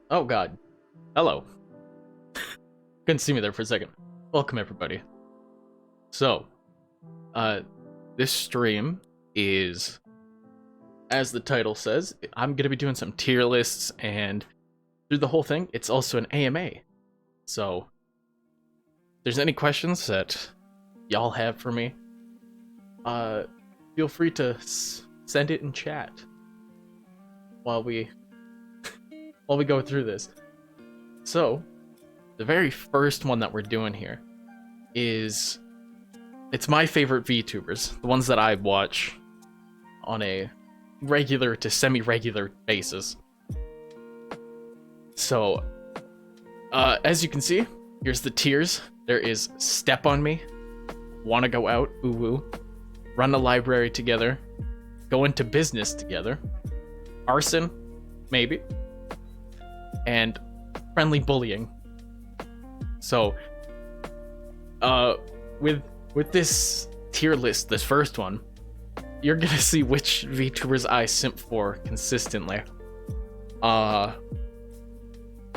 Oh god. Hello. Couldn't see me there for a second. Welcome everybody. So, this stream is, as the title says, I'm gonna be doing some tier lists, and through the whole thing, it's also an AMA. So, if there's any questions that y'all have for me, feel free to send it in chat while we go through this. So, the very first one that we're doing here is, it's my favorite VTubers, the ones that I watch on a regular to semi-regular basis. So, as you can see, here's the tiers. There is Step on Me, Wanna Go Out, Ooh Woo, Run a Library Together, Go Into Business Together, Arson, maybe, and Friendly Bullying. So, with this tier list, this first one, you're gonna see which VTubers I simp for consistently.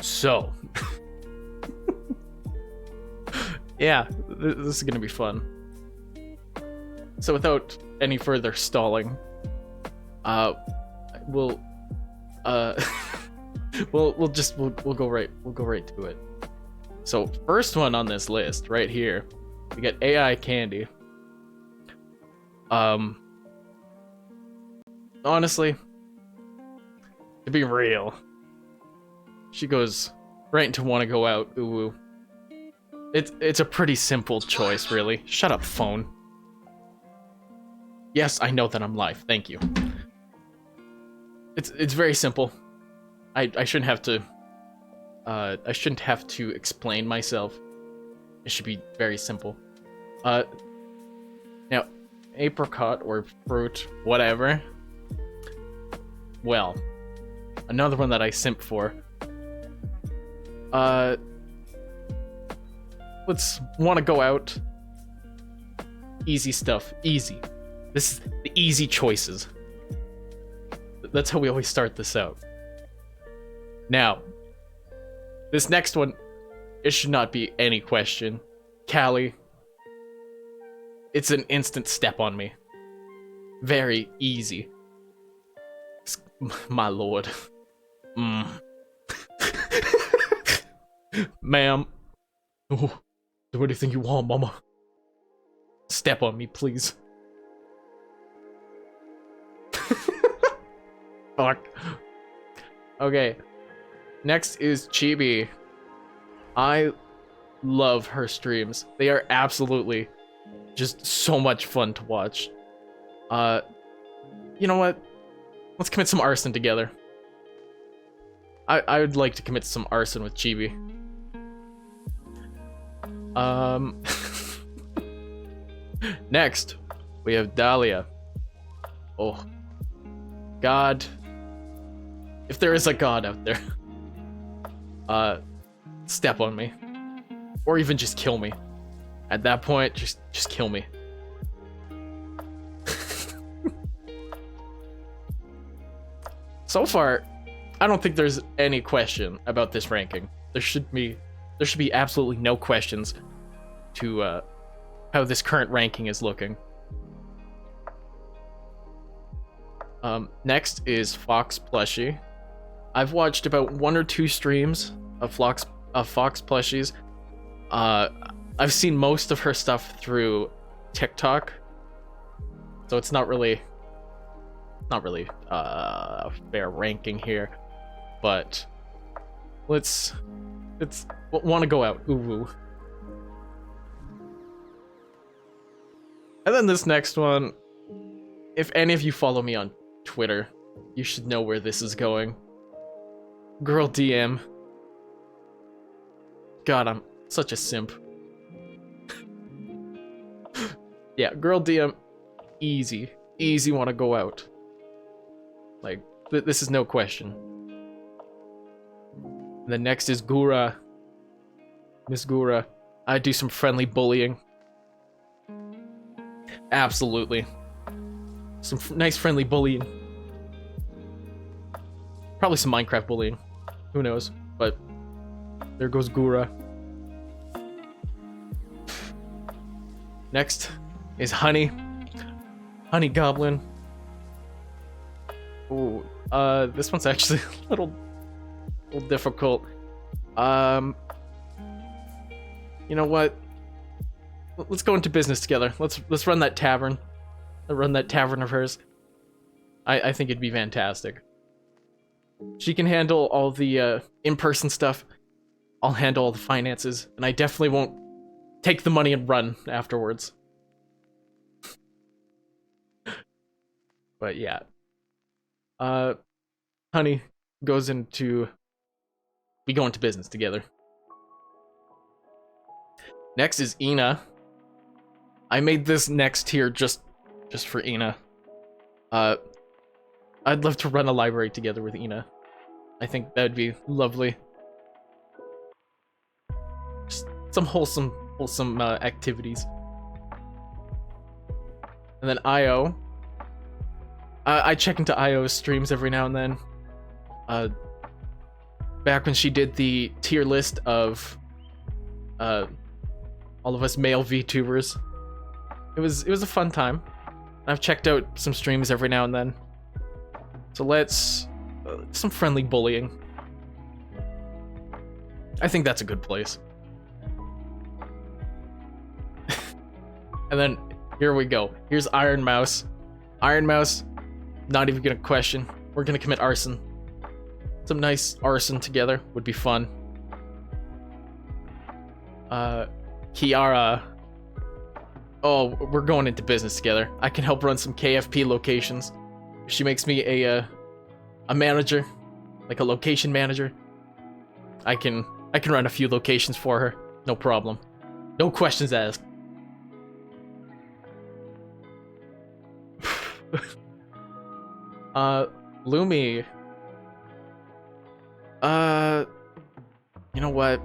So, yeah, this is gonna be fun. So without any further stalling, we'll go right to it. So first one on this list right here, we get AI Candy. Honestly, to be real, she goes right into Wanna Go Out, Ooh Woo. It's a pretty simple choice, really. Shut up, phone. Yes, I know that I'm live. Thank you. It's very simple. I shouldn't have to explain myself. It should be very simple. Now, apricot or fruit, whatever. Well, another one that I simp for. Let's Wanna Go Out. Easy stuff. Easy. This is the easy choices. That's how we always start this out. Now, this next one, it should not be any question. Callie. It's an instant Step on Me. Very easy. My lord. Ma'am. Oh, do anything you want, mama. Step on me, please. Fuck. Okay. Next is Chibi. I love her streams. They are absolutely just so much fun to watch. You know what? Let's commit some arson together. I would like to commit some arson with Chibi. Next, we have Dahlia. Oh, God. If there is a God out there, step on me. Or even just kill me. At that point, just kill me. So far, I don't think there's any question about this ranking. There should be absolutely no questions to how this current ranking is looking. Next is Fox Plushie. I've watched about 1 or 2 streams of Fox Plushies. I've seen most of her stuff through TikTok, so it's not really a fair ranking here. But let's Wanna Go Out, Ooh Woo. And then this next one, if any of you follow me on Twitter, you should know where this is going. Girl DM. God, I'm such a simp. Yeah, girl DM, easy Wanna Go Out. Like, this is no question. And then next is Gura. Miss Gura. I do some friendly bullying. Absolutely. Some nice friendly bullying. Probably some Minecraft bullying. Who knows? But there goes Gura. Next is Honey. Honey Goblin. Ooh, this one's actually a little difficult. You know what? Let's go into business together. Let's run that tavern. Run that tavern of hers. I think it'd be fantastic. She can handle all the in-person stuff. I'll handle all the finances, and I definitely won't take the money and run afterwards. But yeah. Honey goes into... We go into business together. Next is Ina. I made this next tier just for Ina. I'd love to run a library together with Ina. I think that'd be lovely. Just some wholesome activities. And then Io. I check into Io's streams every now and then. Back when she did the tier list of all of us male VTubers. It was a fun time. I've checked out some streams every now and then. So let's some friendly bullying. I think that's a good place. And then here we go. Here's Iron Mouse. Iron Mouse, not even gonna question. We're gonna commit arson. Some nice arson together would be fun. Kiara. Oh, we're going into business together. I can help run some KFP locations. She makes me a manager, like a location manager. I can run a few locations for her. No problem. No questions asked. Lumi. You know what?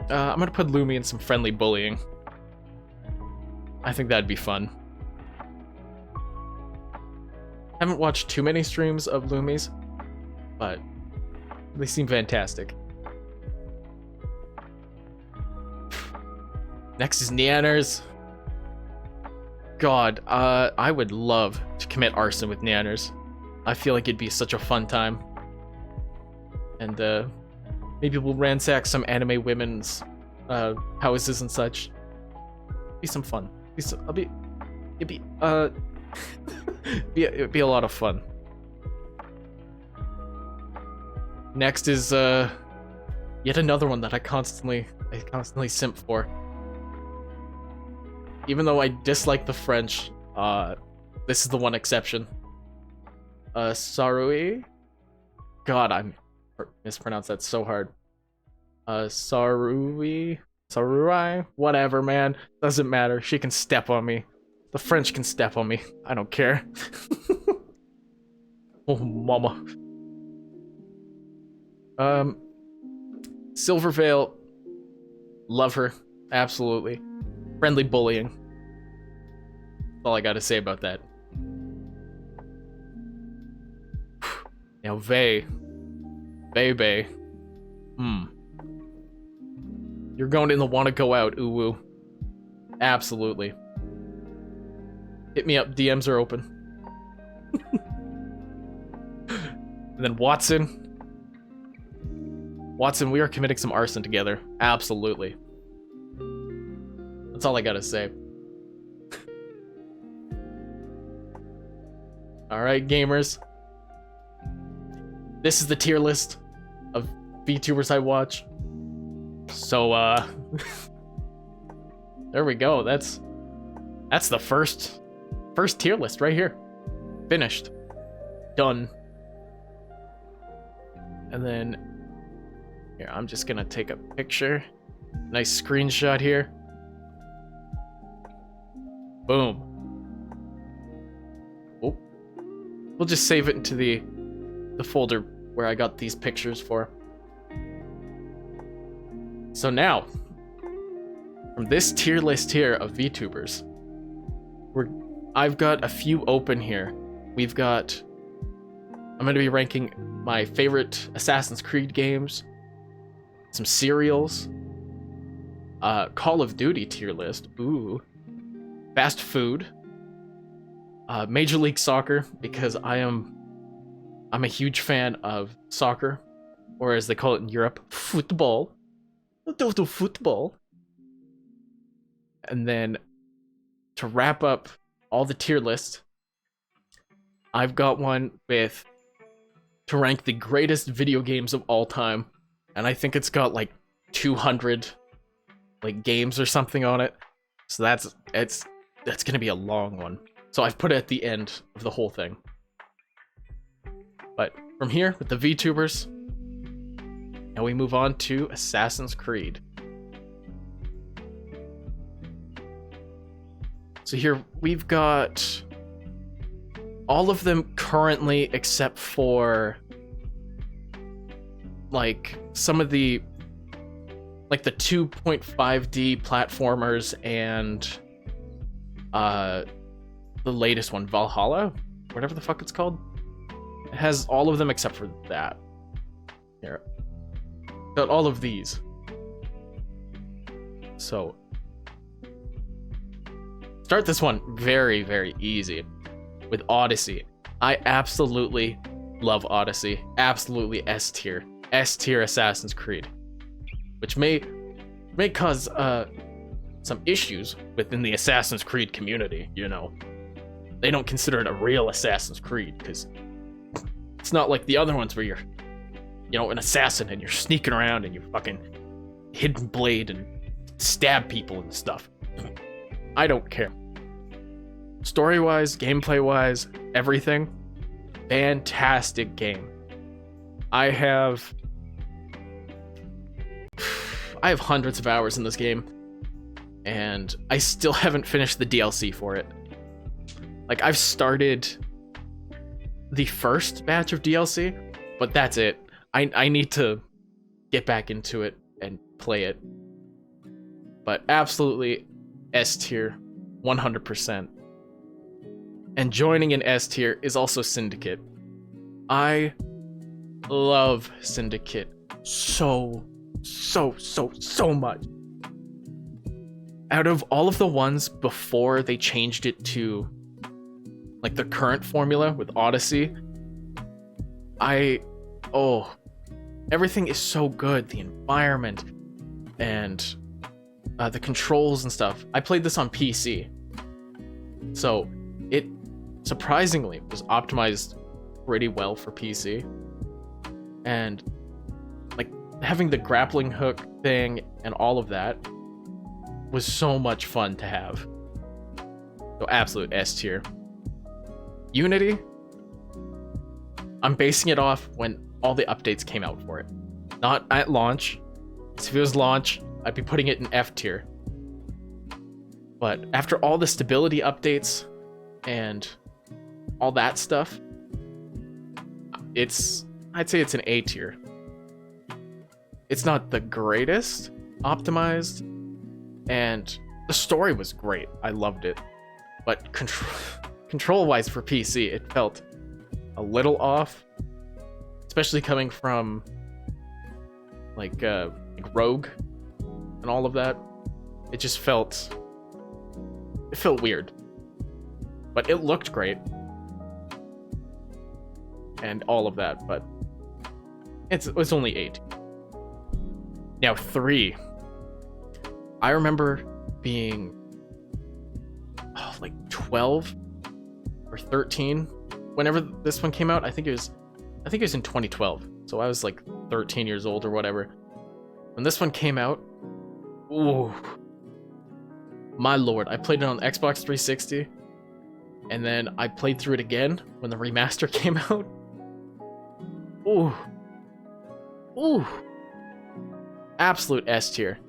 I'm gonna put Lumi in some friendly bullying. I think that'd be fun. Haven't watched too many streams of Lumi's, but they seem fantastic. Next is Neanners. God, I would love to commit arson with Neanners. I feel like it'd be such a fun time. And maybe we'll ransack some anime women's houses and such. Be some fun. It'd be a lot of fun. Next is yet another one that I constantly simp for. Even though I dislike the French, this is the one exception. Sarui? God, I mispronounced that so hard. Sarui? Whatever, man. Doesn't matter. She can step on me. The French can step on me. I don't care. Oh, mama. Silvervale. Love her. Absolutely. Friendly bullying. That's all I gotta say about that. Now, Vey. You're going in the wanna go out, uwu. Absolutely. Hit me up, DMs are open. And then Watson. Watson, we are committing some arson together. Absolutely. That's all I gotta say. Alright, gamers. This is the tier list of VTubers I watch. So, there we go. That's the first tier list right here. Finished. Done. And then, here, I'm just gonna take a picture. Nice screenshot here. Boom. Oh. We'll just save it into the folder where I got these pictures for. So now, from this tier list here of VTubers, I've got a few open here. We've got I'm going to be ranking my favorite Assassin's Creed games, some cereals, Call of Duty tier list, ooh, fast food, Major League Soccer, because I'm a huge fan of soccer, or as they call it in Europe, football. Football. And then to wrap up all the tier lists, I've got one to rank the greatest video games of all time, and I think it's got like 200 like games or something on it. So that's gonna be a long one. So I've put it at the end of the whole thing. But from here with the VTubers, now we move on to Assassin's Creed. So here we've got all of them currently, except for like some of the like the 2.5D platformers and the latest one, Valhalla, whatever the fuck it's called. It has all of them except for that. Here, got all of these. So start this one very, very easy with Odyssey. I absolutely love Odyssey. Absolutely S tier. S tier Assassin's Creed. Which may cause some issues within the Assassin's Creed community, you know. They don't consider it a real Assassin's Creed, because it's not like the other ones where you're, you know, an assassin and you're sneaking around and you fucking hidden blade and stab people and stuff. I don't care. Story-wise, gameplay-wise, everything, fantastic game. I have hundreds of hours in this game, and I still haven't finished the DLC for it. Like, I've started the first batch of DLC, but that's it. I need to get back into it and play it. But absolutely S tier, 100%. And joining in S tier is also Syndicate. I love Syndicate so much. Out of all of the ones before they changed it to like the current formula with Odyssey, everything is so good. The environment and the controls and stuff. I played this on PC, so it surprisingly was optimized pretty well for PC, and like having the grappling hook thing and all of that was so much fun to have. So absolute S tier. Unity, I'm basing it off when all the updates came out for it, not at launch. So if it was launch, I'd be putting it in F tier. But after all the stability updates and all that stuff, I'd say it's an A tier. It's not the greatest optimized, and the story was great. I loved it. But control-wise for PC, it felt a little off, especially coming from like Rogue and all of that. It just felt weird, but it looked great and all of that. But it's only 8. Now 3. I remember being like 12 or 13 whenever this one came out. I think it was in 2012. So I was like 13 years old or whatever. When this one came out, ooh, my lord, I played it on Xbox 360, and then I played through it again when the remaster came out. Ooh, absolute S tier.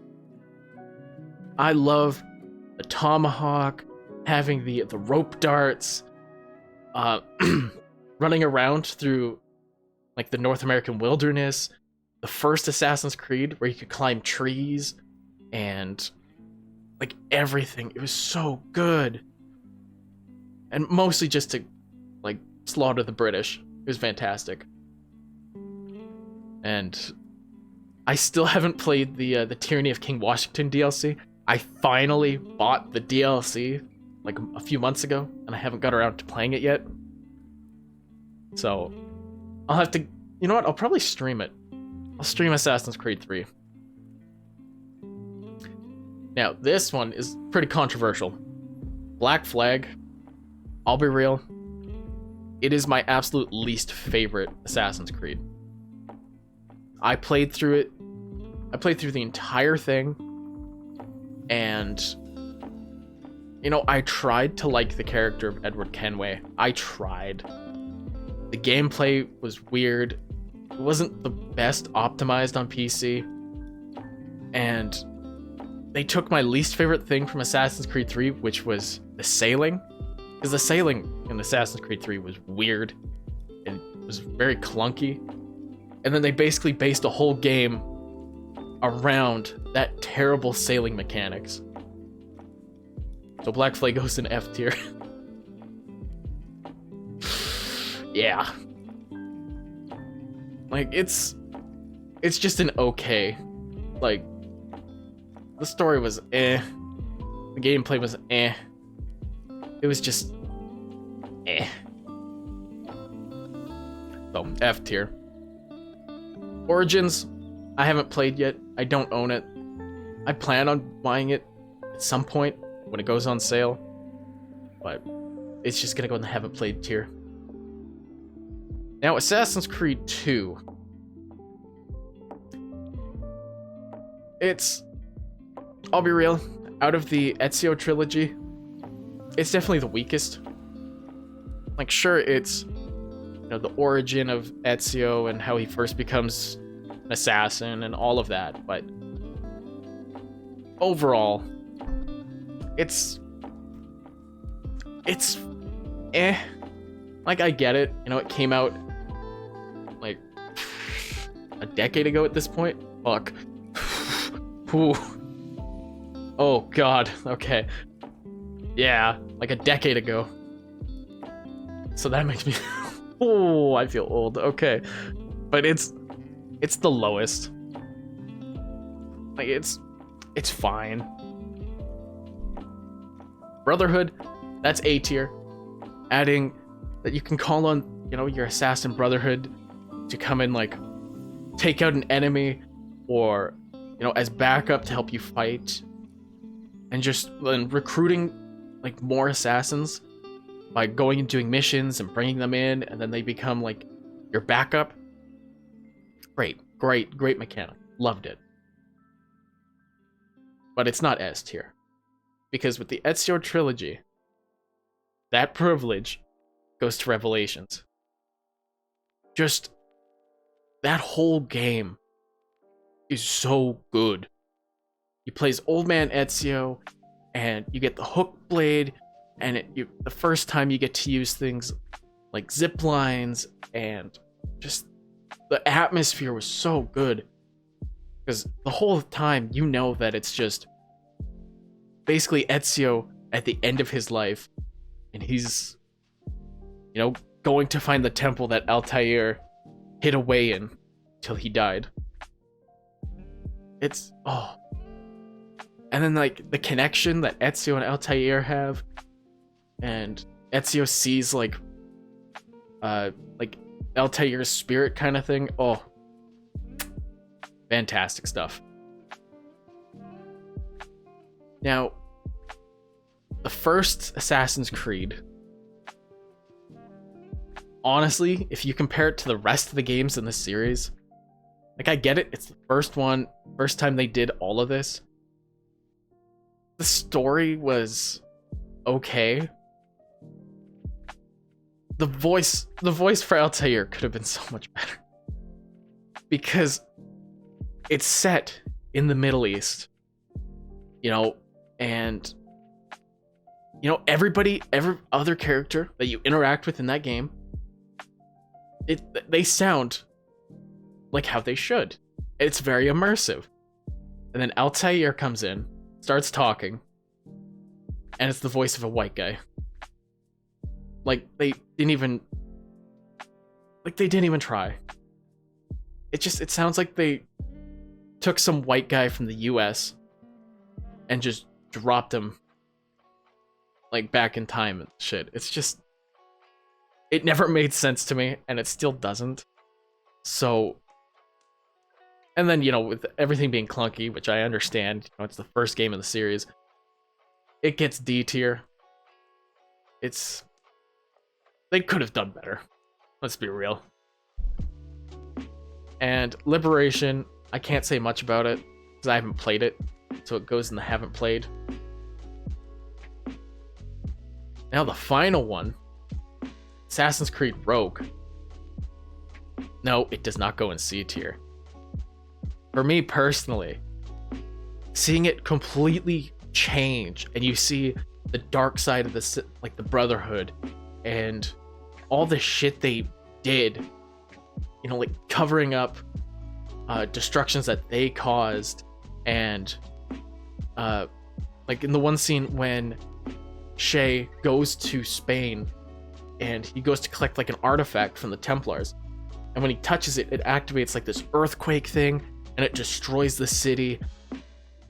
I love the tomahawk, having the rope darts, running around through like the North American wilderness, the first Assassin's Creed where you could climb trees and like everything. It was so good. And mostly just to like slaughter the British. It was fantastic. And I still haven't played the Tyranny of King Washington DLC. I finally bought the DLC like a few months ago, and I haven't got around to playing it yet. So I'll have to, you know what? I'll probably stream it. I'll stream Assassin's Creed 3. Now, this one is pretty controversial. Black Flag, I'll be real, it is my absolute least favorite Assassin's Creed. I played through it. I played through the entire thing, and you know, I tried to like the character of Edward Kenway. I tried. The gameplay was weird. It wasn't the best optimized on PC. And they took my least favorite thing from Assassin's Creed 3, which was the sailing. Because the sailing in Assassin's Creed 3 was weird. And it was very clunky. And then they basically based a whole game around that terrible sailing mechanics. So Black Flag goes in F tier. Yeah. Like, it's just an okay. Like, the story was eh. The gameplay was eh. It was just eh. So, F tier. Origins, I haven't played yet. I don't own it. I plan on buying it at some point when it goes on sale. But it's just gonna go in the haven't played tier. Now, Assassin's Creed 2. I'll be real, out of the Ezio trilogy, it's definitely the weakest. Like, sure, it's, you know, the origin of Ezio and how he first becomes an assassin and all of that, but overall, it's eh. Like, I get it, you know, it came out like a decade ago at this point. Fuck. Ooh. Oh god, okay. Yeah, like a decade ago. So that makes me oh, I feel old. Okay. But it's the lowest. Like, it's fine. Brotherhood, that's A tier. Adding that you can call on, you know, your assassin Brotherhood to come and like take out an enemy, or, you know, as backup to help you fight, and just recruiting like more assassins by going and doing missions and bringing them in, and then they become like your backup. Great mechanic. Loved it. But it's not S tier, because with the Ezio trilogy, that privilege goes to Revelations. Just that whole game is so good. You play as old man Ezio, and you get the hook blade, and the first time you get to use things like zip lines, and just the atmosphere was so good. Because the whole time you know that it's just basically Ezio at the end of his life, and he's, you know, going to find the temple that Altair hid away in till he died. It's and then like the connection that Ezio and Altair have, and Ezio sees like Altair's spirit kind of thing. Oh, fantastic stuff. Now, the first Assassin's Creed, honestly, if you compare it to the rest of the games in the series, like, I get it, it's the first one, first time they did all of this. The story was okay. The voice for Altair could have been so much better, because it's set in the Middle East, you know, and you know, every other character that you interact with in that game, they sound like how they should. It's very immersive. And then Altair comes in, starts talking, and it's the voice of a white guy. Like, they didn't even Like, they didn't even try. It sounds like they took some white guy from the US and just dropped him like back in time and shit. It's just, it never made sense to me, and it still doesn't. So, and then, you know, with everything being clunky, which I understand, you know, it's the first game of the series, it gets D tier. They could have done better. Let's be real. And Liberation, I can't say much about it because I haven't played it, so it goes in the haven't played. Now the final one, Assassin's Creed Rogue. No, it does not go in C tier. For me personally, seeing it completely change, and you see the dark side of the Brotherhood and all the shit they did, you know, like covering up destructions that they caused, and like in the one scene when Shay goes to Spain and he goes to collect like an artifact from the Templars, and when he touches it, it activates like this earthquake thing and it destroys the city.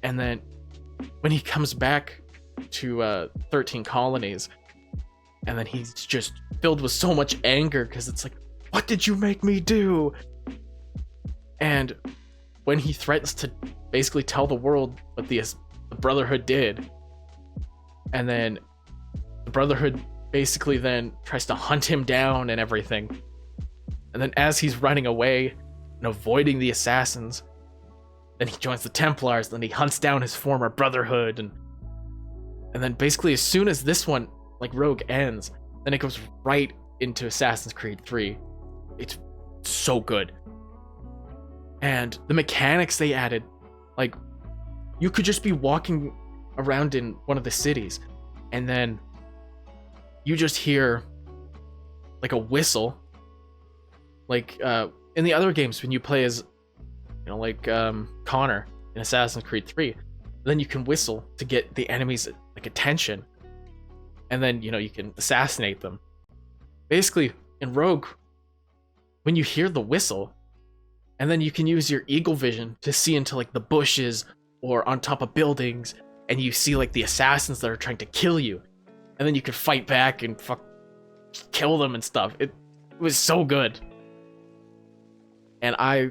And then when he comes back to 13 colonies, and then he's just filled with so much anger because it's like, what did you make me do? And when he threatens to basically tell the world what the Brotherhood did, and then the Brotherhood basically then tries to hunt him down and everything, and then as he's running away and avoiding the assassins, then he joins the Templars, then he hunts down his former Brotherhood, and then basically as soon as this one, like Rogue, ends, then it goes right into Assassin's Creed 3. It's so good. And the mechanics they added, like, you could just be walking around in one of the cities, and then you just hear like a whistle, like in the other games when you play as, you know, like Connor in Assassin's Creed 3, then you can whistle to get the enemies like attention, and then, you know, you can assassinate them. Basically in Rogue, when you hear the whistle, and then you can use your eagle vision to see into like the bushes or on top of buildings, and you see like the assassins that are trying to kill you, and then you can fight back and kill them and stuff. It was so good. And I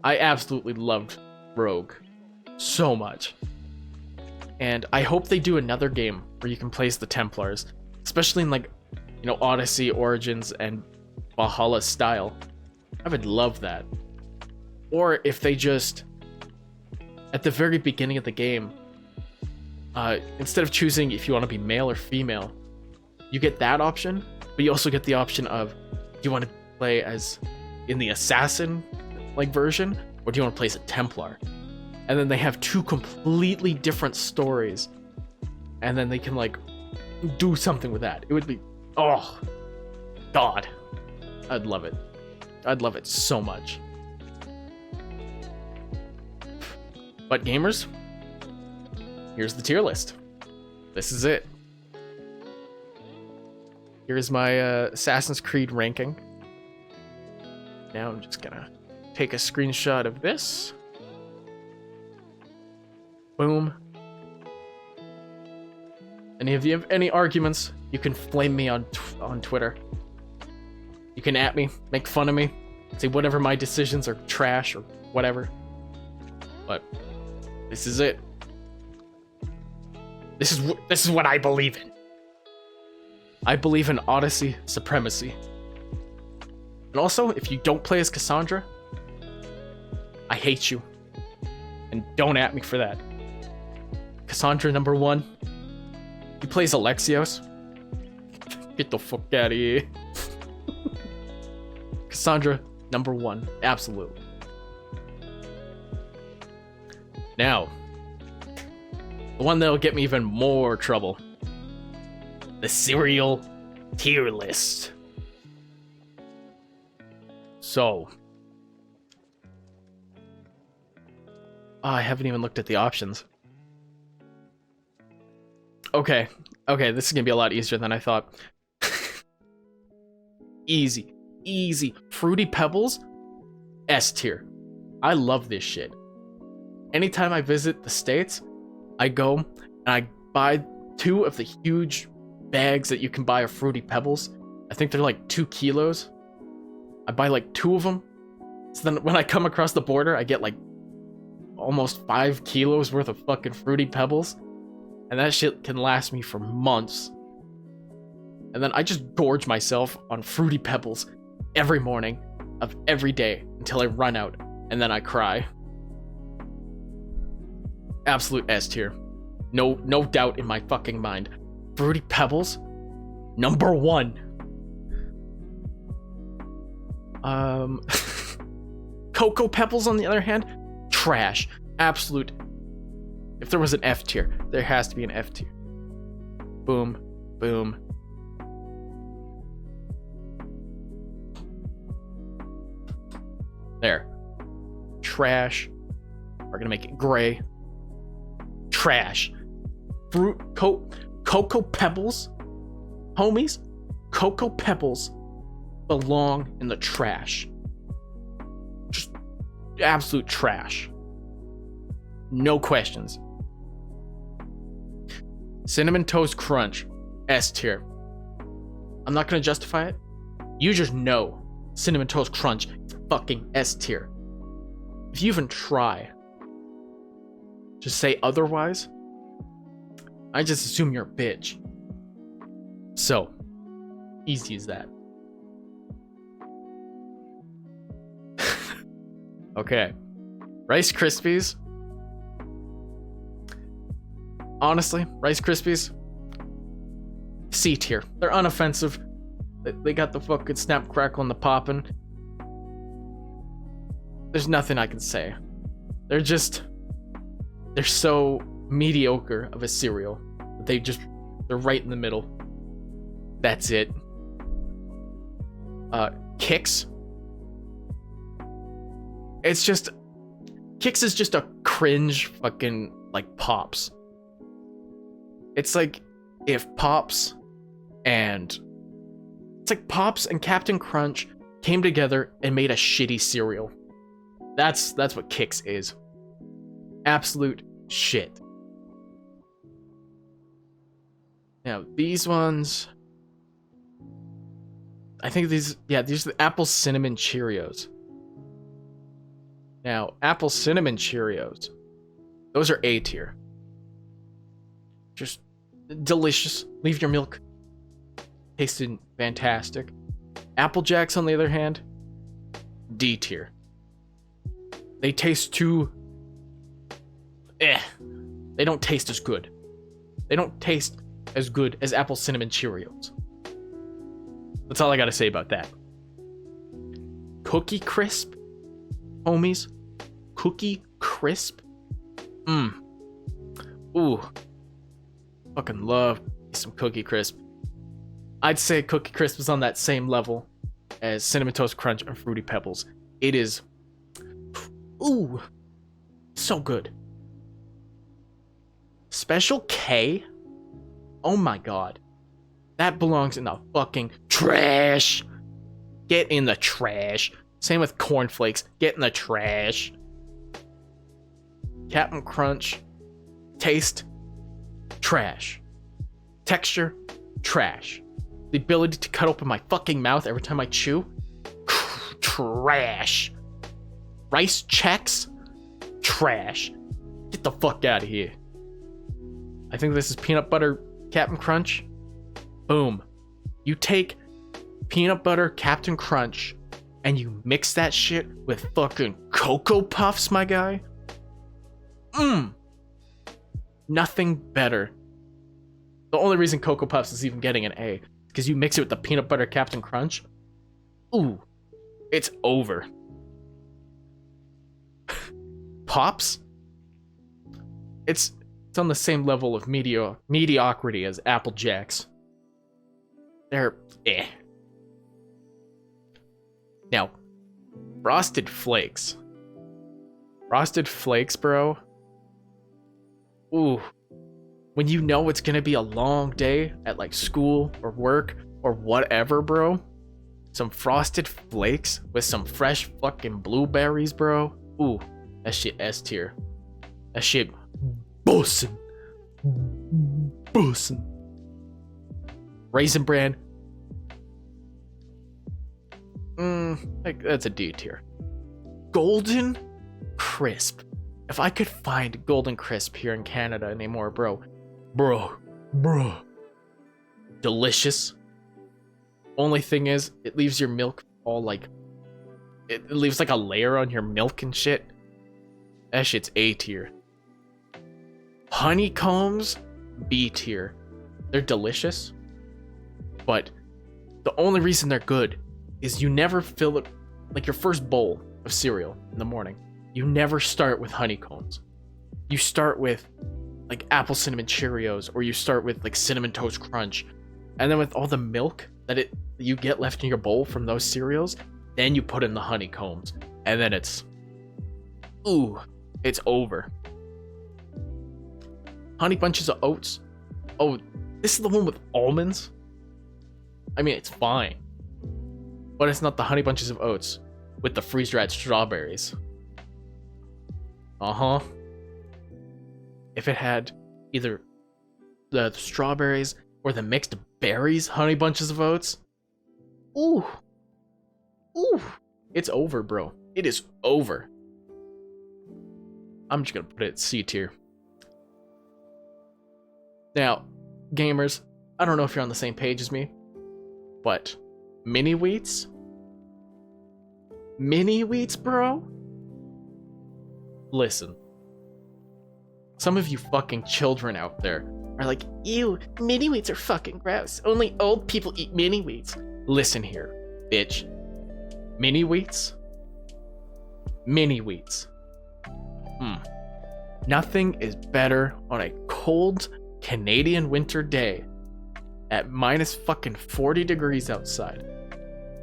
absolutely loved Rogue so much. And I hope they do another game where you can play as the Templars, especially in like, you know, Odyssey, Origins, and Valhalla style. I would love that. Or if they just, at the very beginning of the game, instead of choosing if you want to be male or female, you get that option, but you also get the option of, do you want to play as in the assassin like version, or do you want to play as a Templar? And then they have two completely different stories, and then they can like do something with that. It would be, oh god, I'd love it. I'd love it so much. But gamers, here's the tier list. This is it. Here's my Assassin's Creed ranking. Now I'm just gonna take a screenshot of this. Boom. And if you have any arguments, you can flame me on Twitter. You can at me, make fun of me, say whatever my decisions are trash or whatever. But this is it. This is what I believe in. I believe in Odyssey supremacy. And also, if you don't play as Cassandra, I hate you. And don't at me for that. Cassandra number 1. He plays Alexios. Get the fuck out of here. Cassandra number 1. Absolutely. Now, the one that'll get me even more trouble. The serial tier list. So, I haven't even looked at the options. Okay, this is gonna be a lot easier than I thought. Easy. Easy. Fruity Pebbles, S tier. I love this shit. Anytime I visit the States, I go and I buy 2 of the huge bags that you can buy of Fruity Pebbles. I think they're like 2 kilos. I buy like 2 of them. So then when I come across the border, I get like almost 5 kilos worth of fucking Fruity Pebbles. And that shit can last me for months. And then I just gorge myself on Fruity Pebbles every morning of every day until I run out. And then I cry. Absolute S tier. No doubt in my fucking mind. Fruity Pebbles, number 1. Cocoa Pebbles, on the other hand, trash. Absolute. If there was an F tier, there has to be an F tier. Boom, boom. There. Trash. We're gonna make it gray. Trash. Cocoa Pebbles, homies. Cocoa Pebbles belong in the trash. Just absolute trash. No questions. Cinnamon Toast Crunch, S tier. I'm not gonna justify it. You just know Cinnamon Toast Crunch is fucking S tier. If you even try to say otherwise, I just assume you're a bitch. So, easy as that. Okay. Rice Krispies. Honestly, Rice Krispies, C tier. They're unoffensive. They got the fucking snap, crackle, and the poppin'. There's nothing I can say. They're so mediocre of a cereal. They're right in the middle. That's it. Kix. Kix is just a cringe fucking, like, Pops. It's like if Pops and Captain Crunch came together and made a shitty cereal. That's what Kix is. Absolute shit. Now, these ones, I think these are the Apple Cinnamon Cheerios. Now, Apple Cinnamon Cheerios, those are A tier. Just delicious. Leave your milk. Tasted fantastic. Apple Jacks, on the other hand, D tier. They taste too... They don't taste as good. They don't taste as good as Apple Cinnamon Cheerios. That's all I gotta say about that. Cookie Crisp, homies. Cookie Crisp. Ooh. Fucking love some Cookie Crisp. I'd say Cookie Crisp is on that same level as Cinnamon Toast Crunch and Fruity Pebbles. It is... Ooh. So good. Special K? Oh my god. That belongs in the fucking trash. Get in the trash. Same with Corn Flakes. Get in the trash. Captain Crunch. Taste. Trash. Texture. Trash. The ability to cut open my fucking mouth every time I chew. Trash. Rice Chex. Trash. Get the fuck out of here. I think this is peanut butter Captain Crunch. Boom. You take peanut butter Captain Crunch and you mix that shit with fucking Cocoa Puffs, my guy. Nothing better. The only reason Cocoa Puffs is even getting an A is because you mix it with the peanut butter Captain Crunch. Ooh. It's over. Pops? It's on the same level of mediocrity as Apple Jacks. They're Now, Frosted Flakes. Frosted Flakes, bro. Ooh. When you know it's gonna be a long day at like school or work or whatever, bro. some frosted flakes with some fresh fucking blueberries, bro. Ooh, that shit S tier. That shit bussin'. Bussin'. Raisin Bran. Like, that's a D tier. Golden Crisp. If I could find Golden Crisp here in Canada anymore, bro. Delicious. Only thing is, it leaves your milk all like... It leaves like a layer on your milk and shit. That shit's A tier. Honeycombs, B tier. They're delicious. But the only reason they're good is you never fill it... Like your first bowl of cereal in the morning, you never start with honeycombs. You start with like apple cinnamon Cheerios, or you start with like cinnamon toast crunch, and then with all the milk that you get left in your bowl from those cereals, then you put in the honeycombs, and then it's over. Honey Bunches of Oats. Oh, this is the one with almonds. I mean, it's fine, but it's not the Honey Bunches of Oats with the freeze-dried strawberries. If it had either the strawberries or the mixed berries Honey Bunches of Oats, ooh, it's over, bro. It is over. I'm just gonna put it C tier. Now, gamers, I don't know if you're on the same page as me, but mini wheats, bro. Listen, some of you fucking children out there are like, ew, mini wheats are fucking gross. Only old people eat mini wheats. Listen here, bitch. Mini wheats. Nothing is better on a cold Canadian winter day at minus fucking 40 degrees outside,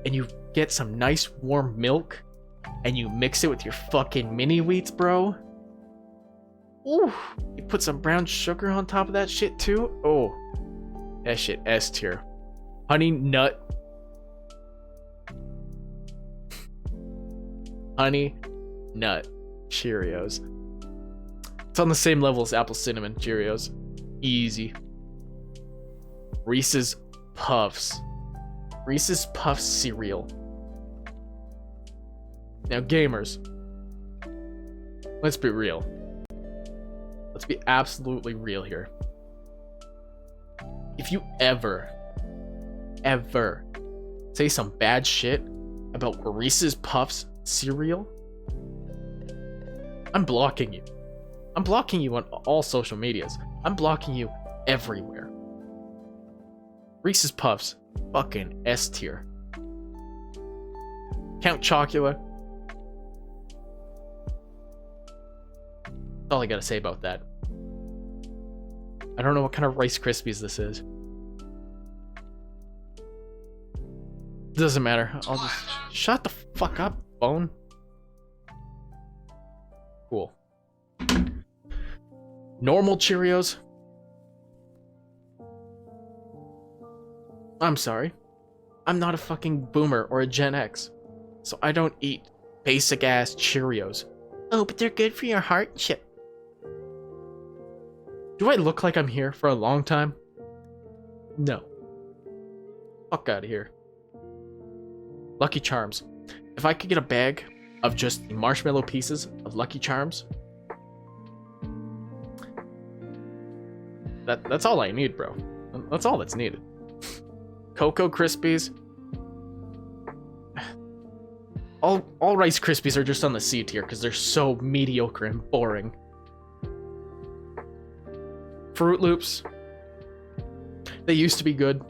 and you get some nice warm milk and you mix it with your fucking mini wheats, bro. Ooh, you put some brown sugar on top of that shit too. Oh, that shit S tier. Honey nut Cheerios. It's on the same level as apple cinnamon Cheerios. Easy. Reese's Puffs cereal. Now, gamers, let's be real. Let's be absolutely real here. If you ever say some bad shit about Reese's Puffs cereal, I'm blocking you. I'm blocking you on all social medias. I'm blocking you everywhere. Reese's Puffs, fucking S tier. Count Chocula. That's all I gotta say about that. I don't know what kind of Rice Krispies this is. Doesn't matter. I'll just... Shut the fuck up, phone. Cool. Normal Cheerios. I'm sorry. I'm not a fucking boomer or a Gen X, so I don't eat basic ass Cheerios. Oh, but they're good for your heart and shit. Do I look like I'm here for a long time? No. Fuck out of here. Lucky Charms. If I could get a bag of just the marshmallow pieces of Lucky Charms, that's all I need, bro. That's all that's needed. Cocoa Krispies. All Rice Krispies are just on the C tier because they're so mediocre and boring. Fruit Loops. They used to be good.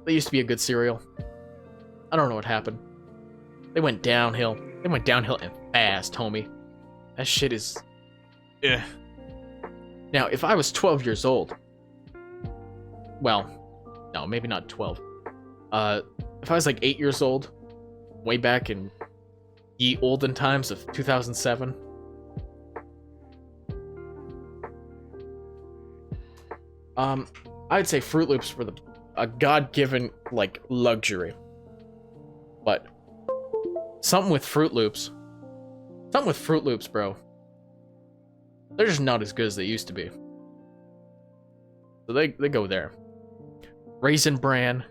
They used to be a good cereal. I don't know what happened. They went downhill. They went downhill and fast, homie. That shit is... Ugh. Now, if I was 12 years old... Well, no, maybe not 12. If I was like 8 years old, way back in ye olden times of 2007... I'd say Fruit Loops were a God-given, like, luxury. something with Fruit Loops. Something with Fruit Loops, bro. They're just not as good as they used to be. So they go there. Raisin Bran.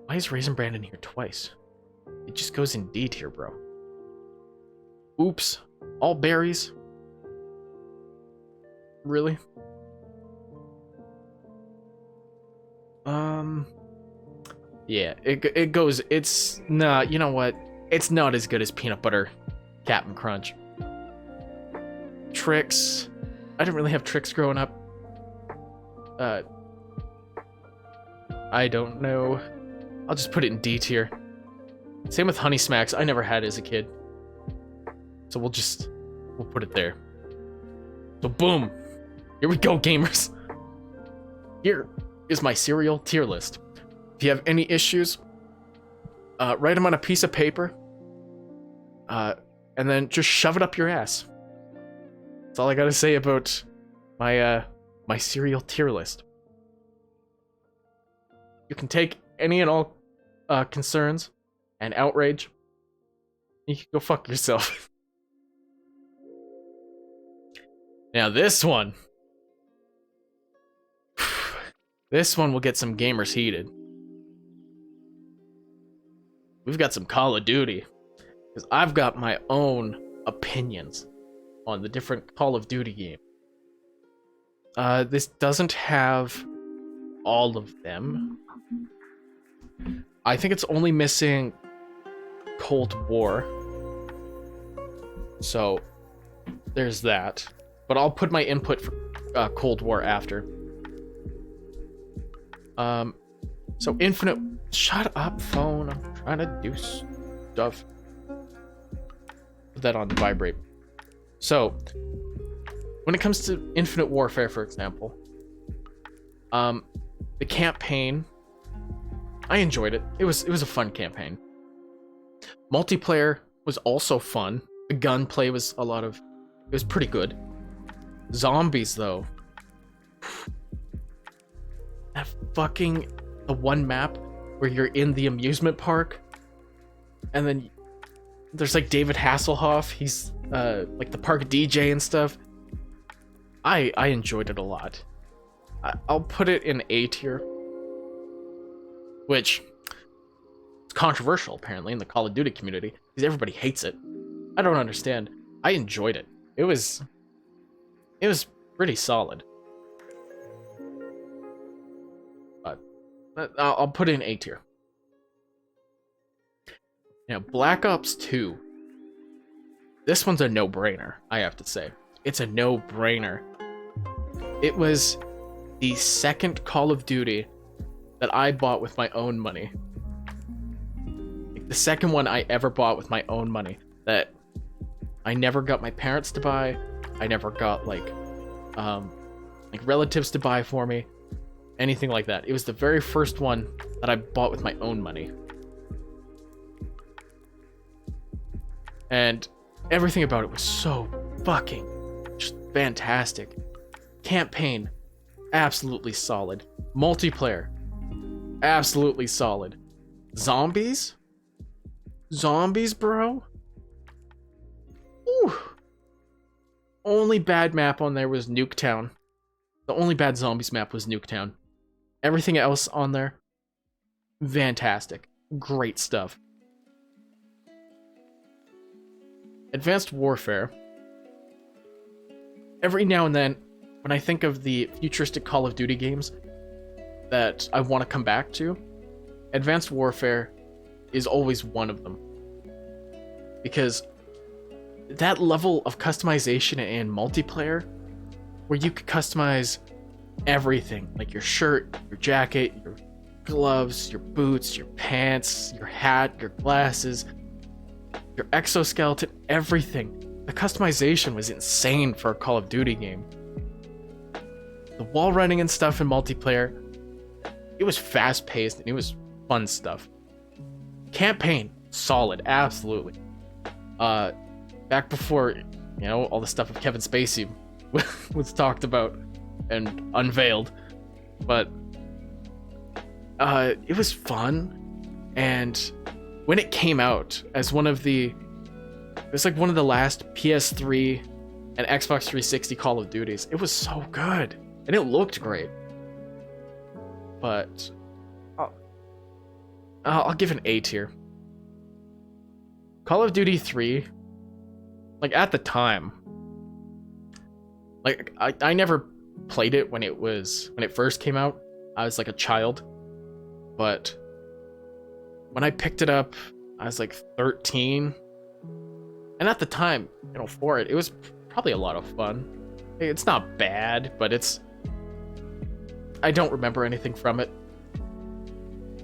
Why is Raisin Bran in here twice? It just goes in D tier, bro. Oops. All berries. Really? Yeah, it goes, it's, nah, you know what? It's not as good as Peanut Butter Cap'n Crunch. Tricks. I didn't really have Tricks growing up. I don't know. I'll just put it in D tier. Same with Honey Smacks. I never had it as a kid. So we'll put it there. So boom. Here we go, gamers. Here is my cereal tier list. If you have any issues, write them on a piece of paper. And then just shove it up your ass. That's all I gotta say about my my cereal tier list. You can take any and all concerns and outrage. You can go fuck yourself. Now this one. This one will get some gamers heated. We've got some Call of Duty. Because I've got my own opinions on the different Call of Duty games. This doesn't have all of them. I think it's only missing Cold War. So, there's that. But I'll put my input for Cold War after. So Infinite... Shut up, phone. I'm trying to do stuff. Put that on vibrate. So, when it comes to Infinite Warfare, for example, the campaign, I enjoyed it. It was a fun campaign. Multiplayer was also fun. The gunplay was it was pretty good. Zombies, though. That fucking, the one map where you're in the amusement park, and then there's like David Hasselhoff. He's like the park DJ and stuff. I enjoyed it a lot. I'll put it in A tier, which is controversial apparently in the Call of Duty community because everybody hates it. I don't understand. I enjoyed it. It was pretty solid. But I'll put it in A tier. Now, Black Ops 2. This one's a no-brainer, I have to say. It's a no-brainer. It was the second Call of Duty that I bought with my own money. Like, the second one I ever bought with my own money. That I never got my parents to buy. I never got, like relatives to buy for me. Anything like that. It was the very first one that I bought with my own money. And everything about it was so fucking just fantastic. Campaign, absolutely solid. Multiplayer, absolutely solid. Zombies? Zombies, bro? Ooh. Only bad map on there was Nuketown. The only bad zombies map was Nuketown. Everything else on there, fantastic. Great stuff. Advanced Warfare. Every now and then, when I think of the futuristic Call of Duty games that I want to come back to, Advanced Warfare is always one of them. Because that level of customization and multiplayer, where you could customize everything, like your shirt, your jacket, your gloves, your boots, your pants, your hat, your glasses, your exoskeleton, everything. The customization was insane for a Call of Duty game. The wall running and stuff in multiplayer, it was fast paced and it was fun stuff. Campaign, solid, absolutely. Back before, all the stuff with Kevin Spacey was talked about and unveiled, but it was fun. And when it came out as it's like one of the last PS3 and Xbox 360 Call of Duties. It was so good, and it looked great. But I'll give an A tier. Call of Duty 3, like at the time, like I never played it when it first came out. I was like a child, but when I picked it up, I was like 13, and at the time, for it was probably a lot of fun. It's not bad, but I don't remember anything from it.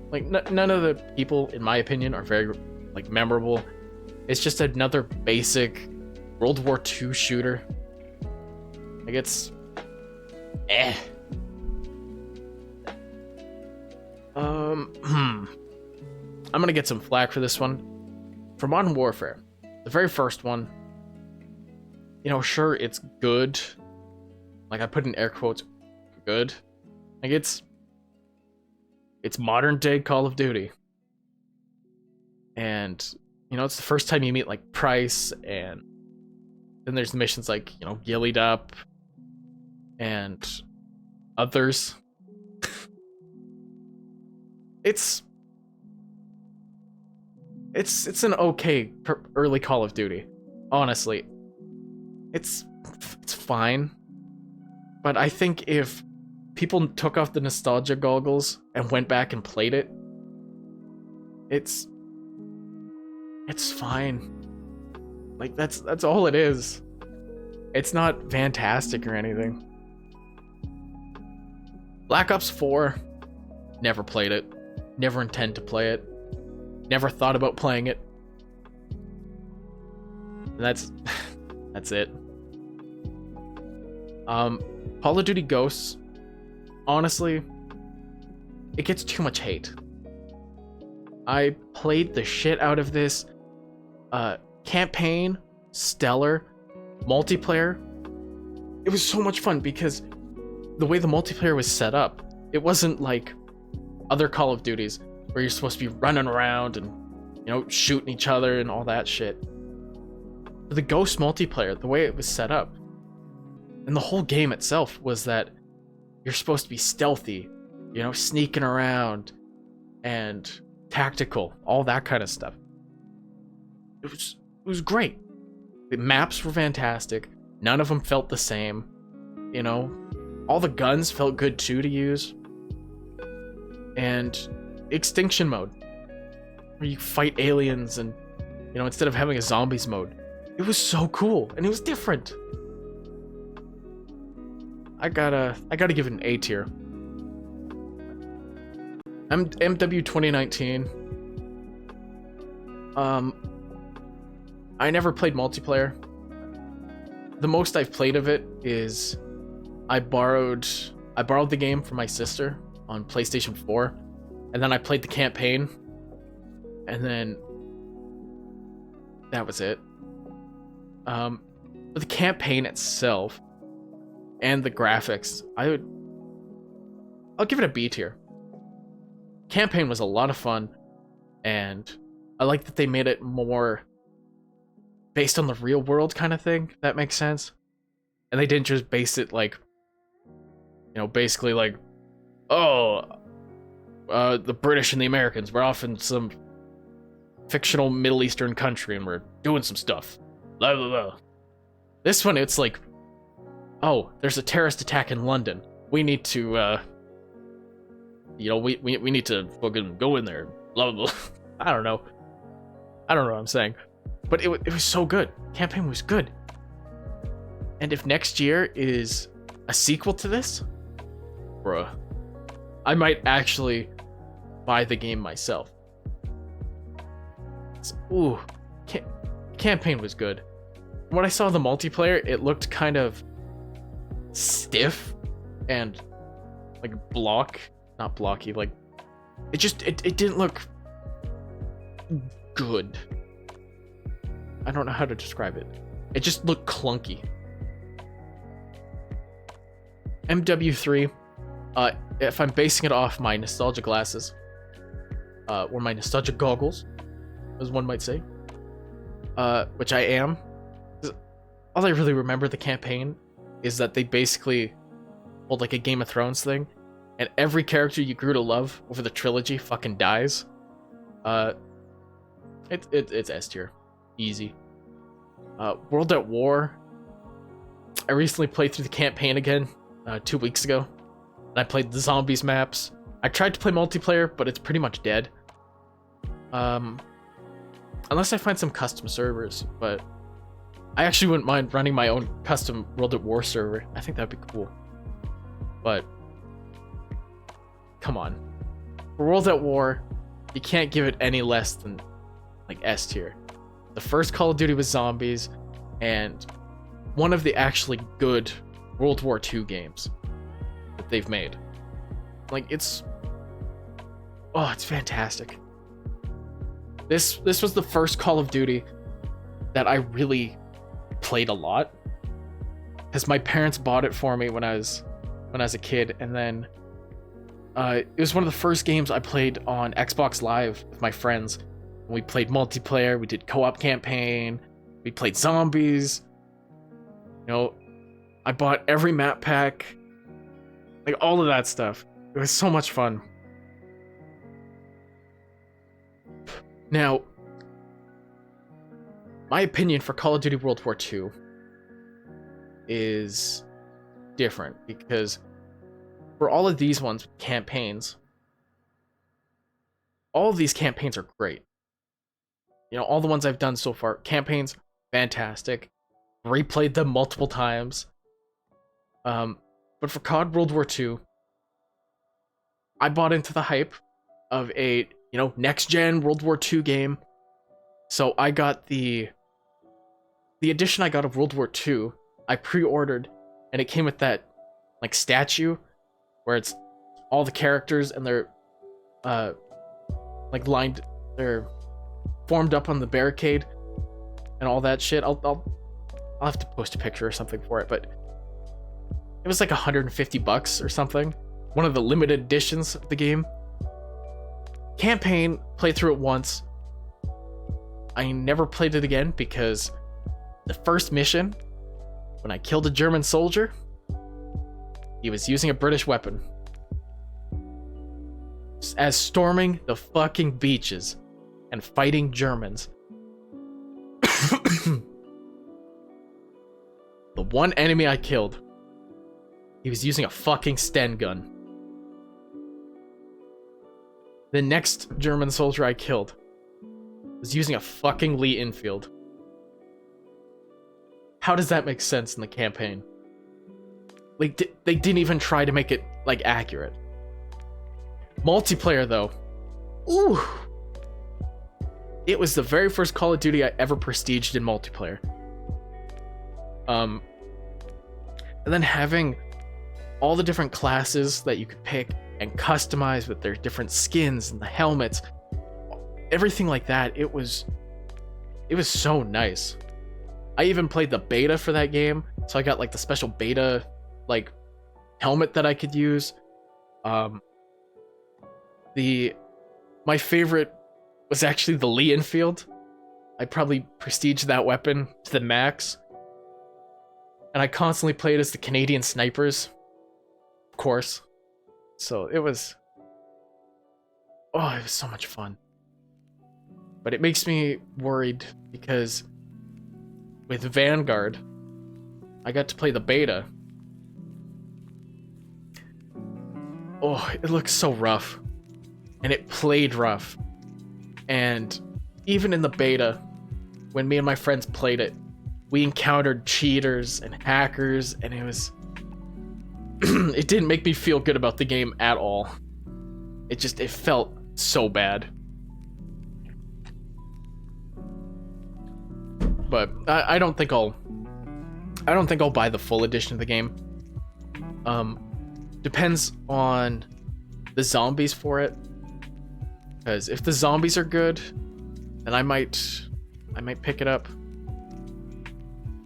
Like none of the people, in my opinion, are very like memorable. It's just another basic World War II shooter. Like it's I'm gonna get some flack for this one. For Modern Warfare, the very first one, sure, it's good. Like I put in air quotes, good. Like it's modern day Call of Duty. And, it's the first time you meet like Price, and then there's the missions like, Gillied Up and others. It's an okay early Call of Duty. Honestly, it's fine. But I think if people took off the nostalgia goggles and went back and played it, it's fine. Like that's all it is. It's not fantastic or anything. Black Ops 4, never played it. Never intend to play it. Never thought about playing it. And that's it. Call of Duty Ghosts, honestly, it gets too much hate. I played the shit out of this. Campaign, stellar. Multiplayer, it was so much fun because the way the multiplayer was set up, it wasn't like other Call of Duties where you're supposed to be running around and, shooting each other and all that shit. But the Ghost multiplayer, the way it was set up, and the whole game itself was that you're supposed to be stealthy, sneaking around and tactical, all that kind of stuff. It was great. The maps were fantastic. None of them felt the same. All the guns felt good too to use. And extinction mode, where you fight aliens and, instead of having a zombies mode. It was so cool, and it was different. I gotta give it an A tier. MW 2019. I never played multiplayer. The most I've played of it is I borrowed the game from my sister on PlayStation 4, and then I played the campaign, and then that was it. But the campaign itself and the graphics, I'll give it a B tier. Campaign was a lot of fun, and I like that they made it more based on the real world kind of thing, if that makes sense. And they didn't just base it like, basically like, the British and the Americans, we're off in some fictional Middle Eastern country and we're doing some stuff. Blah, blah, blah. This one, it's like, there's a terrorist attack in London. We need to, we need to fucking go in there. Blah, blah, blah. I don't know what I'm saying. But it was so good. Campaign was good. And if next year is a sequel to this, bruh, I might actually buy the game myself. Campaign was good. When I saw the multiplayer, it looked kind of stiff and like not blocky. Like it didn't look good. I don't know how to describe it. It just looked clunky. MW3, if I'm basing it off my nostalgia glasses, or my nostalgic goggles, as one might say, which I am. All I really remember the campaign is that they basically hold like a Game of Thrones thing, and every character you grew to love over the trilogy fucking dies. It's S tier, easy. World at War. I recently played through the campaign again 2 weeks ago, and I played the zombies maps. I tried to play multiplayer, but it's pretty much dead. Unless I find some custom servers, but I actually wouldn't mind running my own custom World at War server. I think that'd be cool. But come on, for World at War, you can't give it any less than like S tier. The first Call of Duty was zombies, and one of the actually good World War II games that they've made. Like it's fantastic. This was the first Call of Duty that I really played a lot, because my parents bought it for me when I was a kid, and then it was one of the first games I played on Xbox Live with my friends. We played multiplayer, we did co-op campaign, we played zombies. You know, I bought every map pack, like all of that stuff. It was so much fun. Now, my opinion for Call of Duty World War II is different, because for all of these ones, campaigns, all of these campaigns are great. You know, all the ones I've done so far, campaigns, fantastic. Replayed them multiple times. But for COD World War II, I bought into the hype of a, next-gen World War II game. So I got the edition I got of World War II, I pre-ordered, and it came with that, like, statue, where it's all the characters, and they're, they're formed up on the barricade, and all that shit. I'll have to post a picture or something for it, but it was like $150 or something. One of the limited editions of the game. Campaign, played through it once. I never played it again, because the first mission, when I killed a German soldier, he was using a British weapon. As storming the fucking beaches and fighting Germans. The one enemy I killed, he was using a fucking Sten gun. The next German soldier I killed was using a fucking Lee Enfield. How does that make sense in the campaign? Like, they didn't even try to make it, like, accurate. Multiplayer, though. Ooh. It was the very first Call of Duty I ever prestiged in multiplayer. And then having all the different classes that you could pick and customize with their different skins and the helmets, everything like that, it was so nice. I even played the beta for that game, so I got like the special beta like helmet that I could use. My favorite was actually the Lee Enfield. I probably prestiged that weapon to the max. And I constantly played as the Canadian snipers, of course. So it was so much fun. But it makes me worried, because with Vanguard, I got to play the beta. Oh, it looks so rough. And it played rough. And even in the beta, when me and my friends played it, we encountered cheaters and hackers, and it was... it didn't make me feel good about the game at all. It felt so bad. But I don't think I'll buy the full edition of the game. Depends on the zombies for it. Because if the zombies are good, then I might pick it up.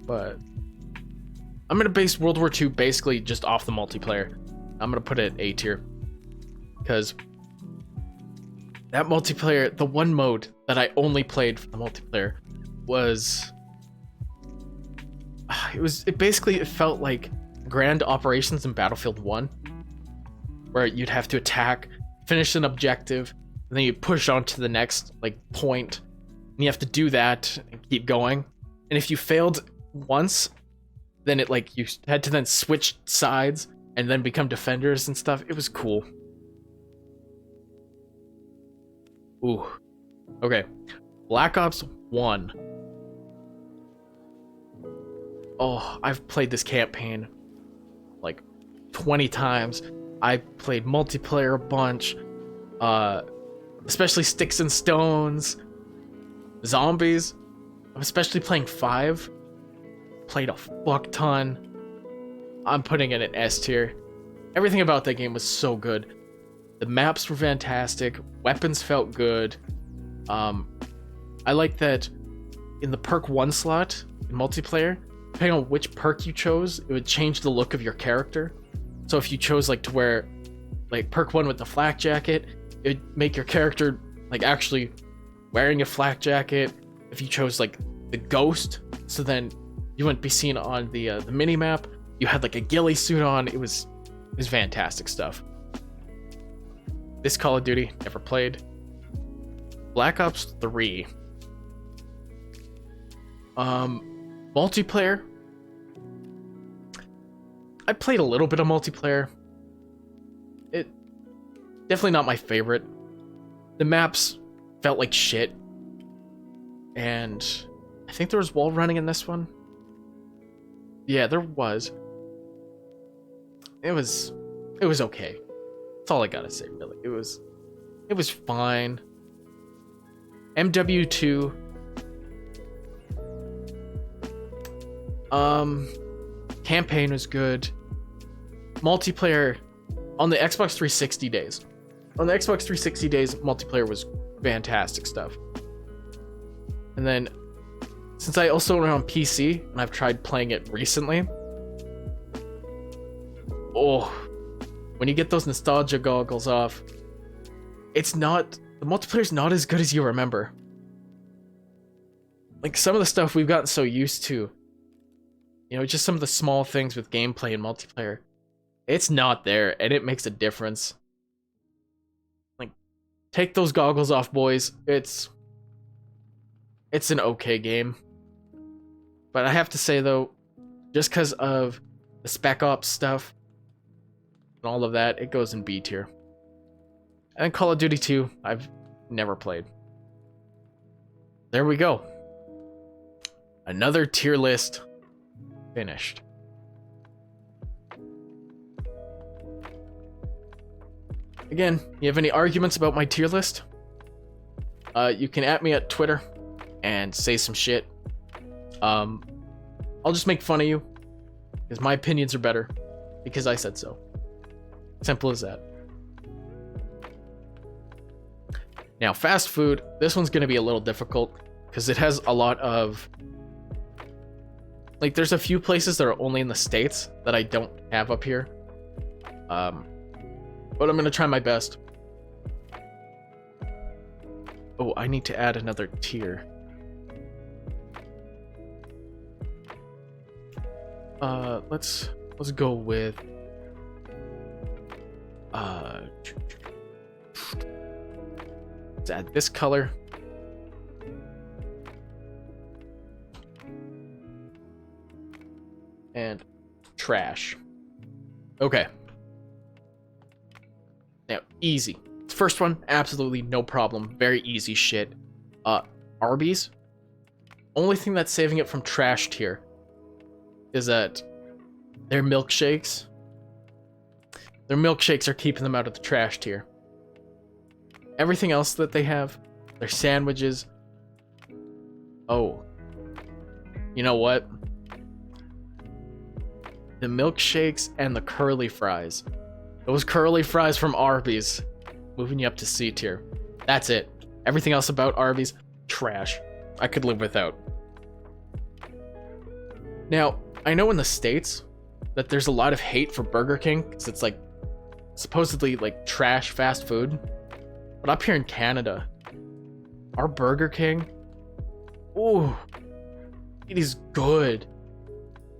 But I'm gonna base World War II basically just off the multiplayer. I'm gonna put it A tier, because that multiplayer, the one mode that I only played for the multiplayer was it felt like grand operations in Battlefield 1, where you'd have to attack, finish an objective, and then you push on to the next like point, and you have to do that and keep going. And if you failed once, then it like you had to then switch sides and then become defenders and stuff. It was cool. Ooh. Okay. Black Ops 1. Oh, I've played this campaign like 20 times. I played multiplayer a bunch. Especially Sticks and Stones. Zombies. I'm especially playing 5. Played a fuck ton. I'm putting it in S tier. Everything about that game was so good. The maps were fantastic. Weapons felt good. I like that in the perk 1 slot in multiplayer, depending on which perk you chose, it would change the look of your character. So if you chose like to wear like perk 1 with the flak jacket, it would make your character like actually wearing a flak jacket. If you chose like the ghost, so then you wouldn't be seen on the mini map. You had like a ghillie suit on. It was fantastic stuff. This Call of Duty, never played. Black Ops 3. Multiplayer. I played a little bit of multiplayer. It definitely not my favorite. The maps felt like shit. And I think there was wall running in this one. Yeah, there was. It was okay. That's all I gotta say, really. It was fine. MW2. Campaign was good. Multiplayer on the Xbox 360 days. On the Xbox 360 days, multiplayer was fantastic stuff. And then, since I also run on PC, and I've tried playing it recently, oh, when you get those nostalgia goggles off, the multiplayer's not as good as you remember. Like, some of the stuff we've gotten so used to, you know, just some of the small things with gameplay and multiplayer, it's not there, and it makes a difference. Like, take those goggles off, boys. It's an okay game. But I have to say, though, just because of the Spec Ops stuff and all of that, it goes in B tier. And Call of Duty 2, I've never played. There we go. Another tier list finished. Again, you have any arguments about my tier list? You can at me at Twitter and say some shit. I'll just make fun of you because my opinions are better because I said so. Simple as that. Now, fast food, this one's going to be a little difficult because it has a lot of, like, there's a few places that are only in the States that I don't have up here. But I'm going to try my best. Oh, I need to add another tier. Let's go with let's add this color. And trash. Okay. Now, easy. First one, absolutely no problem. Very easy shit. Arby's. Only thing that's saving it from trash tier is that their milkshakes are keeping them out of the trash tier. Everything else that they have, their sandwiches. Oh. You know what? The milkshakes and the curly fries. Those curly fries from Arby's, moving you up to C tier. That's it. Everything else about Arby's, trash. I could live without. Now, I know in the States that there's a lot of hate for Burger King because it's like supposedly like trash fast food. But up here in Canada, our Burger King, ooh, it is good.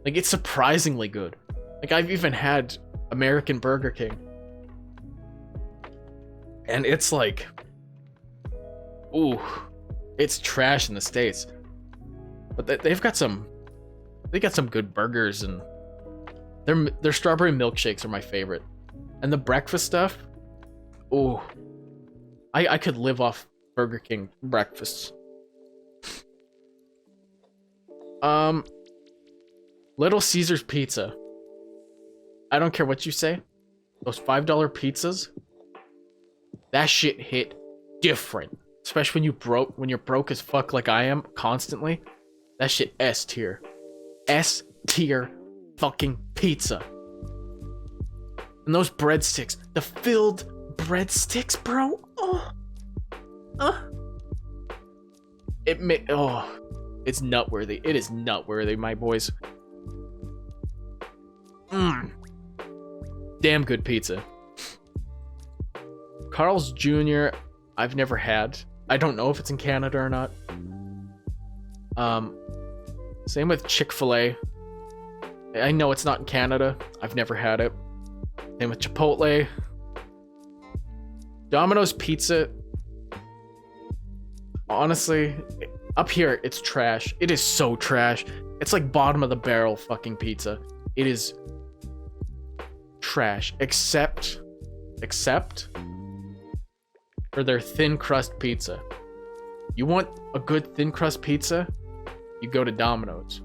Like, it's surprisingly good. Like, I've even had American Burger King. And it's like, ooh, it's trash in the States. But they've got some good burgers, and their strawberry milkshakes are my favorite. And the breakfast stuff, ooh, I could live off Burger King breakfasts. Little Caesar's Pizza. I don't care what you say. Those $5 pizzas, that shit hit different. Especially when you're broke as fuck like I am constantly. That shit S tier. S tier fucking pizza. And those breadsticks, the filled breadsticks, bro. It's nutworthy. It is nutworthy, my boys. Damn good pizza. Carl's Jr. I've never had. I don't know if it's in Canada or not. Same with Chick-fil-A. I know it's not in Canada. I've never had it. Same with Chipotle. Domino's Pizza. Honestly, up here, it's trash. It is so trash. It's like bottom of the barrel fucking pizza. It is trash. Except for their thin crust pizza. You want a good thin crust pizza? You go to Domino's.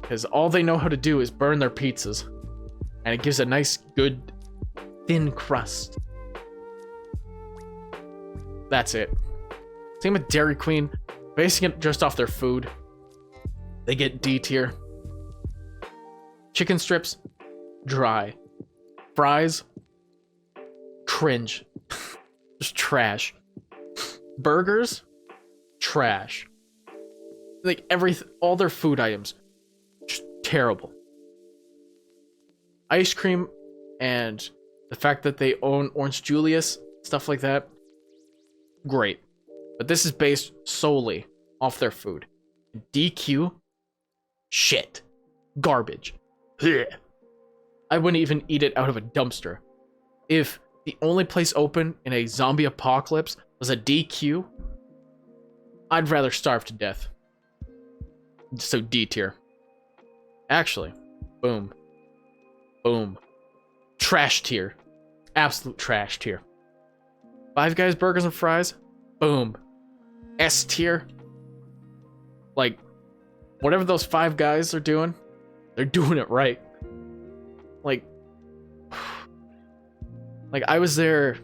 Because all they know how to do is burn their pizzas. And it gives a nice, good, thin crust. That's it. Same with Dairy Queen. Basing it just off their food. They get D tier. Chicken strips, dry. Fries, cringe. Just trash. Burgers, trash. Like all their food items, just terrible. Ice cream and the fact that they own Orange Julius, stuff like that, great. But this is based solely off their food. DQ, shit. Garbage. Blech. I wouldn't even eat it out of a dumpster. If the only place open in a zombie apocalypse was a DQ, I'd rather starve to death. So D tier. Actually, boom. Trash tier. Absolute trash tier. Five Guys Burgers and Fries, boom. S tier. Like, whatever those Five Guys are doing, they're doing it right. Like I was there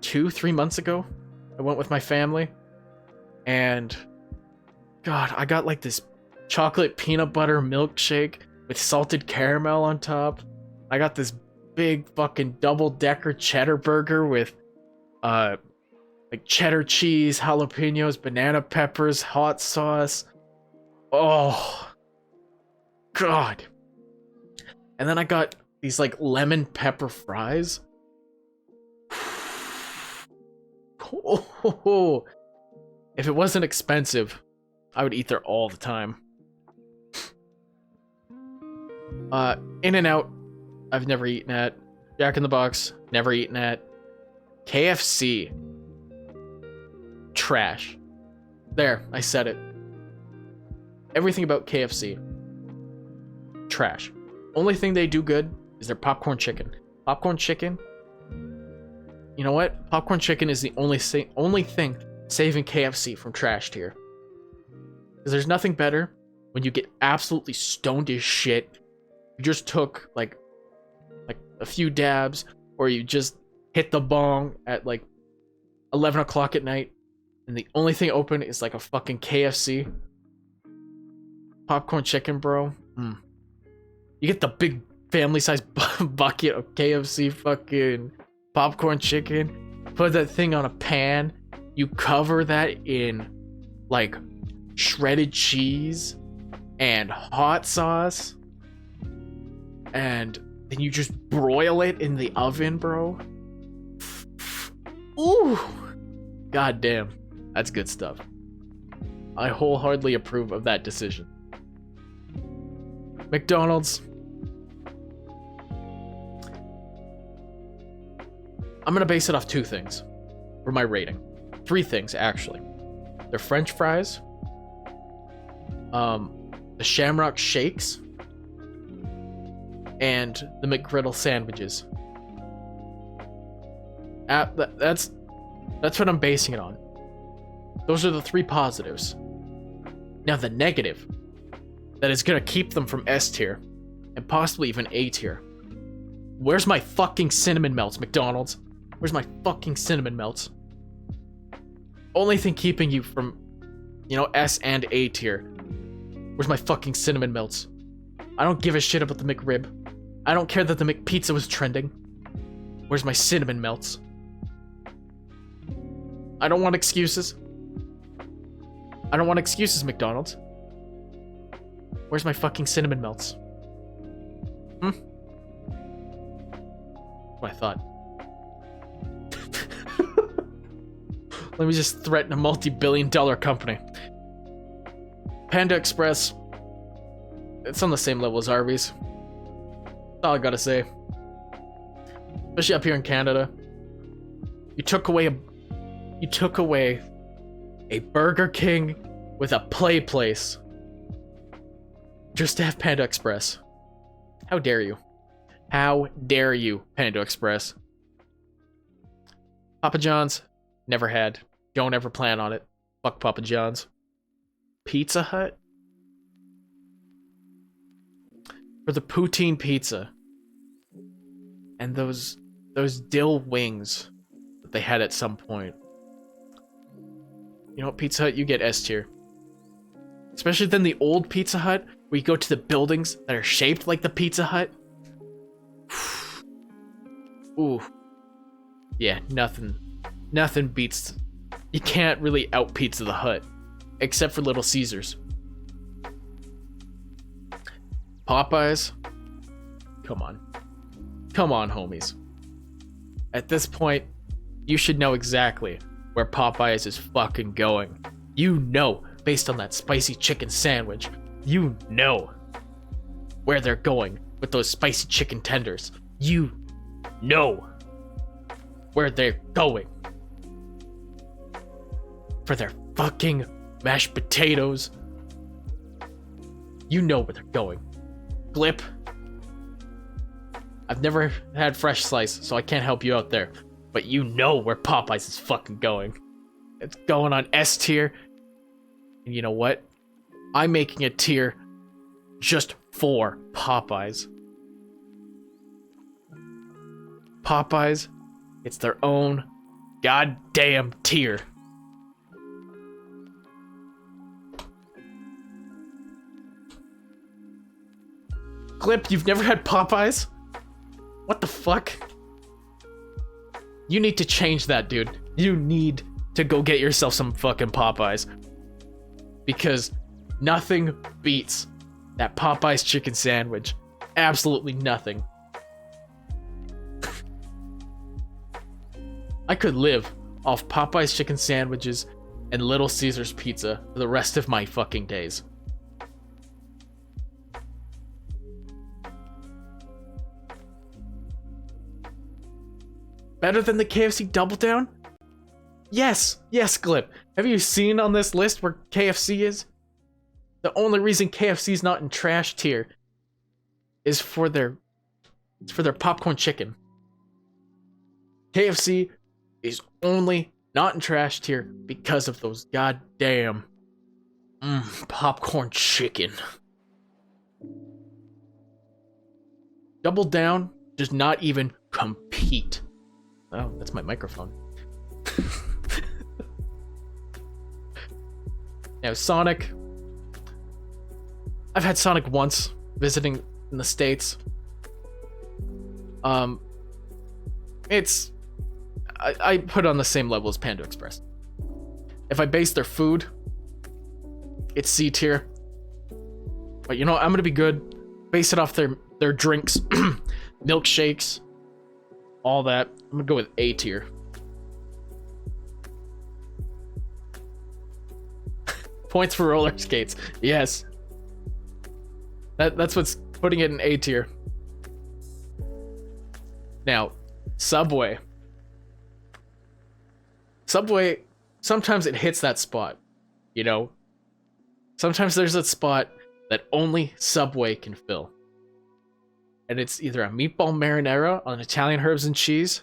2-3 months ago. I went with my family, and God, I got like this chocolate peanut butter milkshake with salted caramel on top. I got this big fucking double-decker cheddar burger with like cheddar cheese, jalapenos, banana peppers, hot sauce. Oh God. And then I got these like lemon pepper fries. Oh, if it wasn't expensive, I would eat there all the time. In-N-Out, I've never eaten at. Jack in the Box, never eaten at. KFC, trash. There, I said it. Everything about KFC, trash. Only thing they do good is their popcorn chicken. Popcorn chicken, you know what? Popcorn chicken is the only thing saving KFC from trash tier. Because there's nothing better when you get absolutely stoned as shit. You just took like a few dabs, or you just hit the bong at like 11 o'clock at night, and the only thing open is like a fucking KFC. Popcorn chicken, bro. You get the big family-sized bucket of KFC fucking popcorn chicken. Put that thing on a pan. You cover that in like shredded cheese and hot sauce, and then you just broil it in the oven, bro. Ooh, god damn, that's good stuff. I wholeheartedly approve of that decision. McDonald's. I'm gonna base it off 2 things for my rating. 3 things, actually. Their French fries, the Shamrock Shakes, and the McGriddle sandwiches. That's what I'm basing it on. Those are the 3 positives. Now the negative, that is gonna keep them from S tier, and possibly even A tier. Where's my fucking cinnamon melts, McDonald's? Where's my fucking cinnamon melts? Only thing keeping you from, S and A tier. Where's my fucking cinnamon melts? I don't give a shit about the McRib. I don't care that the McPizza was trending. Where's my cinnamon melts? I don't want excuses. I don't want excuses, McDonald's. Where's my fucking cinnamon melts? What I thought. Let me just threaten a multi-billion-dollar company. Panda Express. It's on the same level as Arby's. That's all I gotta say. Especially up here in Canada. You took away a Burger King with a play place just to have Panda Express. How dare you? How dare you, Panda Express? Papa John's, never had. Don't ever plan on it. Fuck Papa John's. Pizza Hut? For the poutine pizza. And those dill wings that they had at some point. You know what, Pizza Hut, you get S tier. Especially than the old Pizza Hut, where you go to the buildings that are shaped like the Pizza Hut. Ooh. Yeah, nothing beats... You can't really out-pizza the Hut. Except for Little Caesars. Popeyes? Come on. Come on, homies. At this point, you should know exactly where Popeyes is fucking going. You know, based on that spicy chicken sandwich, you know where they're going with those spicy chicken tenders. You know where they're going for their fucking mashed potatoes. You know where they're going. Glip. I've never had fresh slice, so I can't help you out there. But you know where Popeyes is fucking going. It's going on S tier. And you know what? I'm making a tier just for Popeyes. Popeyes, it's their own goddamn tier. Glip, you've never had Popeyes? What the fuck? You need to change that, dude. You need to go get yourself some fucking Popeyes. Because nothing beats that Popeyes chicken sandwich. Absolutely nothing. I could live off Popeyes chicken sandwiches and Little Caesars pizza for the rest of my fucking days. Better than the KFC Double Down? Yes, Glip. Have you seen on this list where KFC is? The only reason KFC's not in trash tier is for their popcorn chicken. KFC is only not in trash tier because of those goddamn popcorn chicken. Double Down does not even compete. Oh, that's my microphone. Now, Sonic. I've had Sonic once, visiting in the States. It's... I put it on the same level as Panda Express. If I base their food, it's C tier. But you know, I'm gonna be good. Base it off their drinks, milkshakes, all that. I'm gonna go with A tier. Points for roller skates. Yes. That's what's putting it in A tier. Now, Subway. Subway, sometimes it hits that spot, you know? Sometimes there's that spot that only Subway can fill. And it's either a meatball marinara on Italian herbs and cheese,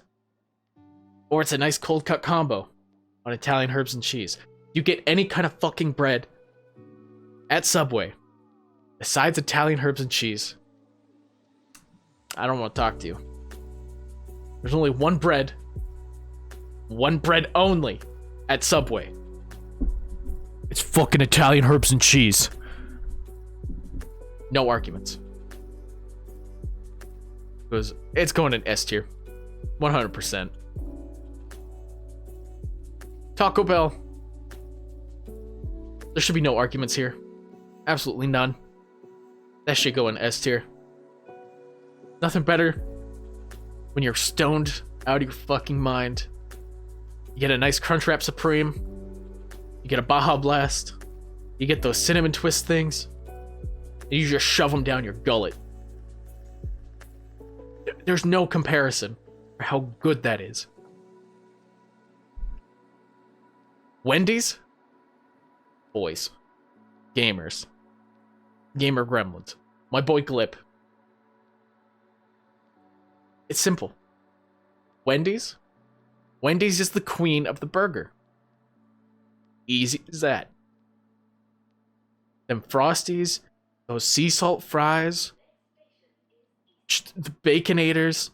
or it's a nice cold cut combo on Italian herbs and cheese. You get any kind of fucking bread at Subway, besides Italian herbs and cheese, I don't want to talk to you. There's only one bread only at Subway. It's fucking Italian herbs and cheese. No arguments. Because it's going in S tier. 100%. Taco Bell. There should be no arguments here. Absolutely none. That should go in S tier. Nothing better when you're stoned out of your fucking mind. You get a nice Crunchwrap Supreme. You get a Baja Blast. You get those cinnamon twist things. And you just shove them down your gullet. There's no comparison for how good that is. Wendy's? Boys. Gamers. Gamer gremlins. My boy Glip. It's simple. Wendy's? Wendy's is the queen of the burger. Easy as that. Them Frosties, those sea salt fries, the Baconators,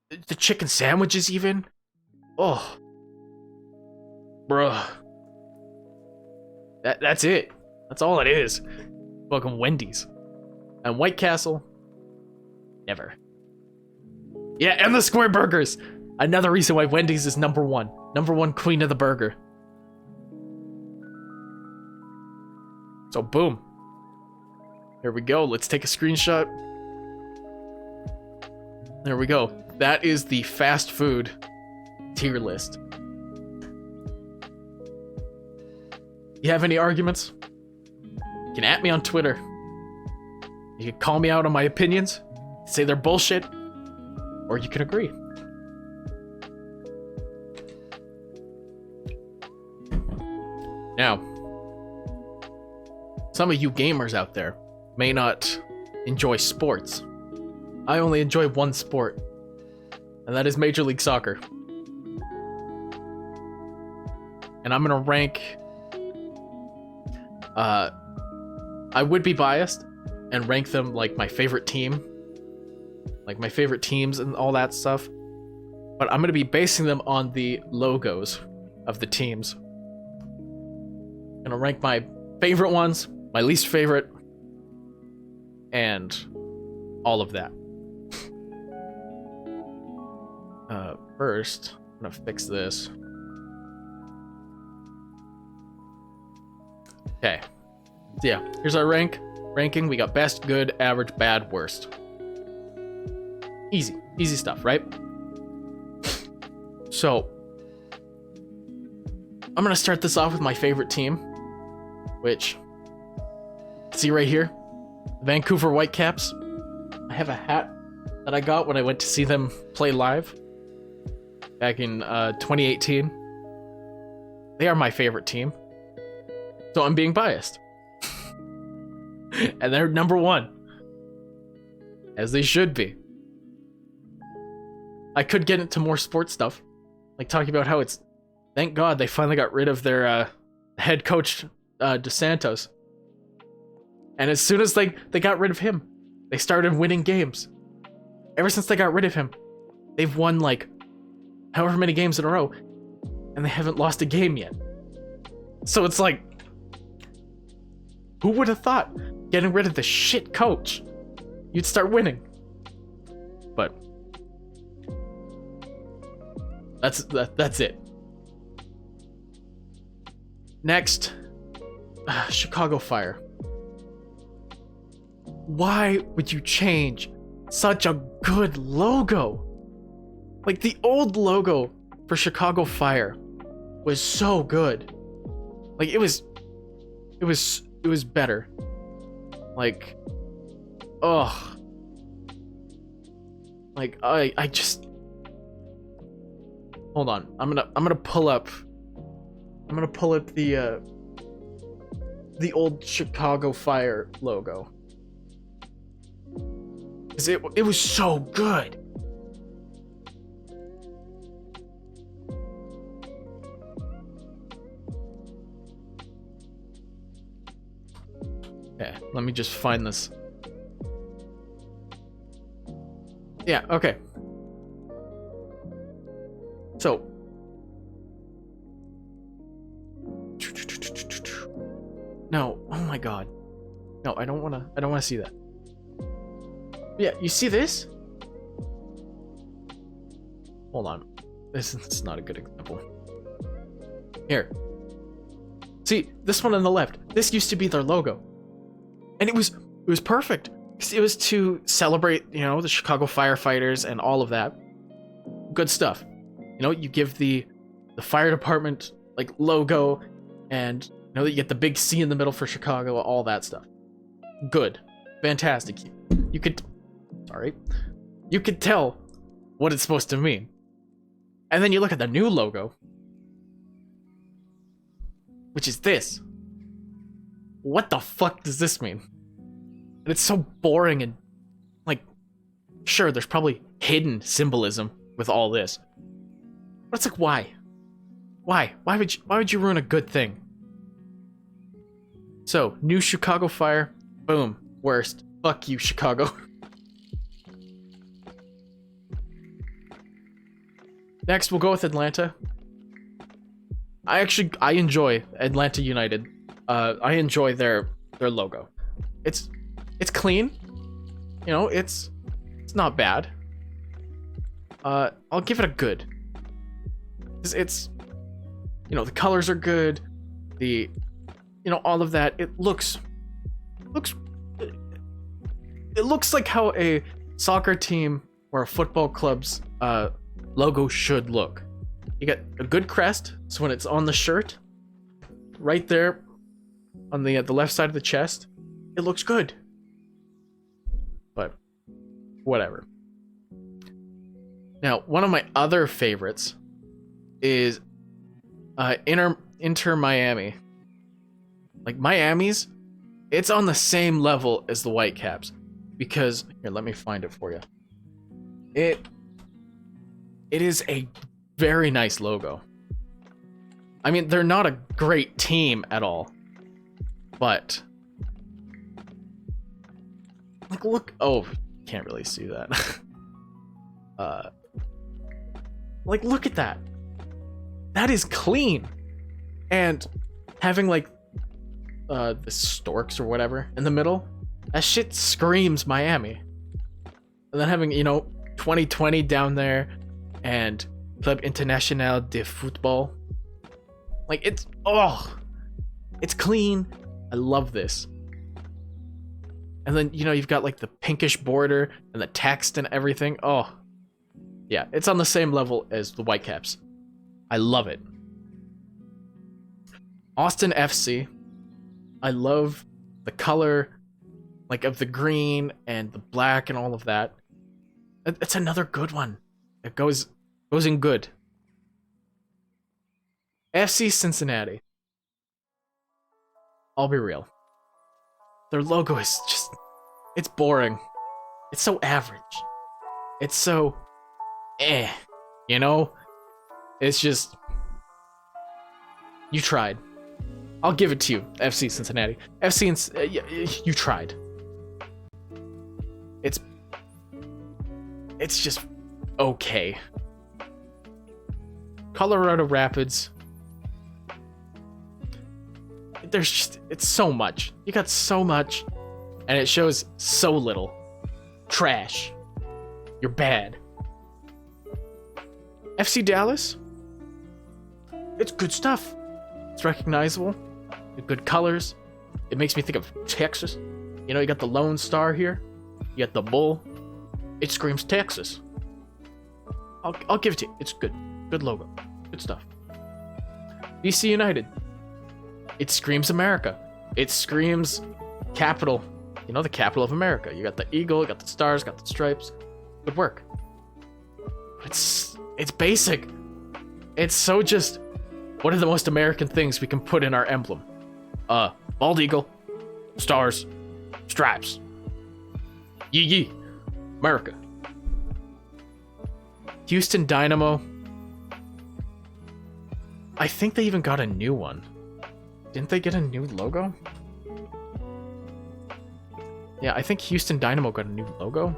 the chicken sandwiches even. Oh. Bruh. That's it. That's all it is. Fucking Wendy's. And White Castle, never. Yeah, and the square burgers. Another reason why Wendy's is number one. Number one queen of the burger. So boom. Here we go. Let's take a screenshot. There we go. That is the fast food tier list. You have any arguments? You can at me on Twitter. You can call me out on my opinions, say they're bullshit, or you can agree. Now, some of you gamers out there may not enjoy sports. I only enjoy one sport, and that is Major League Soccer. And I'm gonna rank... I would be biased and rank them like my favorite team. Like my favorite teams and all that stuff. But I'm gonna be basing them on the logos of the teams. I'm gonna rank my favorite ones, my least favorite, and all of that. First, I'm gonna fix this. Okay. So yeah, here's our ranking. We got best, good, average, bad, worst. Easy stuff, right? So, I'm gonna start this off with my favorite team, which, see right here, Vancouver Whitecaps. I have a hat that I got when I went to see them play live back in 2018. They are my favorite team, so I'm being biased. And they're number one, as they should be. I could get into more sports stuff, like talking about how it's, thank God they finally got rid of their head coach, DeSantos. And as soon as they got rid of him, they started winning games. Ever since they got rid of him, they've won like however many games in a row, and they haven't lost a game yet. So it's like, who would have thought getting rid of the shit coach, you'd start winning? But that's it. Next, Chicago Fire. Why would you change such a good logo? Like, the old logo for Chicago Fire was so good. Like, it was It was better. Like, ugh. Like, I just... Hold on. I'm gonna pull up the old Chicago Fire logo. 'Cause it was so good. Okay, let me just find this. Yeah, okay. So, no, oh my god. No, I don't wanna see that. Yeah, you see this? Hold on. This is not a good example. Here. See, this one on the left. This used to be their logo. And it was perfect. It was to celebrate, you know, the Chicago firefighters and all of that. Good stuff. You know, you give the fire department like logo, and you know, you get the big C in the middle for Chicago, all that stuff. Good. Fantastic. You could tell what it's supposed to mean. And then you look at the new logo, which is this. What the fuck does this mean? And it's so boring and, like, sure, there's probably hidden symbolism with all this. But it's like, why? Why? Why would you ruin a good thing? So, new Chicago Fire, boom, worst. Fuck you, Chicago. Next, we'll go with Atlanta. I enjoy Atlanta United. I enjoy their logo. It's clean. You know, it's not bad. I'll give it a good. It's you know, the colors are good. You know, all of that. It looks like how a soccer team or a football club's logo should look. You got a good crest, so when it's on the shirt, right there on the left side of the chest, it looks good. But whatever. Now, one of my other favorites is Inter Miami. Like, Miami's, it's on the same level as the Whitecaps, because here, let me find it for you. It is a very nice logo. I mean, they're not a great team at all, but like, look. Oh, can't really see that. Like, look at that. That is clean, and having like the storks or whatever in the middle, that shit screams Miami. And then having, you know, 2020 down there and Club International de Football, like, it's clean. I love this. And then, you know, you've got like the pinkish border and the text and everything. Oh yeah, it's on the same level as the Whitecaps. I love it. Austin FC. I love the color, like, of the green and the black and all of that. It's another good one. It goes in good. FC Cincinnati. I'll be real. Their logo is just... it's boring. It's so average. It's so... you know? It's just... you tried. I'll give it to you, FC Cincinnati. You tried. It's just okay. Colorado Rapids. There's just, it's so much. You got so much, and it shows so little. Trash. You're bad. FC Dallas. It's good stuff. It's recognizable. Good colors. It makes me think of Texas. You know, you got the Lone Star here. You got the bull. It screams Texas. I'll give it to you. It's good. Good logo. Good stuff. DC United. It screams America. It screams capital. You know, the capital of America. You got the eagle, you got the stars, got the stripes. Good work. It's basic. It's so just, what are the most American things we can put in our emblem? Bald eagle, stars, stripes. Yee yee. America. Houston Dynamo. I think they even got a new one. Didn't they get a new logo? Yeah, I think Houston Dynamo got a new logo.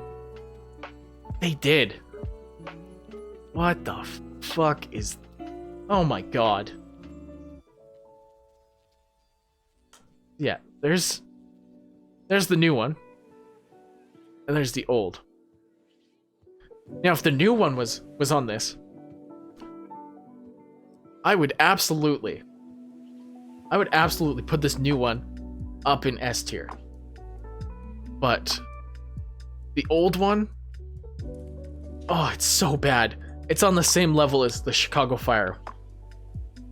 They did. What the fuck is... Oh my god. Yeah, there's the new one. And there's the old. Now, if the new one was on this, I would absolutely put this new one up in S tier. But the old one, oh, it's so bad. It's on the same level as the Chicago Fire.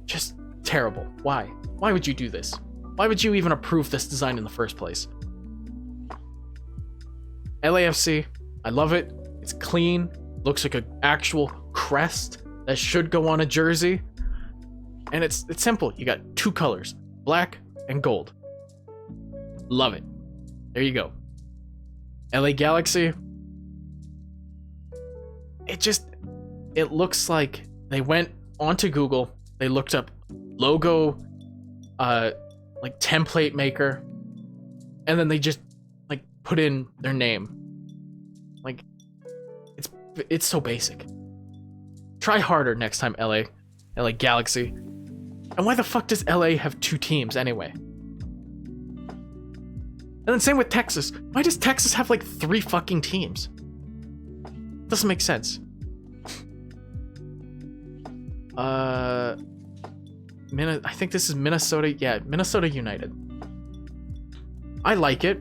Just terrible. Why? Why would you do this? Why would you even approve this design in the first place? LAFC, I love it. It's clean. Looks like an actual crest that should go on a jersey. And it's simple. You got two colors, black and gold. Love it. There you go. LA Galaxy. It looks like they went onto Google. They looked up logo, like template maker, and then they just like put in their name. Like, it's so basic. Try harder next time, LA Galaxy. And why the fuck does LA have two teams anyway? And then same with Texas. Why does Texas have like 3 fucking teams? Doesn't make sense. I think this is Minnesota. Yeah, Minnesota United. I like it.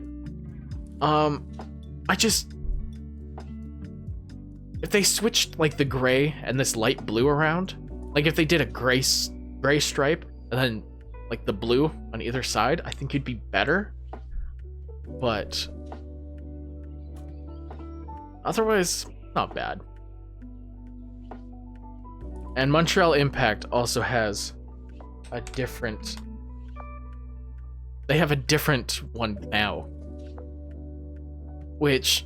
If they switched like the gray and this light blue around, like if they did a gray stripe and then like the blue on either side, I think it'd be better. But otherwise, not bad. And Montreal Impact also has a different... They have a different one now. Which...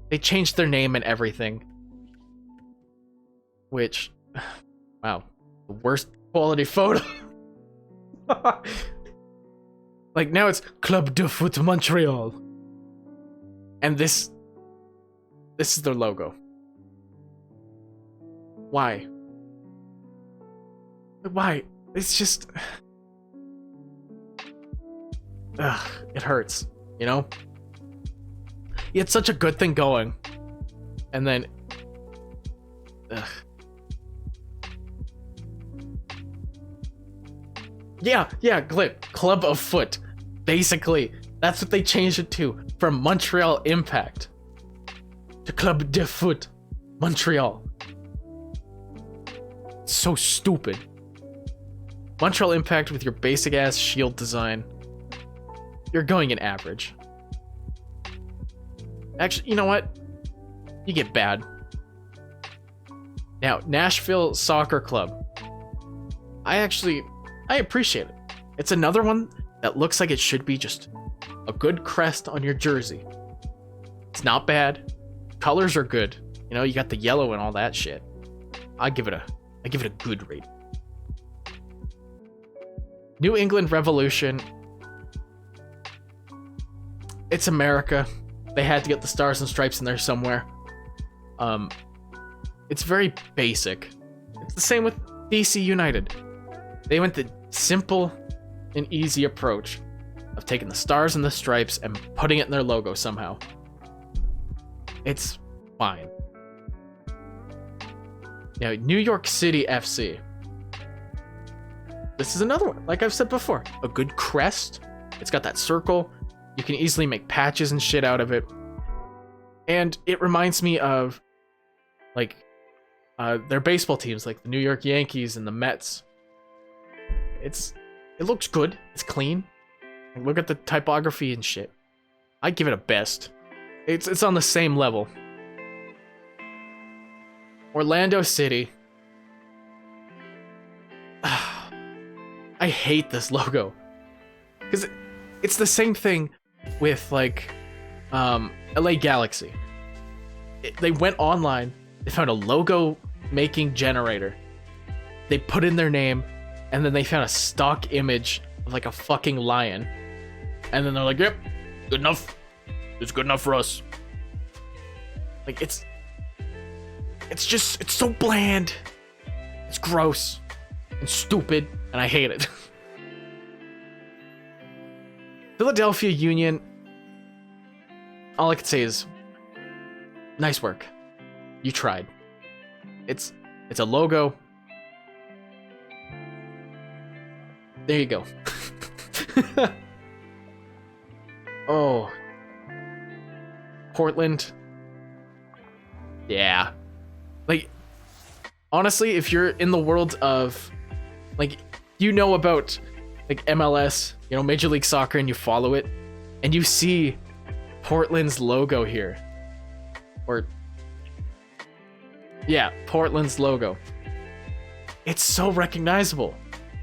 They changed their name and everything. Which... Wow. The worst quality photo. Like, now it's Club de Foot Montreal. And this is their logo. Why? Why? It's just... Ugh, it hurts, you know? You had such a good thing going. And then... Ugh. Yeah, Club of Foot. Basically, that's what they changed it to. From Montreal Impact to Club de Foot Montreal. So stupid. Montreal Impact with your basic ass shield design. You're going in average. Actually, you know what? You get bad. Now, Nashville Soccer Club. I appreciate it. It's another one that looks like it should be just a good crest on your jersey. It's not bad. Colors are good. You know, you got the yellow and all that shit. I give it a good rate. New England Revolution. It's America. They had to get the stars and stripes in there somewhere. It's very basic. It's the same with DC United. They went the simple and easy approach of taking the stars and the stripes and putting it in their logo somehow. It's fine. Now, New York City FC. This is another one, like I've said before. A good crest. It's got that circle. You can easily make patches and shit out of it. And it reminds me of, like, their baseball teams, like the New York Yankees and the Mets. It looks good. It's clean. Like, look at the typography and shit. I give it a best. It's on the same level. Orlando City. I hate this logo. Because it's the same thing with, like, LA Galaxy. They went online, they found a logo making generator. They put in their name, and then they found a stock image of, like, a fucking lion. And then they're like, yep, good enough. It's good enough for us. Like, it's so bland. It's gross and stupid, and I hate it. Philadelphia Union, all I can say is, nice work. You tried. It's a logo. There you go. Oh. Portland. Yeah. Like, honestly, if you're in the world of, like, you know about, like, MLS, you know, Major League Soccer, and you follow it, and you see Portland's logo here. Or, yeah, Portland's logo. It's so recognizable.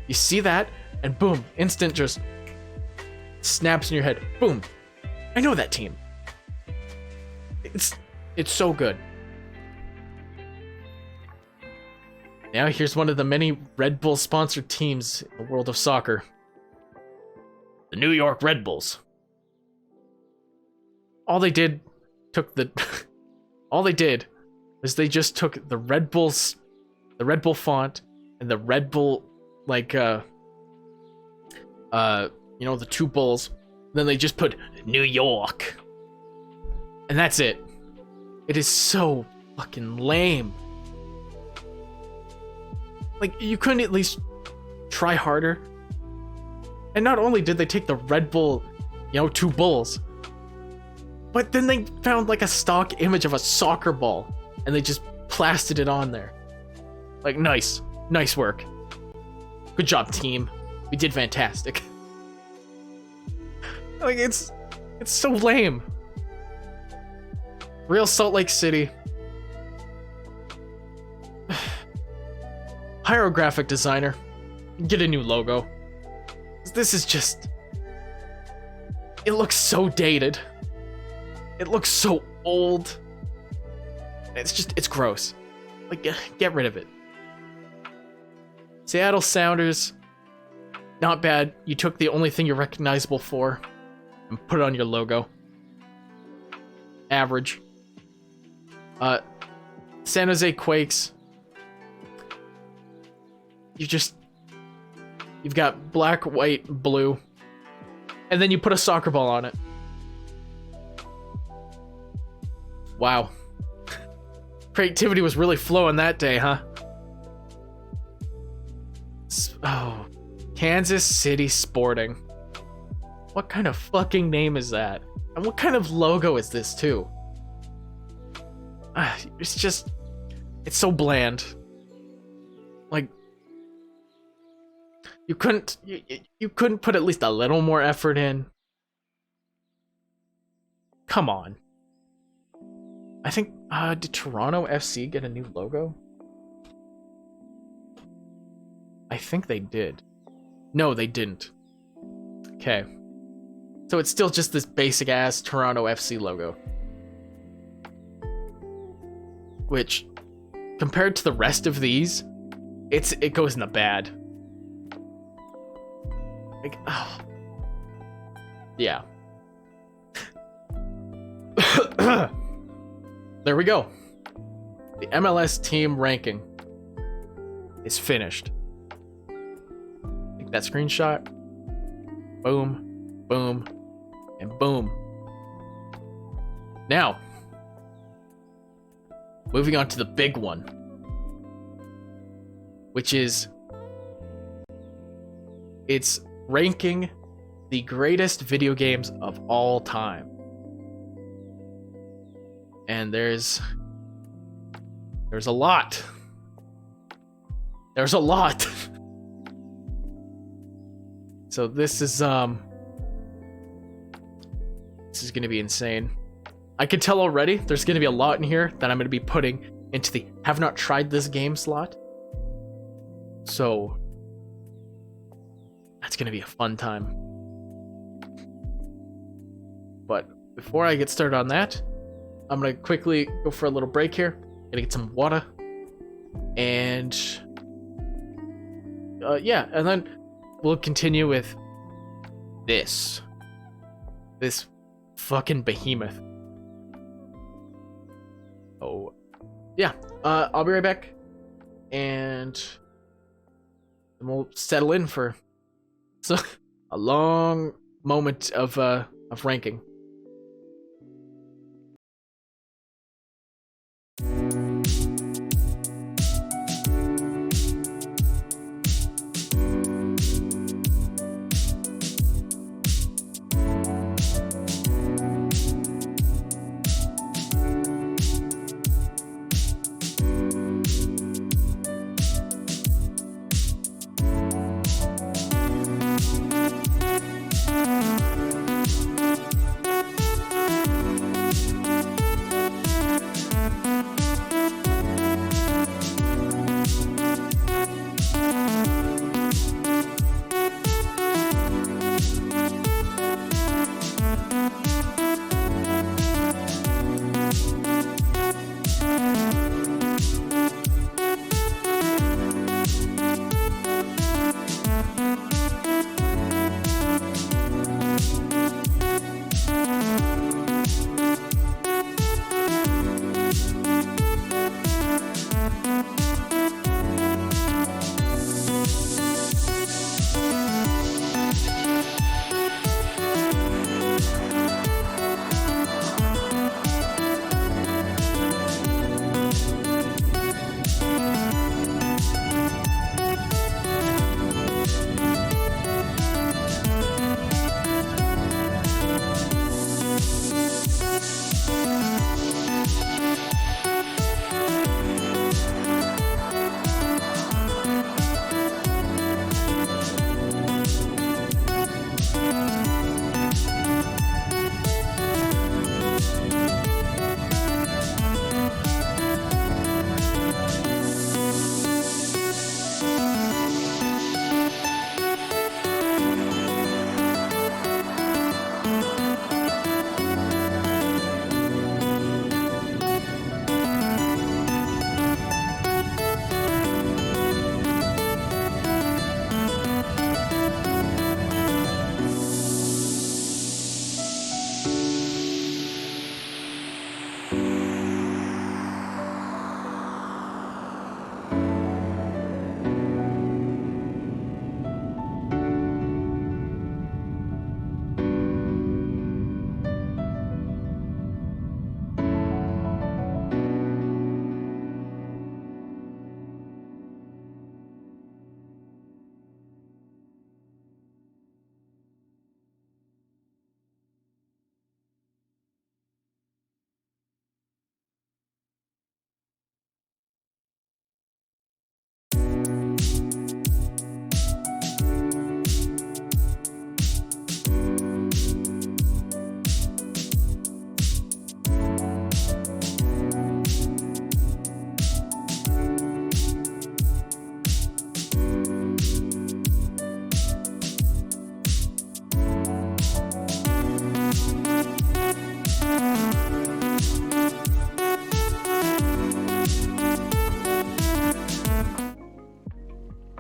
You see that, and boom, instant just snaps in your head. Boom. I know that team. It's so good. Now here's one of the many Red Bull sponsored teams in the world of soccer. The New York Red Bulls. All they did was they just took the Red Bull font and the Red Bull, like, you know, the two bulls. Then they just put New York. And that's it. It is so fucking lame. Like, you couldn't at least try harder. And not only did they take the Red Bull, you know, two bulls, but then they found, like, a stock image of a soccer ball, and they just plastered it on there. Like, nice work. Good job, team. We did fantastic. Like, it's so lame. Real Salt Lake City. Hire a graphic designer. Get a new logo. This is just... It looks so dated. It looks so old. It's gross. Like, get rid of it. Seattle Sounders. Not bad. You took the only thing you're recognizable for and put it on your logo. Average. San Jose Quakes. You've got black, white, blue, and then you put a soccer ball on it. Wow. Creativity was really flowing that day, huh? Oh, Kansas City Sporting. What kind of fucking name is that? And what kind of logo is this, too? It's so bland. Like, you couldn't put at least a little more effort in. Come on. I think, did Toronto FC get a new logo? I think they did. No, they didn't. Okay. So it's still just this basic ass Toronto FC logo. Which, compared to the rest of these, it goes in the bad. Like, oh. Yeah. There we go. The MLS team ranking is finished. Take that screenshot. Boom, boom, and boom. Now, moving on to the big one, which is it's ranking the greatest video games of all time. And there's a lot. There's a lot. So this is this is going to be insane. I can tell already there's going to be a lot in here that I'm going to be putting into the have not tried this game slot. So that's going to be a fun time. But before I get started on that, I'm going to quickly go for a little break here. Gonna get some water. And yeah, and then we'll continue with this fucking behemoth. Oh, yeah. I'll be right back, and we'll settle in for a long moment of ranking.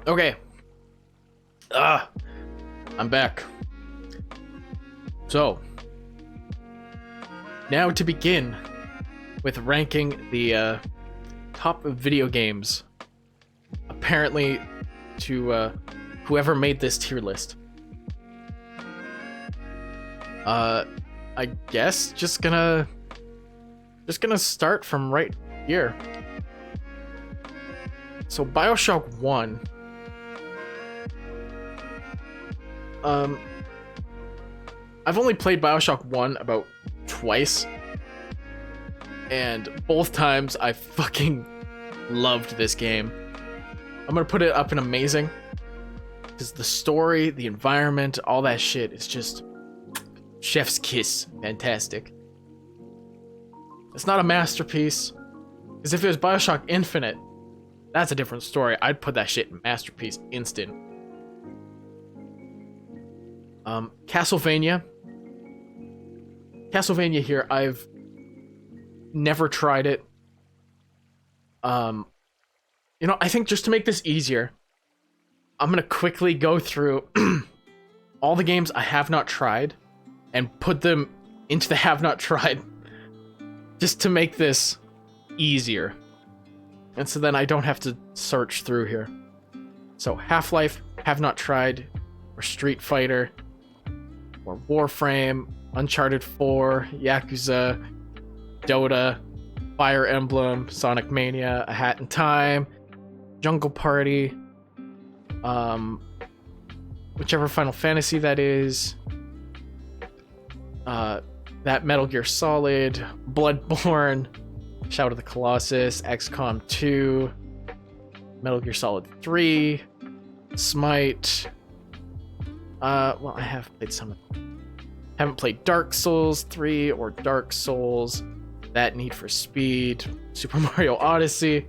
Okay. I'm back. So, now to begin with ranking the top video games, apparently to whoever made this tier list. I guess just gonna start from right here. So BioShock 1. I've only played BioShock 1 about twice, and both times I fucking loved this game. I'm gonna put it up in amazing, because the story, the environment, all that shit is just Chef's kiss. Fantastic. It's not a masterpiece. Because if it was Bioshock Infinite, that's a different story. I'd put that shit in masterpiece instant. Castlevania. Castlevania here, I've never tried it. You know, I think just to make this easier, I'm gonna quickly go through all the games I have not tried and put them into the have not tried, just to make this easier. And so then I don't have to search through here. So Half-Life, have not tried, or Street Fighter, or Warframe, Uncharted 4, Yakuza, Dota, Fire Emblem, Sonic Mania, A Hat in Time, Jungle Party, whichever Final Fantasy that is, that Metal Gear Solid, Bloodborne, Shout of the Colossus, XCOM 2, Metal Gear Solid 3, Smite. Well, I have played some of them. Haven't played Dark Souls 3 or Dark Souls, that Need for Speed, Super Mario Odyssey.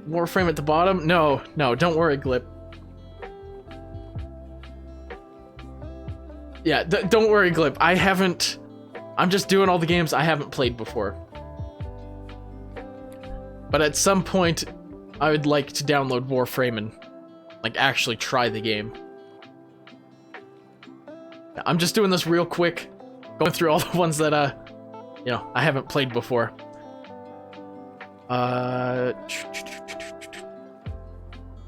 Warframe at the bottom? No, don't worry, Glip. Yeah, don't worry, Glip. I'm just doing all the games I haven't played before. But at some point, I would like to download Warframe and, like, actually try the game. I'm just doing this real quick, going through all the ones that, you know, I haven't played before.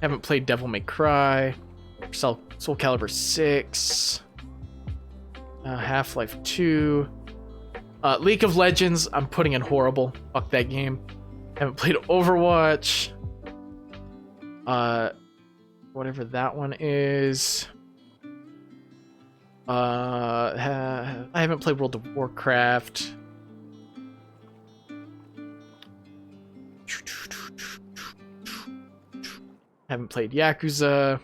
Haven't played Devil May Cry, Soul Calibur 6, Half-Life 2, League of Legends, I'm putting in horrible. Fuck that game. Haven't played Overwatch. Whatever that one is. I haven't played World of Warcraft. Haven't played Yakuza.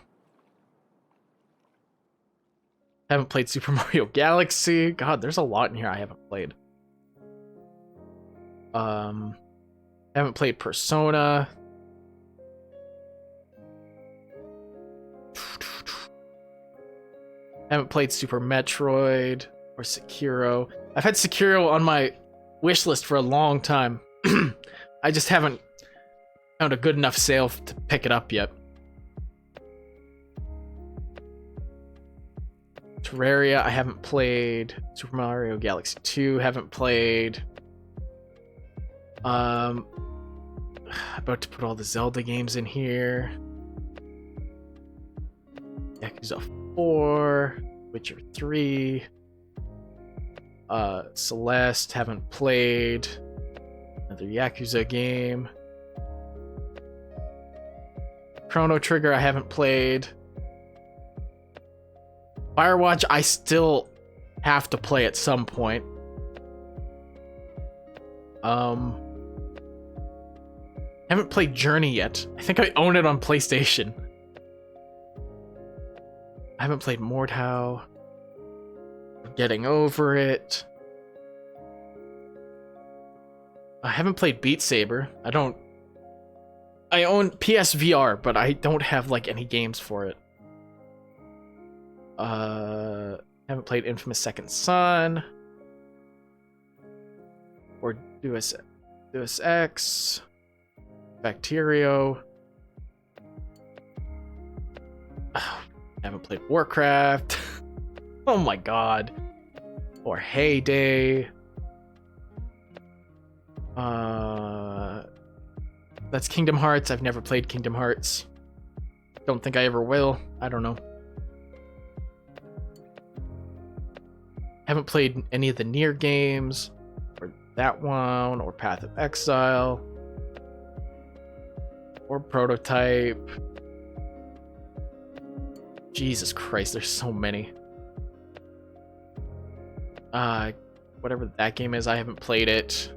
Haven't played Super Mario Galaxy. God, there's a lot in here I haven't played. Haven't played Persona. Haven't played Super Metroid or Sekiro. I've had Sekiro on my wish list for a long time. I just haven't found a good enough sale to pick it up yet. Terraria, I haven't played. Super Mario Galaxy 2, haven't played. About to put all the Zelda games in here. Yakuza 4, Witcher 3, Celeste, haven't played. Another Yakuza game. Chrono Trigger, I haven't played. Firewatch, I still have to play at some point. Haven't played Journey yet. I think I own it on PlayStation. I haven't played Mordhau. Getting over it. I haven't played Beat Saber. I own PSVR, but I don't have like any games for it. Haven't played Infamous Second Son. Or Deus Ex. Bacterio. Haven't played Warcraft. Oh my god. Or Heyday. That's Kingdom Hearts. I've never played Kingdom Hearts. Don't think I ever will. I don't know. Haven't played any of the Nier games. Or that one. Or Path of Exile. Or Prototype. Jesus Christ, there's so many. Whatever that game is, I haven't played it.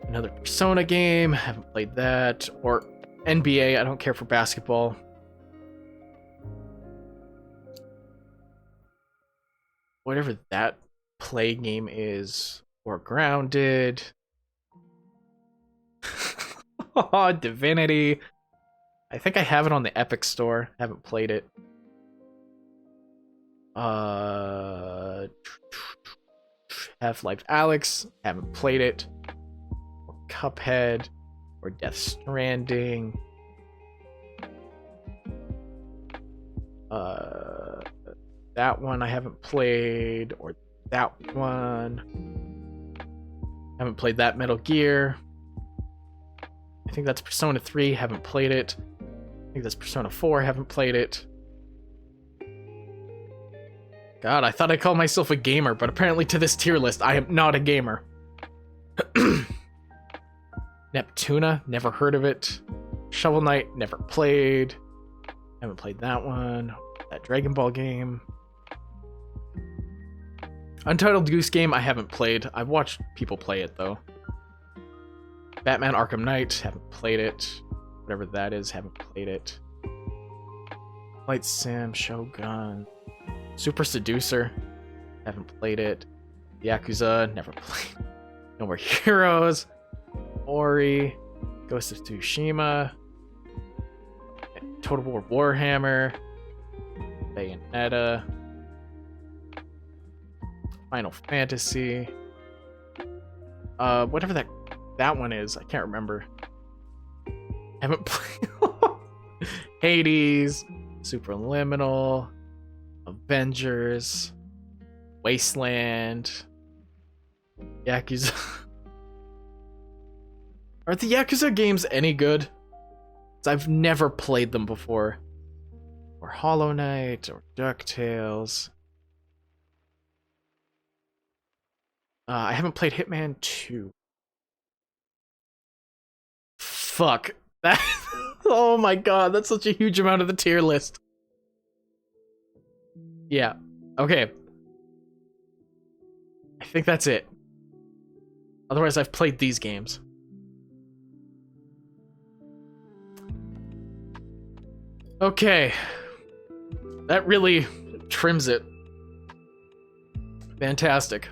Another Persona game, haven't played that. Or NBA, I don't care for basketball. whatever that play game is, or Grounded. Oh, Divinity. I think I have it on the Epic Store. Haven't played it. Half-Life Alyx. Haven't played it. Or Cuphead. Or Death Stranding. That one I haven't played. Or that one. Haven't played that Metal Gear. I think that's Persona 3. Haven't played it. I think that's Persona 4. Haven't played it. God, I thought I called myself a gamer, but apparently to this tier list, I am not a gamer. Neptuna, never heard of it. Shovel Knight, never played. Haven't played that one. That Dragon Ball game. Untitled Goose Game, I haven't played. I've watched people play it, though. Batman Arkham Knight, haven't played it. Whatever that is, haven't played it. Flight Sim, Shogun. Super Seducer, haven't played it. Yakuza, never played. No More Heroes. Ori. Ghost of Tsushima. Total War Warhammer. Bayonetta. Final Fantasy. Whatever that one is, I can't remember. Haven't played. Hades. Superliminal. Avengers. Wasteland. Yakuza. Are the Yakuza games any good? 'Cause I've never played them before. Or Hollow Knight, or DuckTales. I haven't played Hitman 2. Fuck. That. Oh my god, that's such a huge amount of the tier list. Yeah. Okay. I think that's it. Otherwise, I've played these games. Okay. That really trims it. Fantastic.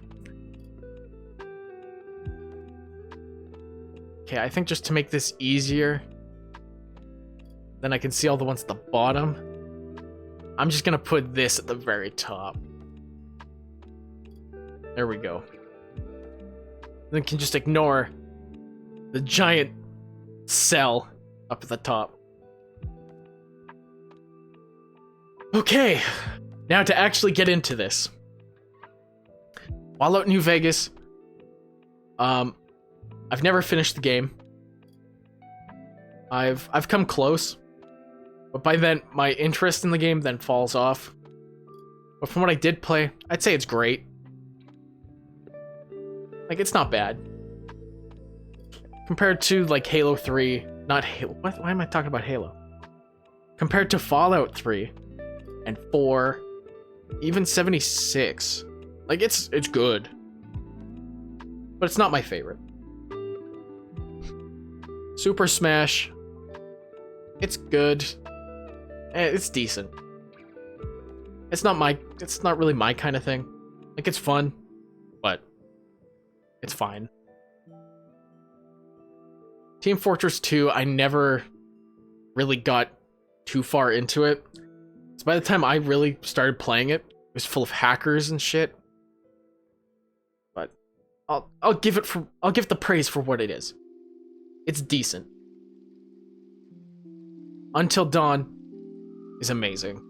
Okay, I think just to make this easier, then I can see all the ones at the bottom. I'm just gonna put this at the very top. There we go. Then can just ignore the giant cell up at the top. Okay, now to actually get into this. Fallout New Vegas. I've never finished the game. I've come close, but by then my interest in the game then falls off. But from what I did play, I'd say it's great. Like, it's not bad compared to like Halo 3. Not Halo. Why am I talking about Halo? Compared to Fallout 3 and 4, even 76. Like, it's good, but it's not my favorite. Super Smash, it's good. It's decent. It's not really my kind of thing. Like, it's fun, but it's fine. Team Fortress 2, I never really got too far into it. So by the time I really started playing it, it was full of hackers and shit. But I'll give the praise for what it is. It's decent. Until Dawn is amazing.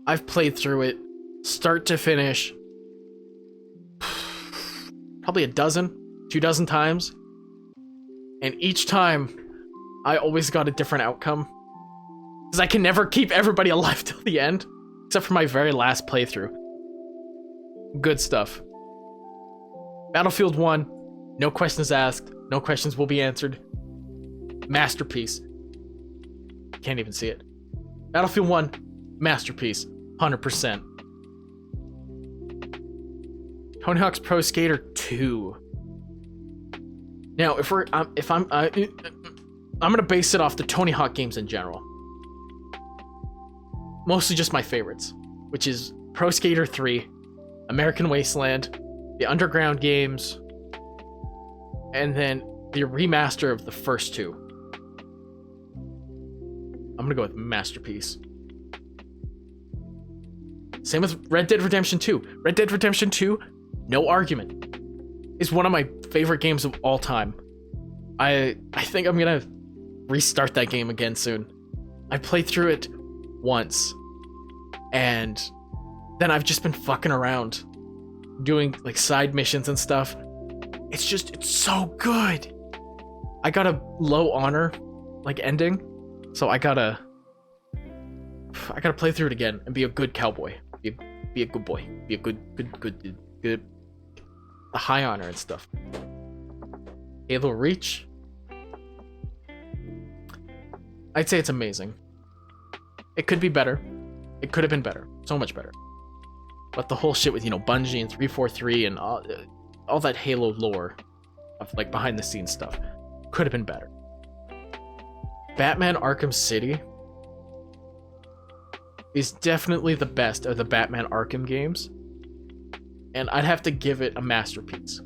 I've played through it, start to finish, probably 2 times. And each time, I always got a different outcome. Because I can never keep everybody alive till the end. Except for my very last playthrough. Good stuff. Battlefield 1, no questions asked, no questions will be answered. Masterpiece. Can't even see it. Battlefield 1, masterpiece. 100%. Tony Hawk's Pro Skater 2. Now, I'm gonna base it off the Tony Hawk games in general. Mostly just my favorites, which is Pro Skater 3 American Wasteland, the Underground games, and then the remaster of the first two. I'm gonna go with masterpiece. Same with Red Dead Redemption 2. Red Dead Redemption 2, no argument, is one of my favorite games of all time. I think I'm gonna restart that game again soon. I played through it once, and then I've just been fucking around, doing like side missions and stuff. It's so good. I got a low honor, like, ending, so I gotta play through it again and be a good cowboy. Be a good boy. Be a good. A high honor and stuff. Halo Reach. I'd say it's amazing. It could be better. It could have been better. So much better. But the whole shit with, Bungie and 343 and all that Halo lore of, like, behind the scenes stuff could have been better. Batman Arkham City is definitely the best of the Batman Arkham games, and I'd have to give it a masterpiece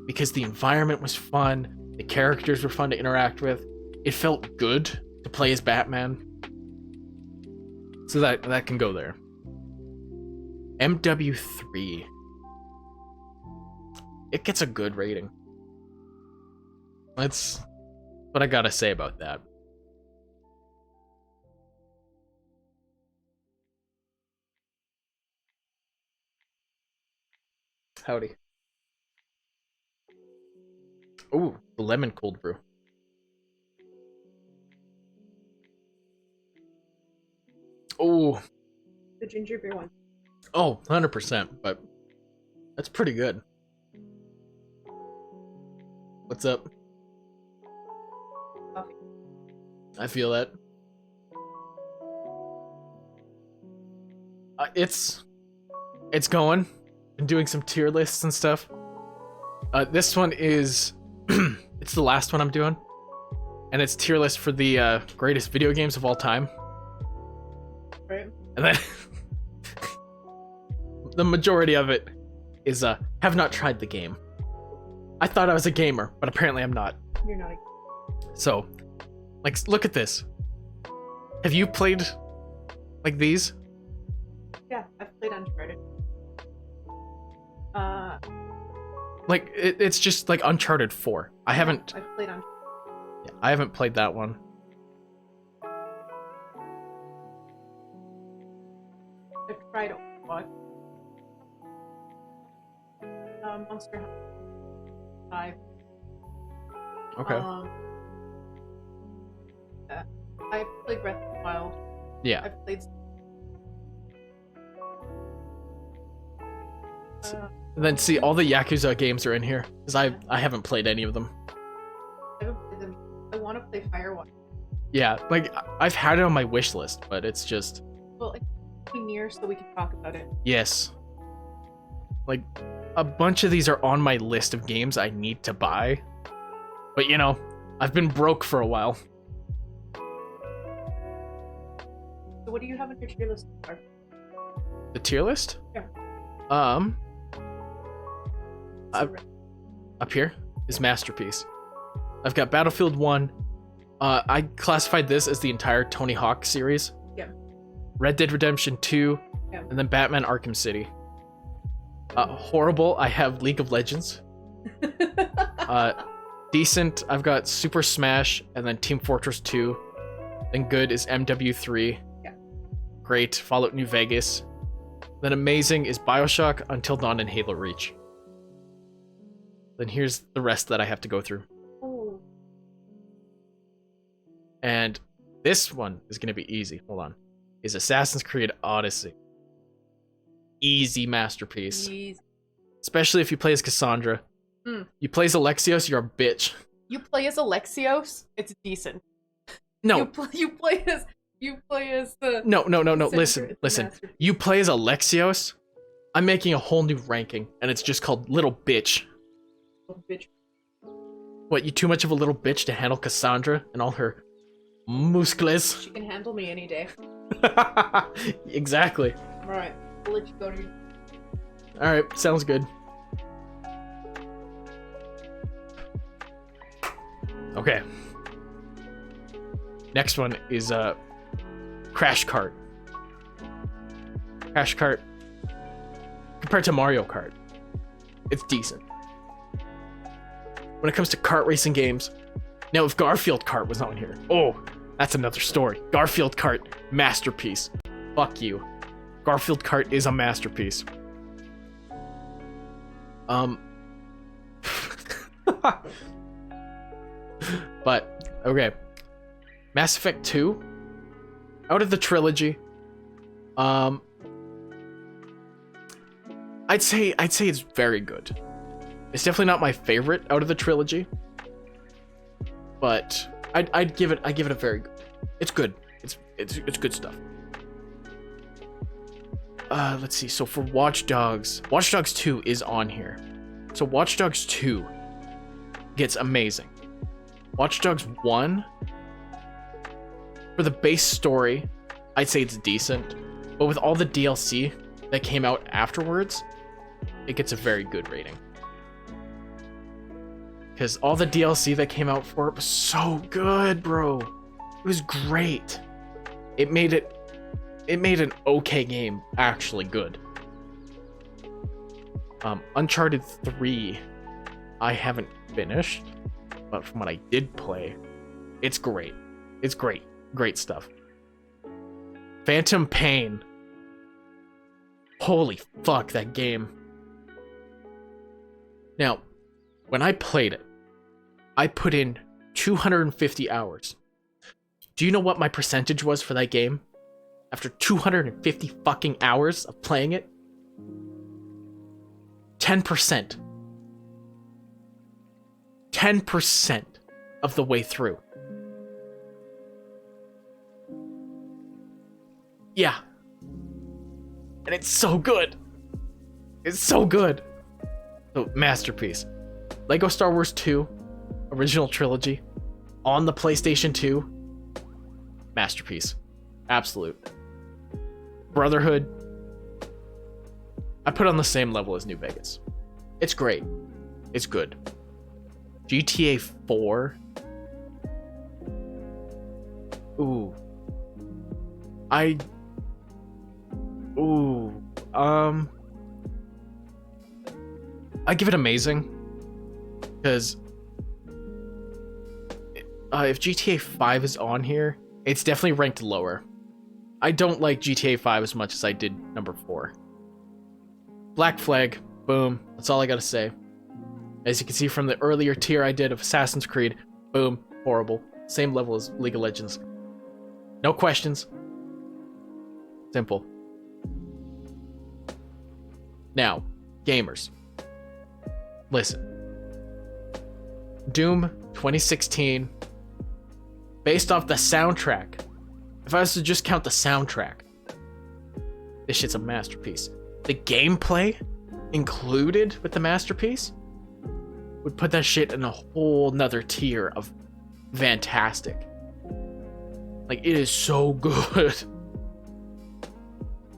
because the environment was fun, the characters were fun to interact with, it felt good to play as Batman, so that can go there. MW3, it gets a good rating. That's what I gotta say about that. Howdy. Ooh, the lemon cold brew. Ooh. The ginger beer one. Oh, 100%, but that's pretty good. What's up? Coffee. I feel that. It's going. Been doing some tier lists and stuff. This one is it's the last one I'm doing, and it's tier list for the greatest video games of all time. Right. And then the majority of it is have not tried the game. I thought I was a gamer, but apparently I'm not. You're not a... So, like, look at this. Have you played like these? Yeah, I've played Uncharted. Like, it's just like Uncharted 4. I haven't... I've played Uncharted. Yeah, I haven't played that one. I've tried Overwatch. Monster Hunter 5. Okay. Yeah. I've played Breath of the Wild. Yeah. I've played... And then see, all the Yakuza games are in here, because I haven't played any of them. I haven't played them. I want to play Firewatch. Yeah, like, I've had it on my wish list, but it's just... Well, it's pretty near, so we can talk about it. Yes. Like, a bunch of these are on my list of games I need to buy. But, I've been broke for a while. So what do you have on your tier list? The tier list? Yeah. Up here is Masterpiece. I've got Battlefield 1. I classified this as the entire Tony Hawk series. Yeah. Red Dead Redemption 2. Yeah. And then Batman Arkham City. Horrible, I have League of Legends. Decent, I've got Super Smash and then Team Fortress 2. Then good is MW3. Yeah. Great, Fallout New Vegas. Then amazing is BioShock, Until Dawn, and Halo Reach. Then here's the rest that I have to go through. Oh. And this one is going to be easy. Hold on. Is Assassin's Creed Odyssey. Easy masterpiece. Easy. Especially if you play as Cassandra. You play as Alexios, you're a bitch. You play as Alexios, it's decent. No. You play as the... No. Listen. You play as Alexios, I'm making a whole new ranking, and it's just called Little Bitch. Little bitch. What, you too much of a little bitch to handle Cassandra and all her muscles? She can handle me any day. Exactly. Alright, I'll let you go to your... Alright, sounds good. Okay. Next one is Crash Kart. Crash Kart, compared to Mario Kart, it's decent. When it comes to kart racing games, now if Garfield Kart was on here, oh, that's another story. Garfield Kart, masterpiece. Fuck you. Garfield Kart is a masterpiece. But, okay. Mass Effect 2, out of the trilogy, I'd say it's very good. It's definitely not my favorite out of the trilogy, but I'd give it a very good. It's good. It's good stuff. Let's see. So for Watch Dogs 2 is on here. So Watch Dogs 2 gets amazing. Watch Dogs 1, for the base story, I'd say it's decent, but with all the DLC that came out afterwards, it gets a very good rating. Because all the DLC that came out for it was so good, bro. It was great. It made an okay game actually good. Uncharted 3, I haven't finished, but from what I did play, it's great. It's great. Great stuff. Phantom Pain. Holy fuck, that game. Now, when I played it, I put in 250 hours. Do you know what my percentage was for that game? After 250 fucking hours of playing it? 10%. 10% of the way through. Yeah. And it's so good. It's so good. So, masterpiece. Lego Star Wars 2, original trilogy, on the PlayStation 2, masterpiece. Absolute. Brotherhood, I put on the same level as New Vegas. It's great. It's good. GTA 4. Ooh. I give it amazing, because if GTA 5 is on here, it's definitely ranked lower. I don't like GTA 5 as much as I did number 4. Black Flag, boom, that's all I gotta say. As you can see from the earlier tier I did of Assassin's Creed, boom, horrible. Same level as League of Legends. No questions. Simple. Now, gamers, listen. Doom 2016, based off the soundtrack. If I was to just count the soundtrack, this shit's a masterpiece. The gameplay included with the masterpiece would put that shit in a whole nother tier of fantastic. Like, it is so good.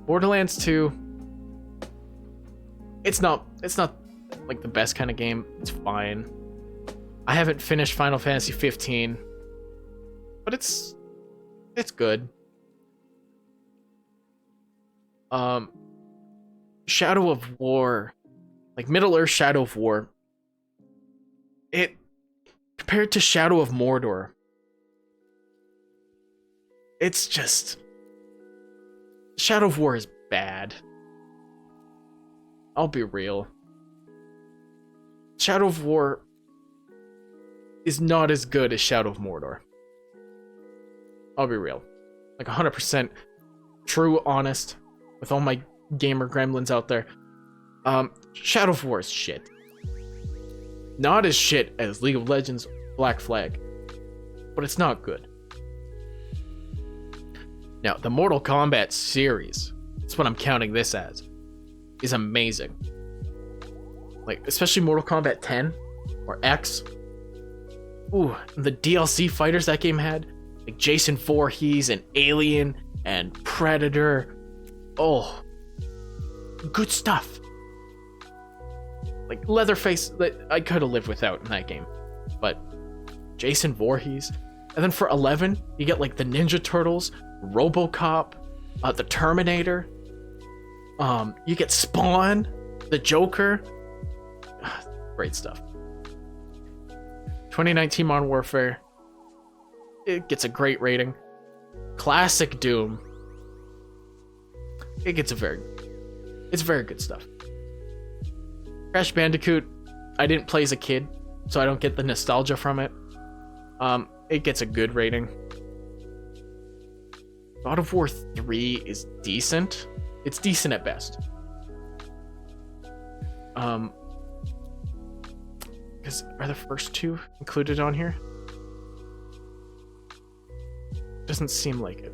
Borderlands 2, it's not like the best kind of game. It's fine. I haven't finished Final Fantasy 15, but it's good. Shadow of War, like Middle-earth Shadow of War, it compared to Shadow of Mordor, it's just, Shadow of War is bad. I'll be real. Shadow of War is not as good as Shadow of Mordor. I'll be real. Like 100% true, honest, with all my gamer gremlins out there. Shadow of War is shit. Not as shit as League of Legends Black Flag, but it's not good. Now, the Mortal Kombat series, that's what I'm counting this as, is amazing. Like, especially Mortal Kombat 10 or X. Ooh, the DLC fighters that game had, like Jason Voorhees and Alien and Predator. Oh, good stuff. like Leatherface, I could have lived without in that game, but Jason Voorhees, and then for 11, you get like the Ninja Turtles, RoboCop, the Terminator. You get Spawn, the Joker. Great stuff. 2019 Modern Warfare. It gets a great rating. Classic Doom. It gets it's very good stuff. Crash Bandicoot, I didn't play as a kid, so I don't get the nostalgia from it. It gets a good rating. God of War 3 is decent. It's decent at best. Because are the first two included on here? Doesn't seem like it.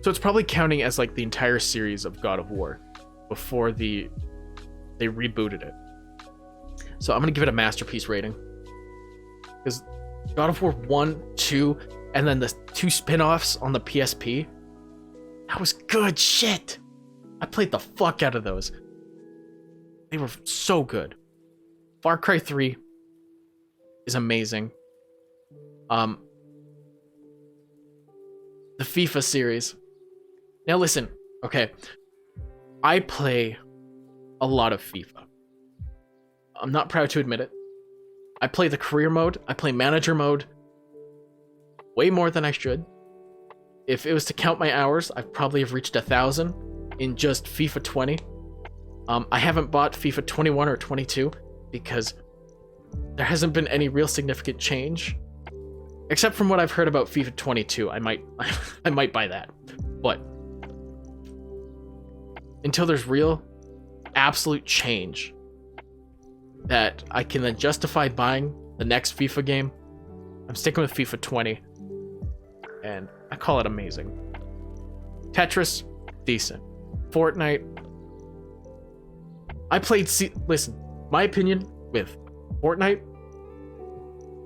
So it's probably counting as like the entire series of God of War before they rebooted it. So I'm gonna give it a masterpiece rating. Because God of War 1, 2, and then the 2 spin-offs on the PSP, that was good shit. I played the fuck out of those. They were so good. Far Cry 3 is amazing. The FIFA series. Now listen, okay. I play a lot of FIFA. I'm not proud to admit it. I play the career mode, I play manager mode way more than I should. If it was to count my hours, I'd probably have reached 1,000 in just FIFA 20. I haven't bought FIFA 21 or 22 because there hasn't been any real significant change. Except from what I've heard about FIFA 22, I might buy that. But until there's real, absolute change that I can then justify buying the next FIFA game, I'm sticking with FIFA 20. And I call it amazing. Tetris, decent. Fortnite. I played... Listen, my opinion with Fortnite,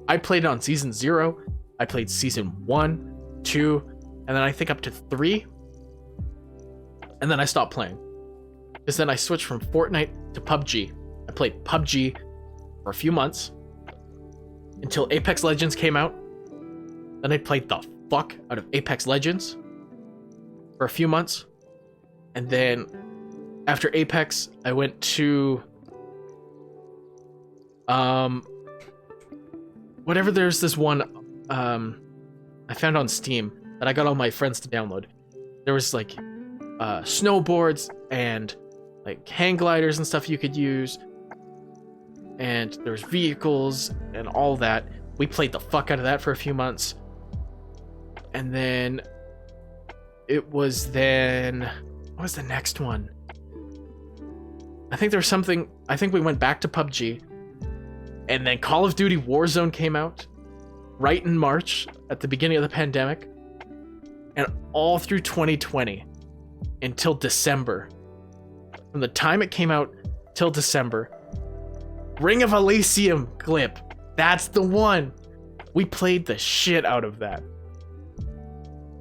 I played it on Season 0. I played Season 1, 2, and then I think up to 3. And then I stopped playing. Because then I switched from Fortnite to PUBG. I played PUBG for a few months. Until Apex Legends came out. Then I played the fuck out of Apex Legends for a few months. And then after Apex, I went to whatever, there's this one I found on Steam that I got all my friends to download. There was like snowboards and like hang gliders and stuff you could use, and there's vehicles and all that. We played the fuck out of that for a few months. And then it was what was the next one? I think there was something, I think we went back to PUBG, and then Call of Duty Warzone came out right in March at the beginning of the pandemic, and all through 2020 until December. From the time it came out till December, Ring of Elysium clip, that's the one. We played the shit out of that.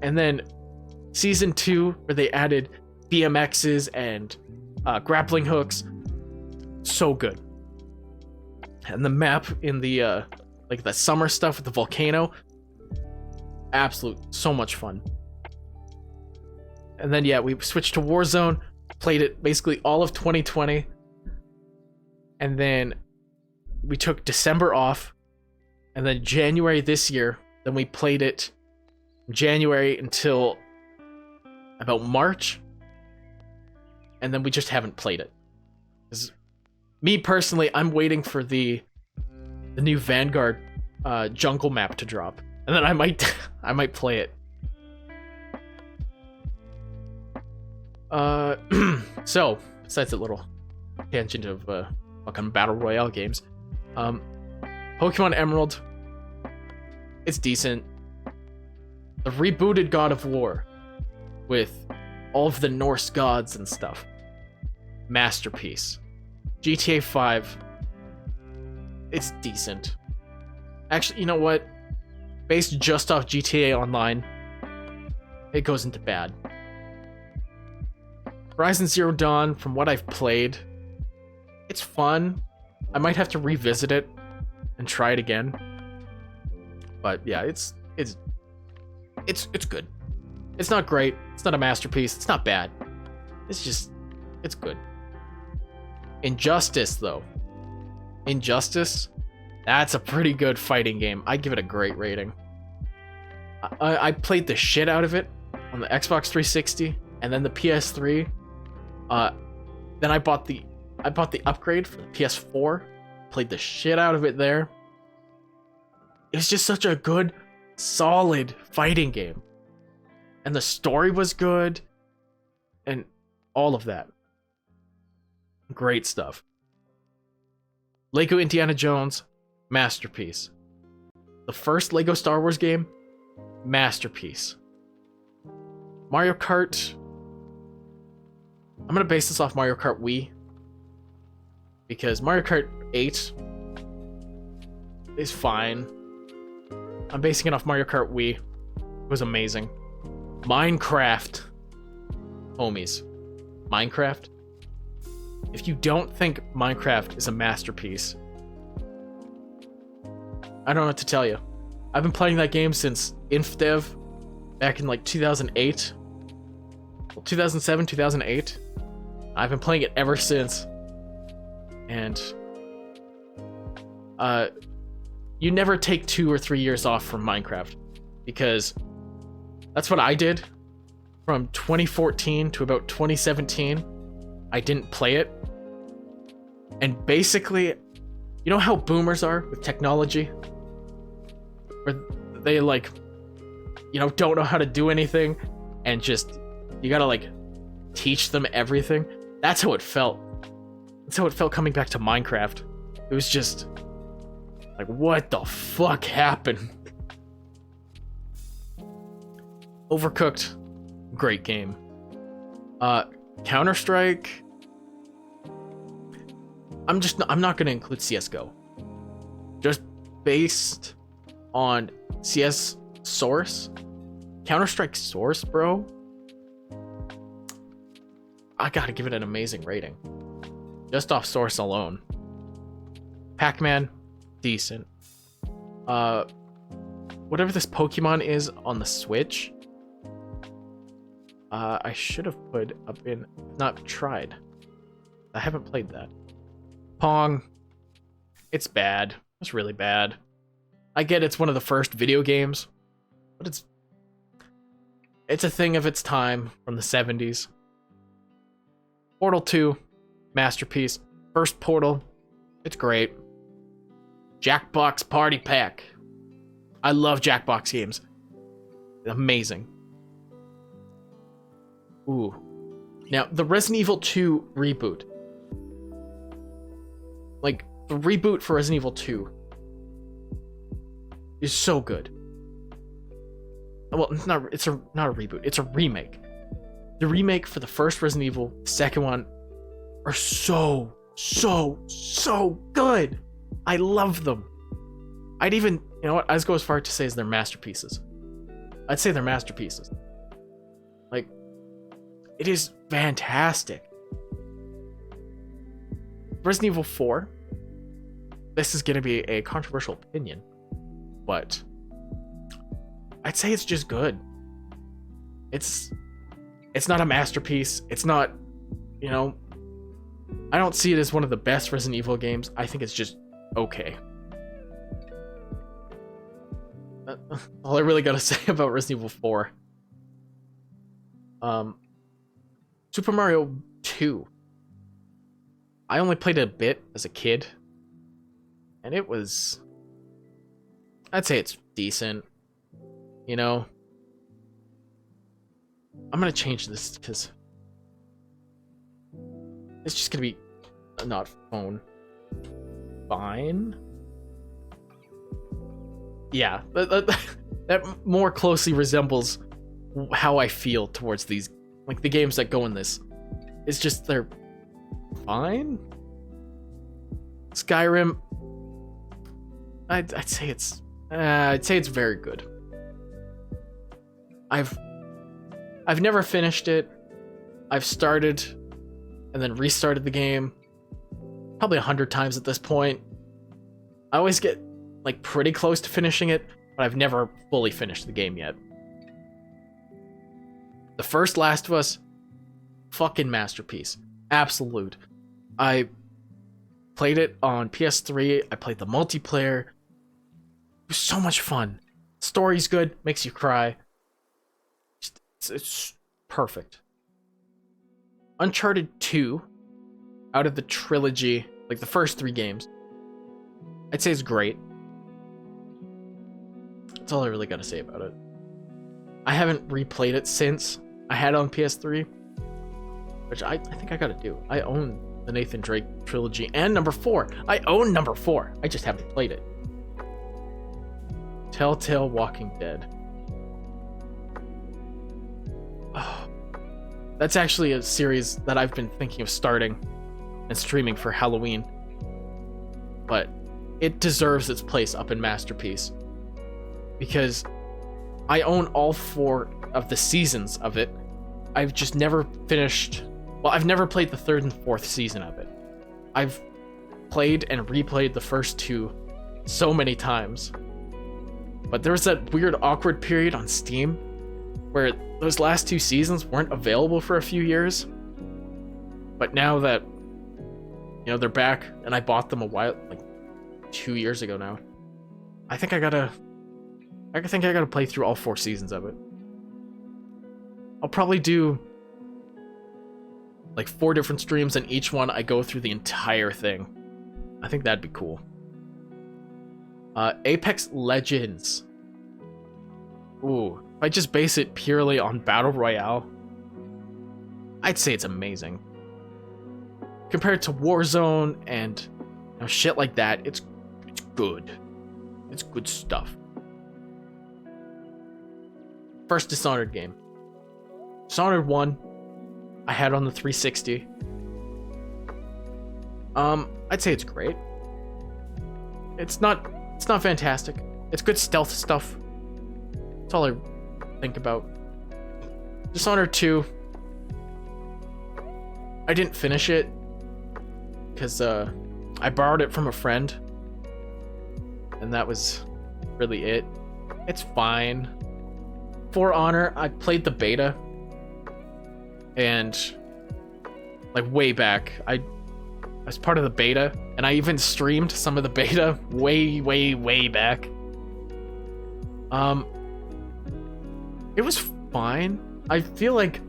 And then Season 2, where they added BMXs and grappling hooks, so good. And the map in the like the summer stuff with the volcano, so much fun. And then yeah, we switched to Warzone, played it basically all of 2020, and then we took December off, and then January this year, then we played it January until about March, and then we just haven't played it. Me personally, I'm waiting for the new Vanguard jungle map to drop, and then I might play it. So besides that little tangent of fucking battle royale games, Pokemon Emerald, it's decent. The rebooted God of War with all of the Norse gods and stuff, masterpiece. GTA 5, it's decent. Actually, you know what? Based just off GTA Online, it goes into bad. Horizon Zero Dawn, from what I've played, It's fun. I might have to revisit it and try it again. But yeah, it's good. It's not great. It's not a masterpiece. It's not bad. It's good. Injustice, though. Injustice, that's a pretty good fighting game. I give it a great rating. I played the shit out of it on the Xbox 360 and then the PS3. Then I bought the upgrade for the PS4. Played the shit out of it there. It's just such a good, solid fighting game. And the story was good. And all of that. Great stuff. Lego Indiana Jones, masterpiece. The first Lego Star Wars game, masterpiece. Mario Kart, I'm gonna base this off Mario Kart Wii, because Mario Kart 8 is fine. I'm basing it off Mario Kart Wii. It was amazing. Minecraft, homies. Minecraft. If you don't think Minecraft is a masterpiece, I don't know what to tell you. I've been playing that game since InfDev back in like 2008. Well, 2007, 2008. I've been playing it ever since. And you never take 2 or 3 years off from Minecraft, because that's what I did from 2014 to about 2017. I didn't play it. And basically, you know how boomers are with technology? Where they like, you know, don't know how to do anything and just, you gotta like teach them everything. That's how it felt. That's how it felt coming back to Minecraft. It was just like, what the fuck happened? Overcooked, great game. Counter-Strike, I'm not gonna include CSGO. Just based on CS Source, Counter-Strike Source, bro, I gotta give it an amazing rating. Just off Source alone. Pac-Man, decent. Whatever this Pokemon is on the Switch, I should have put up in, not tried. I haven't played that. Pong, it's bad. It's really bad. I get it's one of the first video games, but it's a thing of its time from the 70s. Portal 2, masterpiece. First Portal, it's great. Jackbox Party Pack. I love Jackbox games. Amazing. Ooh. Now, the Resident Evil 2 reboot. Like, the reboot for Resident Evil 2 is so good. Well, it's not a reboot. It's a remake. The remake for the first Resident Evil, the second one, are so good. I love them. I'd even, you know what, I'd go as far to say as they're masterpieces. I'd say they're masterpieces. Like, it is fantastic. Resident Evil 4, this is going to be a controversial opinion, but I'd say it's just good. It's not a masterpiece. It's not, you know, I don't see it as one of the best Resident Evil games. I think it's just okay. All I really gotta say about Resident Evil 4. Super Mario 2. I only played it a bit as a kid, and it was, I'd say it's decent, you know. I'm gonna change this because it's just gonna be not phone. Fine. Yeah, that more closely resembles how I feel towards these, like the games that go in this. It's just they're fine. Skyrim, I'd say it's very good. I've never finished it. I've started and then restarted the game. probably 100 times at this point. I always get like pretty close to finishing it, but I've never fully finished the game yet. The first Last of Us, fucking masterpiece. Absolute. I played it on PS3. I played the multiplayer. It was so much fun. Story's good, makes you cry. It's perfect. Uncharted 2, out of the trilogy, like the first 3 games, I'd say it's great. That's all I really gotta say about it. I haven't replayed it since I had it on PS3, which I think I gotta do. I own the Nathan Drake trilogy and number 4. I own number 4. I just haven't played it. Telltale Walking Dead. Oh, that's actually a series that I've been thinking of starting and streaming for Halloween. But it deserves its place up in Masterpiece. Because I own all 4 of the seasons of it. I've just never finished... Well, I've never played the 3rd and 4th season of it. I've played and replayed the first 2 so many times. But there was that weird awkward period on Steam where those last 2 seasons weren't available for a few years. But now that, you know, they're back and I bought them a while, like 2 years ago now, I think I gotta play through all 4 seasons of it. I'll probably do like 4 different streams, and each one I go through the entire thing. I think that'd be cool. Apex Legends. Ooh, if I just base it purely on Battle Royale, I'd say it's amazing. Compared to Warzone and shit like that, it's good. It's good stuff. First Dishonored game. Dishonored 1, I had on the 360. I'd say it's great. It's not fantastic. It's good stealth stuff. That's all I think about. Dishonored 2, I didn't finish it because I borrowed it from a friend, and that was really it. It's fine. For Honor, I played the beta, and like way back, I was part of the beta, and I even streamed some of the beta way back. It was fine. I feel like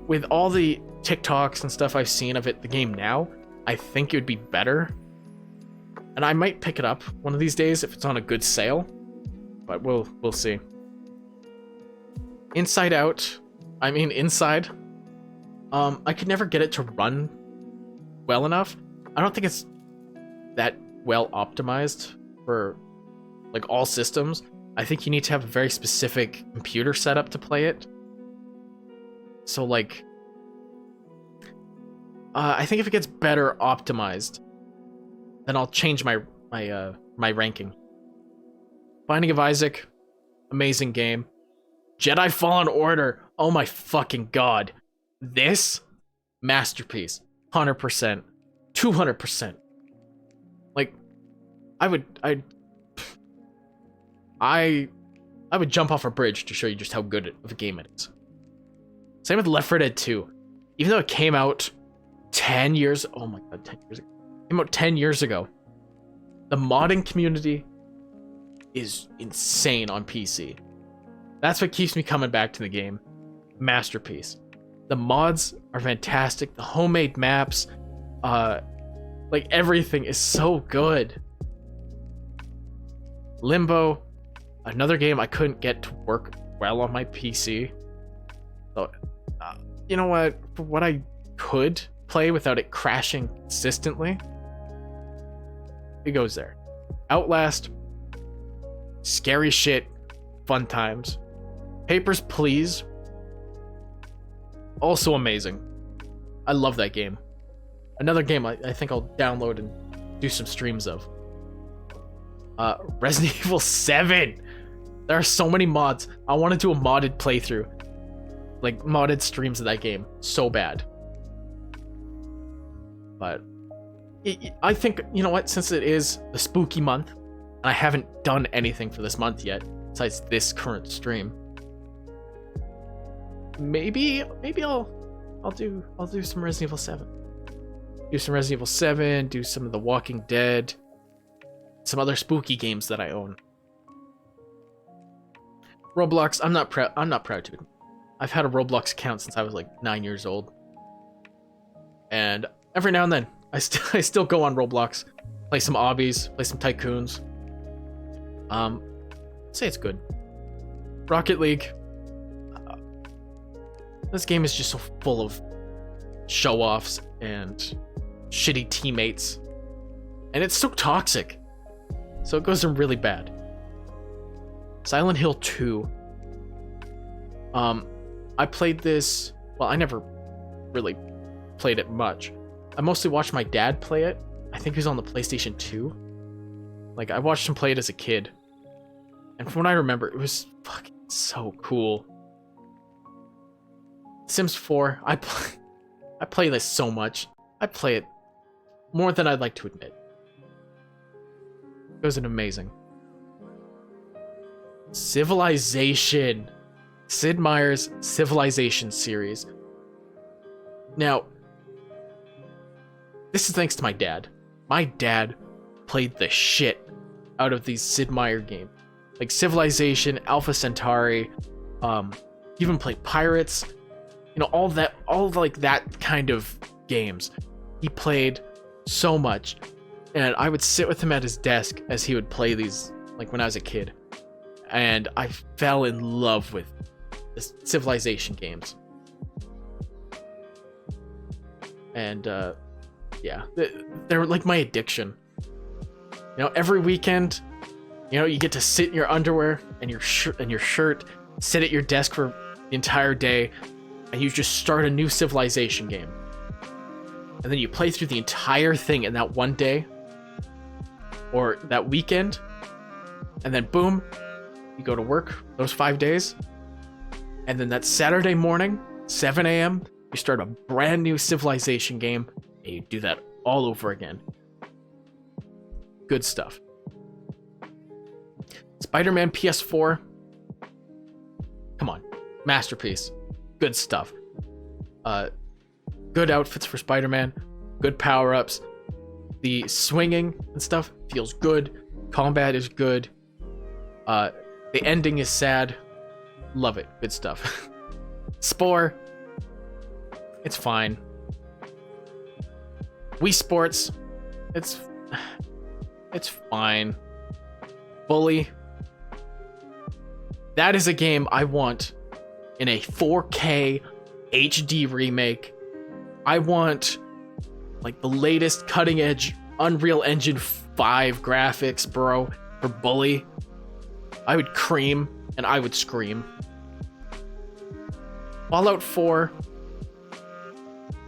with all the TikToks and stuff I've seen of it, the game now, I think it would be better. And I might pick it up one of these days if it's on a good sale, but we'll see. Inside, I could never get it to run well enough. I don't think it's that well optimized for like all systems. I think you need to have a very specific computer setup to play it. So like, I think if it gets better optimized, then I'll change my ranking. Binding of Isaac, amazing game. Jedi Fallen Order, oh my fucking god. This, masterpiece. 100%. 200%. Like, I would jump off a bridge to show you just how good of a game it is. Same with Left 4 Dead 2. Even though it came out 10 years... Oh my god, 10 years ago. It came out 10 years ago. The modding community is insane on PC. That's what keeps me coming back to the game. Masterpiece. The mods are fantastic. The homemade maps, like everything is so good. Limbo, another game I couldn't get to work well on my PC. So, you know what? For what I could play without it crashing consistently, it goes there. Outlast, scary shit, fun times. Papers, Please, also amazing. I love that game. Another game I think I'll download and do some streams of. Resident Evil 7. There are so many mods. I want to do a modded playthrough. Like, modded streams of that game. So bad. But I think, you know what, since it is the spooky month, and I haven't done anything for this month yet, besides this current stream, maybe I'll do some Resident Evil 7. Do some Resident Evil 7, do some of The Walking Dead, some other spooky games that I own. Roblox, I'm not proud to. I've had a Roblox account since I was like 9 years old. And every now and then, I still go on Roblox, play some obbies, play some tycoons. Say it's good. Rocket League. This game is just so full of show-offs and shitty teammates. And it's so toxic. So it goes in really bad. Silent Hill 2. I played this... Well, I never really played it much. I mostly watched my dad play it. I think he was on the PlayStation 2. Like, I watched him play it as a kid. And from what I remember, it was fucking so cool. Sims 4. I play this so much. I play it more than I'd like to admit. It was an amazing. Civilization. Sid Meier's Civilization series. Now, this is thanks to my dad. My dad played the shit out of these Sid Meier games. Like Civilization, Alpha Centauri, even played Pirates. You know, all like that kind of games. He played so much. And I would sit with him at his desk as he would play these, like when I was a kid. And I fell in love with the Civilization games. And, yeah, they're like my addiction. You know, every weekend, you know, you get to sit in your underwear and your shirt, sit at your desk for the entire day, and you just start a new Civilization game. And then you play through the entire thing in that one day, or that weekend, and then boom, you go to work those 5 days, and then that Saturday morning, 7 a.m., you start a brand new Civilization game, and you do that all over again. Good stuff. Spider-Man PS4. Come on. Masterpiece. Good stuff. Good outfits for Spider-Man. Good power-ups. The swinging and stuff feels good. Combat is good. The ending is sad. Love it. Good stuff. Spore. It's fine. Wii Sports. It's fine. Bully. That is a game I want in a 4K HD remake. I want like the latest cutting edge Unreal Engine 5 graphics, bro, for Bully. I would cream and I would scream. Fallout 4.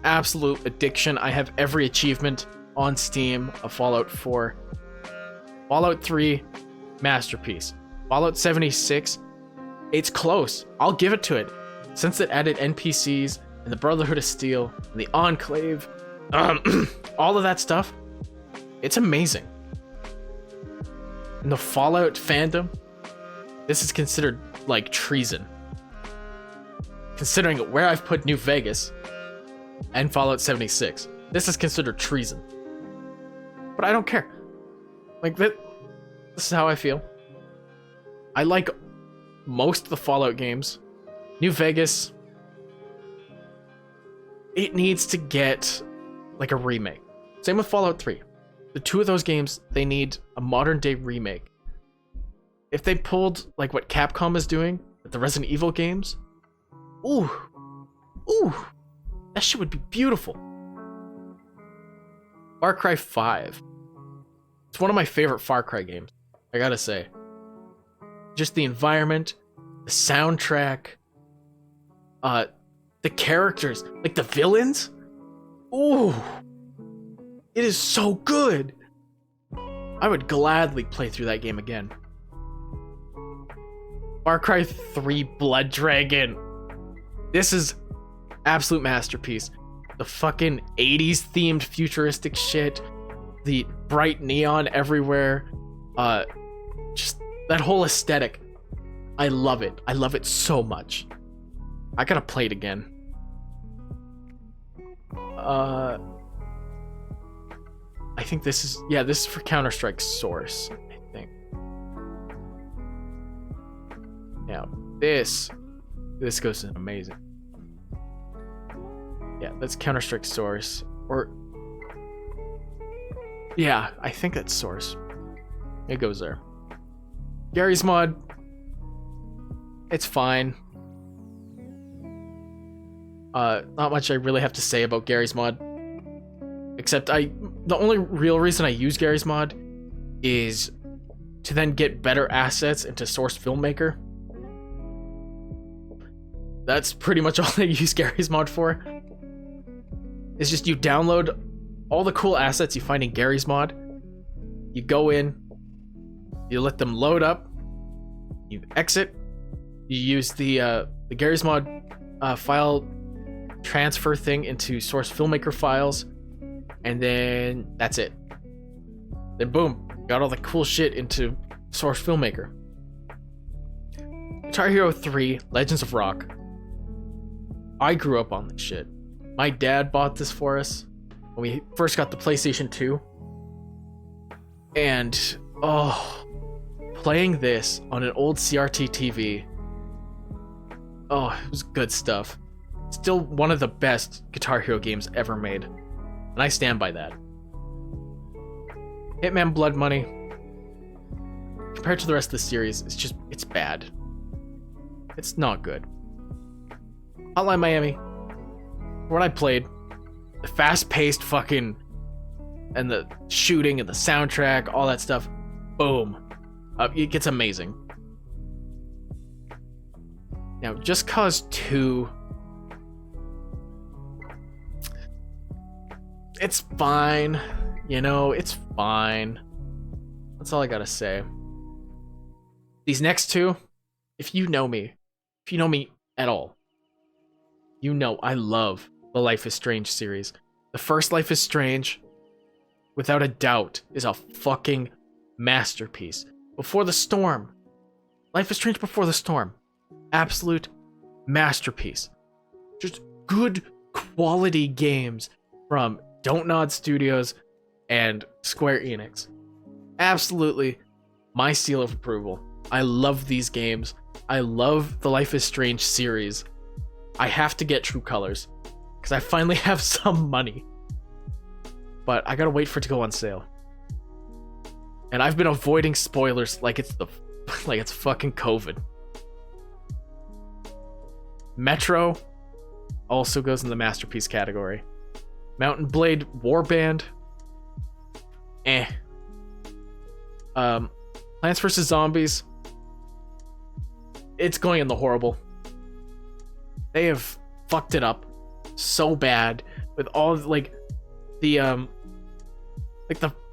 Absolute addiction. I have every achievement on Steam of Fallout 4. Fallout 3, masterpiece. Fallout 76, it's close. I'll give it to it. Since it added NPCs and the Brotherhood of Steel and the Enclave, all of that stuff, it's amazing. In the Fallout fandom, this is considered like treason. Considering where I've put New Vegas and Fallout 76, this is considered treason. But I don't care. Like, this is how I feel. I like most of the Fallout games. New Vegas, it needs to get like a remake. Same with Fallout 3. The two of those games, they need a modern day remake. If they pulled like what Capcom is doing with the Resident Evil games, ooh, that shit would be beautiful. Far Cry 5. It's one of my favorite Far Cry games, I gotta say. Just the environment, the soundtrack, the characters, like the villains. Ooh, it is so good. I would gladly play through that game again. Far Cry 3 Blood Dragon. This is absolute masterpiece. The fucking 80s themed futuristic shit. the bright neon everywhere. Just that whole aesthetic. I love it. I love it so much. I gotta play it again. I think this is, yeah, this is for Counter-Strike Source, I think. Now, this goes in amazing. Yeah, that's Counter-Strike Source. Or, yeah, I think that's Source. It goes there. Gary's mod. It's fine. Not much I really have to say about Gary's mod. Except the only real reason I use Gary's mod is to then get better assets into Source Filmmaker. That's pretty much all I use Gary's mod for. It's just you download all the cool assets you find in Gary's mod. You go in, you let them load up, you exit, you use the Gary's mod file transfer thing into Source Filmmaker files, and then that's it. Then boom, got all the cool shit into Source Filmmaker. Guitar Hero 3 Legends of Rock. I grew up on this shit. My dad bought this for us when we first got the PlayStation 2. And, oh, playing this on an old CRT TV. Oh, it was good stuff. Still one of the best Guitar Hero games ever made. And I stand by that. Hitman Blood Money, compared to the rest of the series, it's bad. It's not good. Hotline Miami, what I played, the fast-paced fucking, and the shooting and the soundtrack, all that stuff, boom. It gets amazing. Now, Just Cause 2, it's fine. You know, it's fine. That's all I gotta say. These next two, if you know me at all, you know I love the Life is Strange series. The first Life is Strange, without a doubt, is a fucking masterpiece. Before the Storm. Life is Strange Before the Storm. Absolute masterpiece. Just good quality games from Don't Nod Studios and Square Enix. Absolutely my seal of approval. I love these games. I love the Life is Strange series. I have to get True Colors because I finally have some money. But I gotta wait for it to go on sale. And I've been avoiding spoilers like it's fucking COVID. Metro also goes in the masterpiece category. Mountain Blade Warband. Plants vs. Zombies. It's going in the horrible. They have fucked it up so bad with all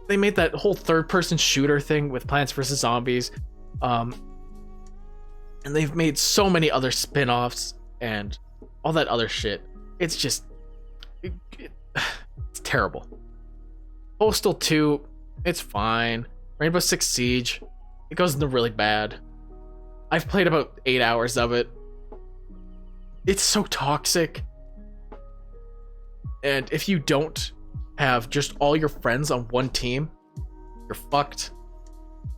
they made that whole third-person shooter thing with Plants vs. Zombies. And they've made so many other spin-offs and all that other shit. It's just it's terrible. Postal 2, it's fine. Rainbow Six Siege, it goes into really bad. I've played about 8 hours of it. It's so toxic. And if you don't have just all your friends on one team, you're fucked.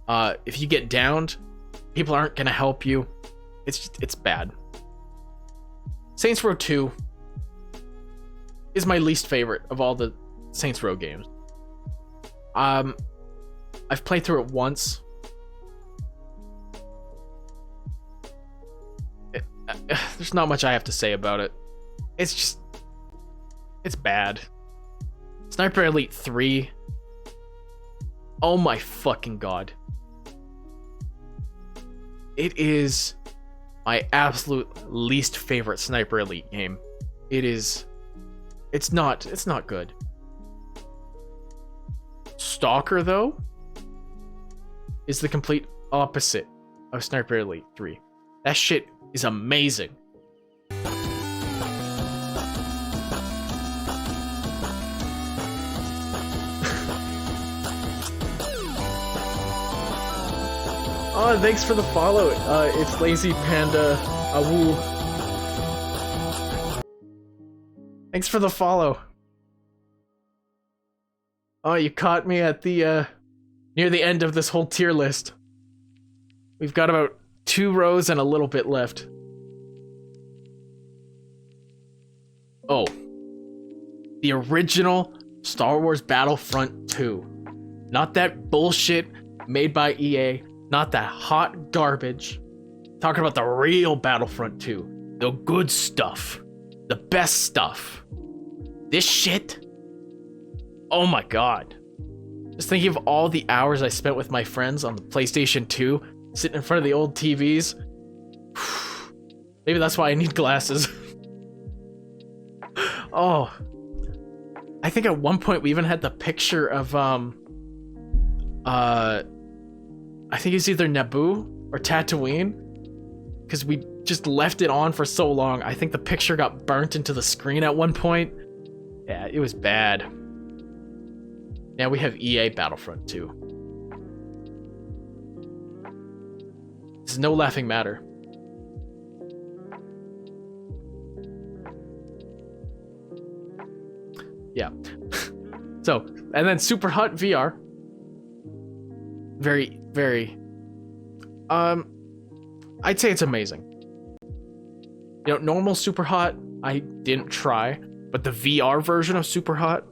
If you get downed, people aren't gonna help you. It's bad. Saints Row 2 is my least favorite of all the Saints Row games. I've played through it once. There's not much I have to say about it. It's bad. Sniper Elite 3. Oh my fucking god. It is my absolute least favorite Sniper Elite game. It's not good. Stalker, though, is the complete opposite of Sniper Elite 3. That shit is amazing. Oh, thanks for the follow. It's Lazy Panda Awoo. Thanks for the follow. Oh, you caught me at the near the end of this whole tier list. We've got about 2 rows and a little bit left. Oh. The original Star Wars Battlefront 2. Not that bullshit made by EA. Not that hot garbage. Talking about the real Battlefront 2. The good stuff. The best stuff. This shit? Oh my god. Just thinking of all the hours I spent with my friends on the PlayStation 2, sitting in front of the old TVs. Maybe that's why I need glasses. Oh. I think at one point we even had the picture of, I think it's either Naboo or Tatooine, because we just left it on for so long. I think the picture got burnt into the screen at one point. Yeah, it was bad. Now we have EA Battlefront 2. It's no laughing matter. Yeah. So, and then Super Hot VR. Very, very... I'd say it's amazing. You know, normal Super Hot, I didn't try, but the VR version of Super Hot,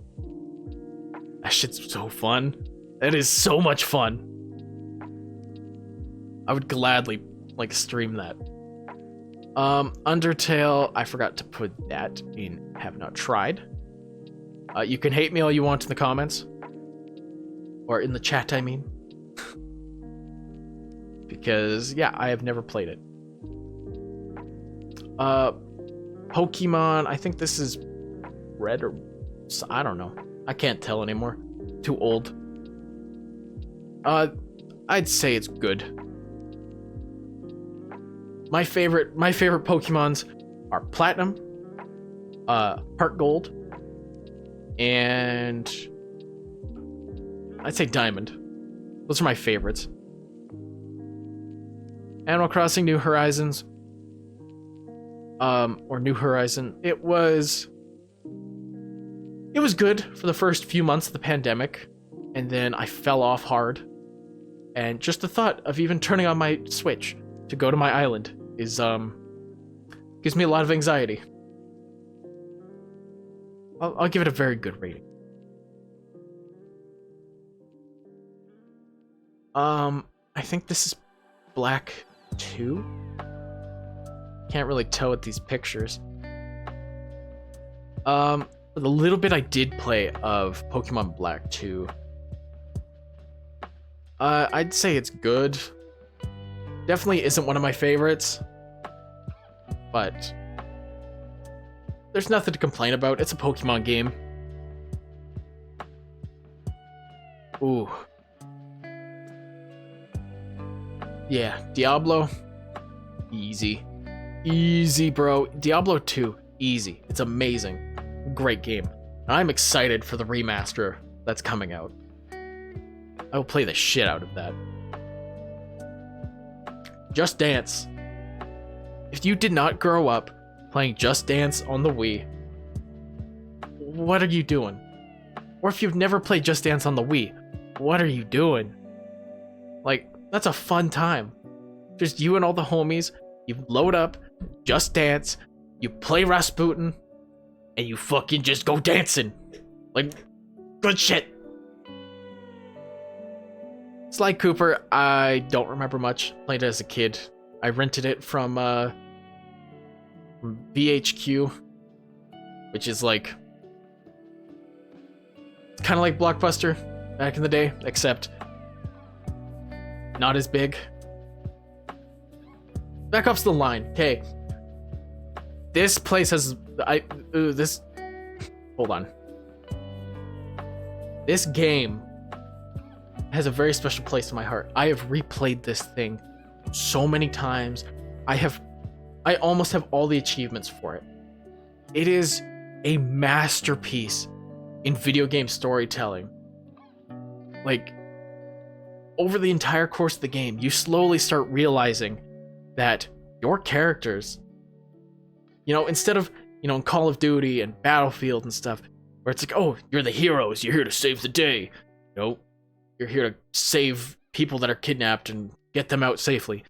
that shit's so fun. It is so much fun. I would gladly, like, stream that. Undertale, I forgot to put that in have not tried. You can hate me all you want in the comments. Or in the chat, I mean. Because, yeah, I have never played it. Pokemon, I think this is Red or... I don't know. I can't tell anymore. Too old. I'd say it's good. My favorite Pokemons are Platinum, Heart Gold, and I'd say Diamond. Those are my favorites. Animal Crossing New Horizons, or New Horizon. It was good for the first few months of the pandemic, and then I fell off hard. And just the thought of even turning on my Switch to go to my island is gives me a lot of anxiety. I'll give it a very good rating. I think this is Black 2. Can't really tell with these pictures. The little bit I did play of Pokemon Black 2, I'd say it's good. Definitely isn't one of my favorites, but there's nothing to complain about. It's a Pokemon game. Ooh. Yeah, Diablo, easy. Easy, bro. Diablo 2, easy. It's amazing. Great game. I'm excited for the remaster that's coming out. I will play the shit out of that. Just Dance. If you did not grow up playing Just Dance on the Wii, what are you doing? Or if you've never played Just Dance on the Wii, what are you doing? Like, that's a fun time. Just you and all the homies, you load up, Just Dance, you play Rasputin, and you fucking just go dancing. Like, good shit. Sly Cooper, I don't remember much. Played it as a kid. I rented it from VHQ, which is like... It's kind of like Blockbuster back in the day, except not as big. Back up to the line. Okay. This place has... Hold on. This game has a very special place in my heart. I have replayed this thing so many times. I almost have all the achievements for it. It is a masterpiece in video game storytelling. Like, over the entire course of the game, you slowly start realizing that your characters, instead of, in Call of Duty and Battlefield and stuff, where it's like, oh, you're the heroes, you're here to save the day. You're here to save people that are kidnapped and get them out safely.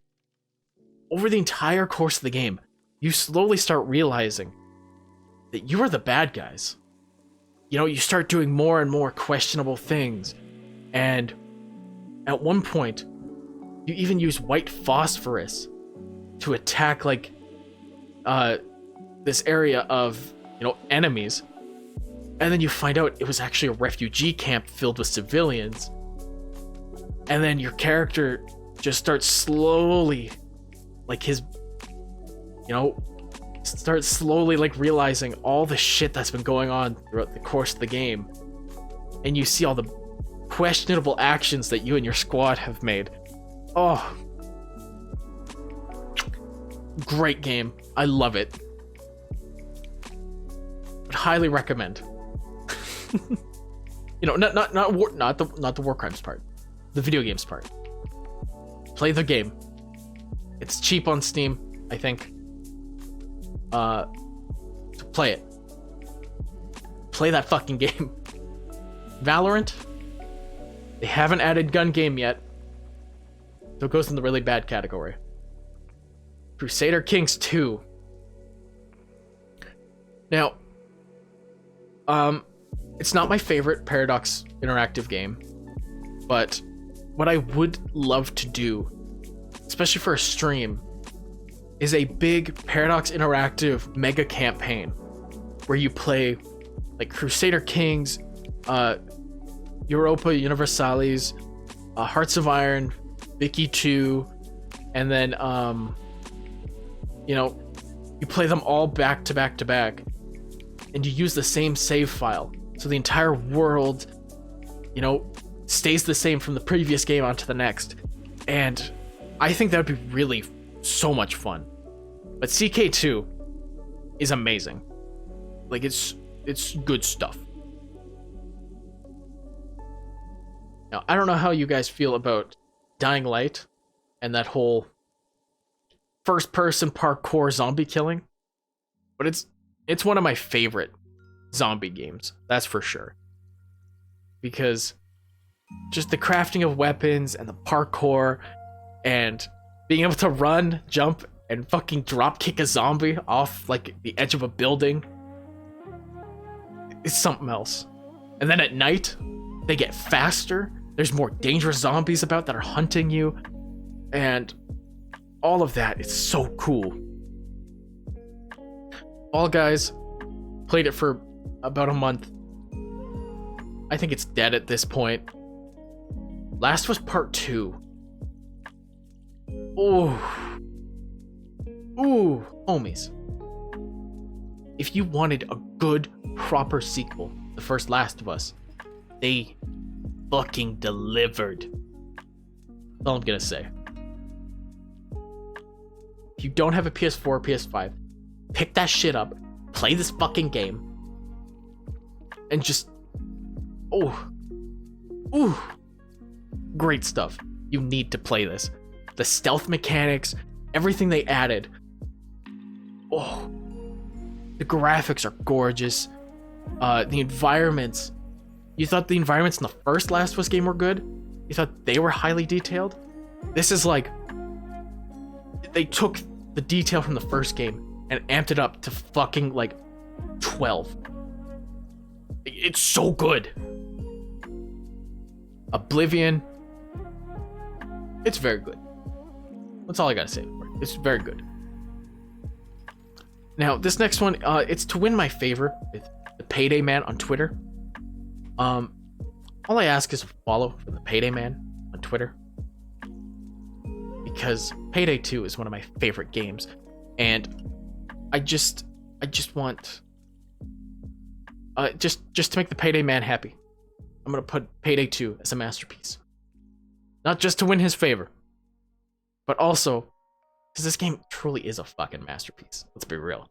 Over the entire course of the game, you slowly start realizing that you are the bad guys. You start doing more and more questionable things. And at one point, you even use white phosphorus to attack, this area of, enemies. And then you find out it was actually a refugee camp filled with civilians. And then your character just starts slowly, realizing all the shit that's been going on throughout the course of the game. And you see all the questionable actions that you and your squad have made. Oh. Great game. I love it. Would highly recommend. Not the war crimes part. The video games part. Play the game. It's cheap on Steam, I think. So play it. Play that fucking game. Valorant. They haven't added gun game yet, so it goes in the really bad category. Crusader Kings 2. Now, it's not my favorite Paradox interactive game, but what I would love to do, especially for a stream, is a big Paradox interactive mega campaign where you play like Crusader Kings, Europa Universalis, Hearts of Iron, Vicky 2, and then you play them all back to back to back, and you use the same save file, so the entire world, stays the same from the previous game onto the next. And I think that would be really so much fun. But CK2 is amazing. It's good stuff. Now, I don't know how you guys feel about Dying Light and that whole first-person parkour zombie killing, but it's one of my favorite zombie games, that's for sure. Because just the crafting of weapons and the parkour and being able to run, jump, and fucking drop kick a zombie off the edge of a building is something else. And then at night, they get faster. There's more dangerous zombies about that are hunting you. And all of that is so cool. Fall Guys, played it for about a month. I think it's dead at this point. Last was part 2. Ooh, homies. If you wanted a good, proper sequel, the first Last of Us, they fucking delivered. That's all I'm gonna say. If you don't have a PS4 or PS5, pick that shit up, play this fucking game, and just... great stuff. You need to play this. The stealth mechanics, everything they added. The graphics are gorgeous. The environments. You thought the environments in the first Last of Us game were good? You thought they were highly detailed? This is they took the detail from the first game and amped it up to fucking 12. It's so good. Oblivion. It's very good. That's all I gotta say for it. It's very good. Now, this next one, it's to win my favor with the Payday Man on Twitter. All I ask is a follow from the Payday Man on Twitter, because Payday 2 is one of my favorite games, and I just want just to make the Payday Man happy. I'm gonna put Payday 2 as a masterpiece, not just to win his favor, but also because this game truly is a fucking masterpiece. Let's be real.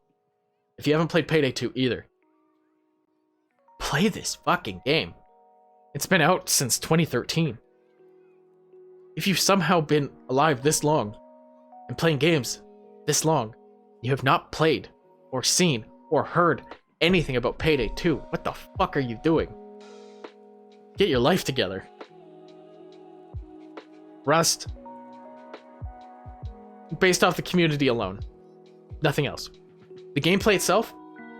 If you haven't played Payday 2 either, play this fucking game. It's been out since 2013. if you've somehow been alive this long and playing games this long, you have not played or seen or heard anything about Payday 2, what the fuck are you doing? Get your life together. Rust. Based off the community alone. Nothing else. The gameplay itself,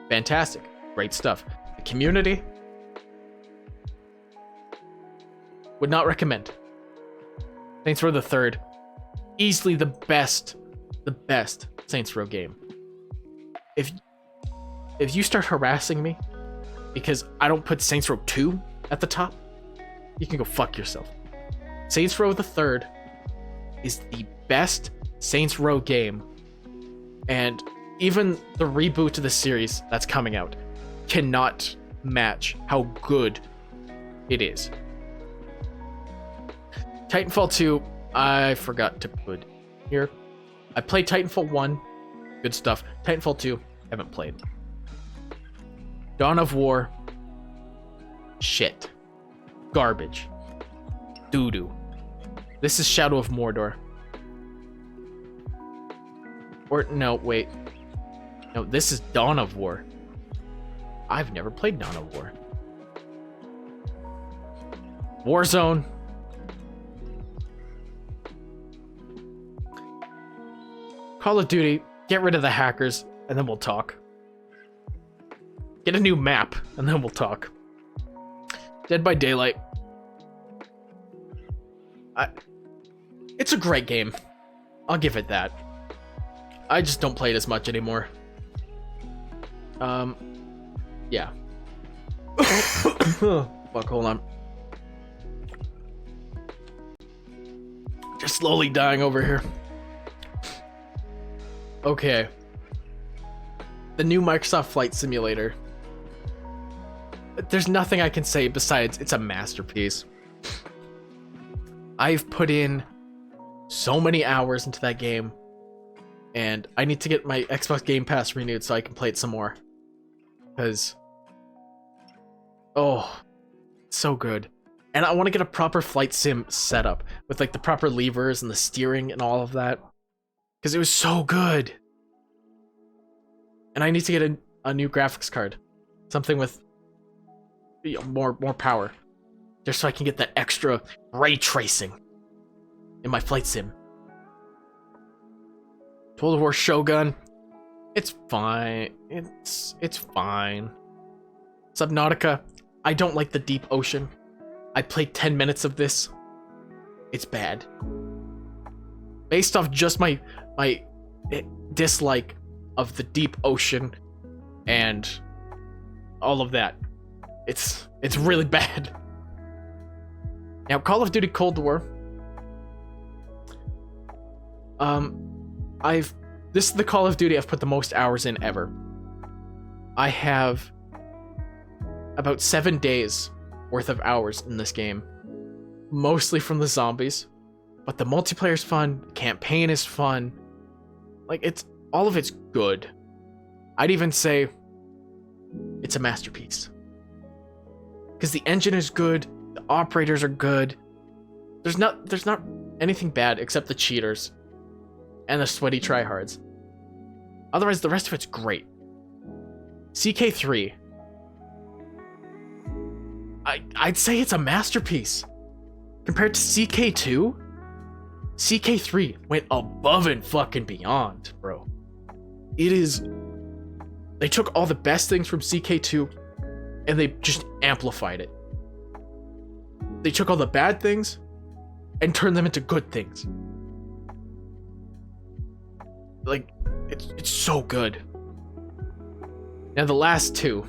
fantastic. Great stuff. The community, would not recommend. Saints Row the Third, easily the best Saints Row game. If you start harassing me because I don't put Saints Row 2 at the top, you can go fuck yourself. Saints Row the Third is the best Saints Row game, and even the reboot to the series that's coming out cannot match how good it is. Titanfall 2, I forgot to put here. I played Titanfall 1, good stuff. Titanfall 2, haven't played. Dawn of War, shit. Garbage. Doo-doo. This is Shadow of Mordor. Or, no, wait. No, this is Dawn of War. I've never played Dawn of War. Warzone. Call of Duty, get rid of the hackers, and then we'll talk. Get a new map, and then we'll talk. Dead by Daylight. It's a great game. I'll give it that. I just don't play it as much anymore. Yeah. Fuck, hold on. Just slowly dying over here. Okay. The new Microsoft Flight Simulator. There's nothing I can say besides it's a masterpiece. I've put in so many hours into that game, and I need to get my Xbox Game Pass renewed so I can play it some more. Because, oh, it's so good. And I want to get a proper flight sim setup with like the proper levers and the steering and all of that. Because it was so good. And I need to get a new graphics card. Something with more power. Just so I can get that extra ray tracing in my flight sim. Total War Shogun. It's fine. It's fine. Subnautica. I don't like the deep ocean. I played 10 minutes of this. It's bad. Based off just my dislike of the deep ocean and all of that, it's really bad. Now, Call of Duty Cold War. This is the Call of Duty I've put the most hours in ever. I have about 7 days worth of hours in this game, mostly from the zombies, but the multiplayer's fun, campaign is fun, like all of it's good. I'd even say it's a masterpiece because the engine is good, the operators are good. There's not anything bad except the cheaters and the sweaty tryhards. Otherwise, the rest of it's great. CK3. I'd say it's a masterpiece. Compared to CK2, CK3 went above and fucking beyond, bro. It is... They took all the best things from CK2 and they just amplified it. They took all the bad things and turned them into good things. Like, it's so good. Now the last two.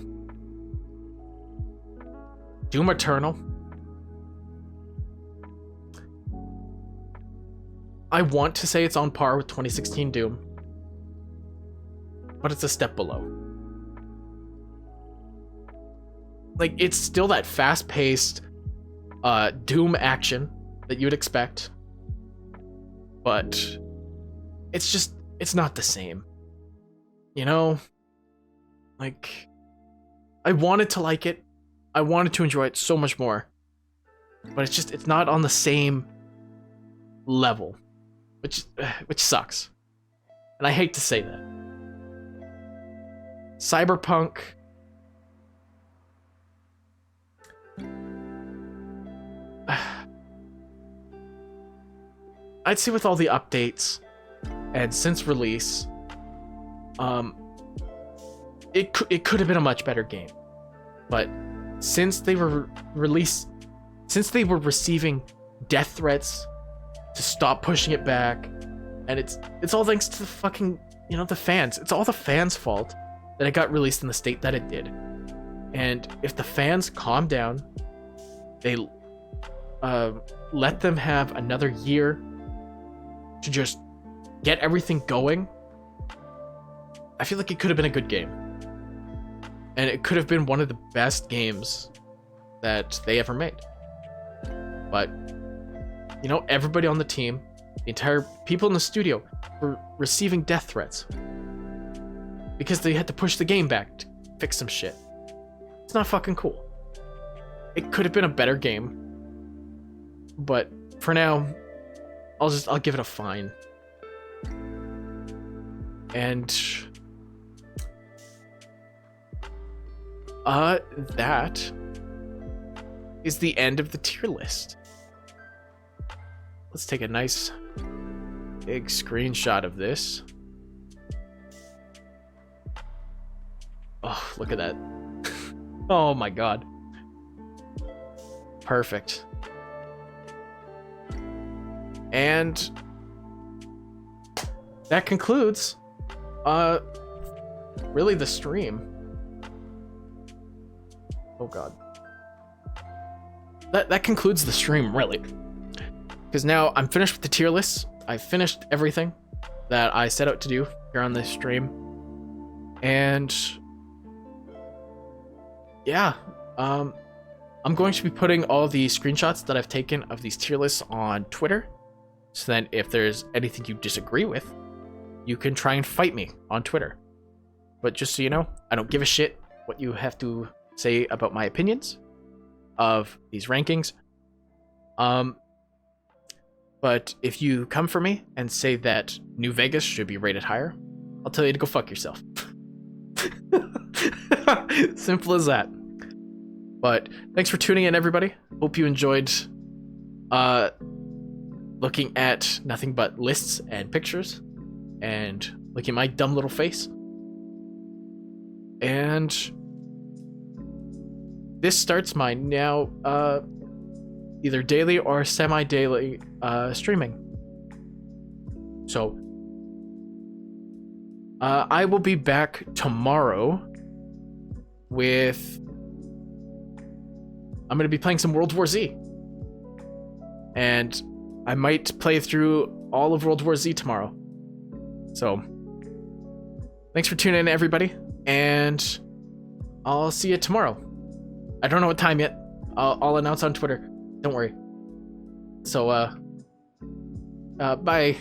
Doom Eternal. I want to say it's on par with 2016 Doom, but it's a step below. Like, it's still that fast-paced Doom action that you'd expect, but it's not the same. You know? Like, I wanted to like it. I wanted to enjoy it so much more. But it's not on the same level, which sucks. And I hate to say that. Cyberpunk, I'd say with all the updates and since release, it could have been a much better game. But since they were receiving death threats to stop pushing it back, and it's all thanks to the fucking, the fans. It's all the fans' fault that it got released in the state that it did. And if the fans calm down, they let them have another year to just get everything going, I feel like it could have been a good game. And it could have been one of the best games that they ever made. But, everybody on the team, the entire people in the studio, were receiving death threats because they had to push the game back to fix some shit. It's not fucking cool. It could have been a better game, but for now, I'll give it a fine. And that is the end of the tier list. Let's take a nice big screenshot of this. Oh, look at that. Oh my god. Perfect. And that concludes really the stream. Oh god. That concludes the stream, really. Because now I'm finished with the tier lists. I finished everything that I set out to do here on this stream. And yeah, I'm going to be putting all the screenshots that I've taken of these tier lists on Twitter. So then if there's anything you disagree with, you can try and fight me on Twitter. But just so you know, I don't give a shit what you have to say about my opinions of these rankings. But if you come for me and say that New Vegas should be rated higher, I'll tell you to go fuck yourself. Simple as that. But thanks for tuning in, everybody. Hope you enjoyed looking at nothing but lists and pictures and looking at my dumb little face. And this starts my now either daily or semi-daily streaming. So I will be back tomorrow with... I'm going to be playing some World War Z. And I might play through all of World War Z tomorrow. So, thanks for tuning in, everybody. And I'll see you tomorrow. I don't know what time yet. I'll announce on Twitter. Don't worry. So, bye.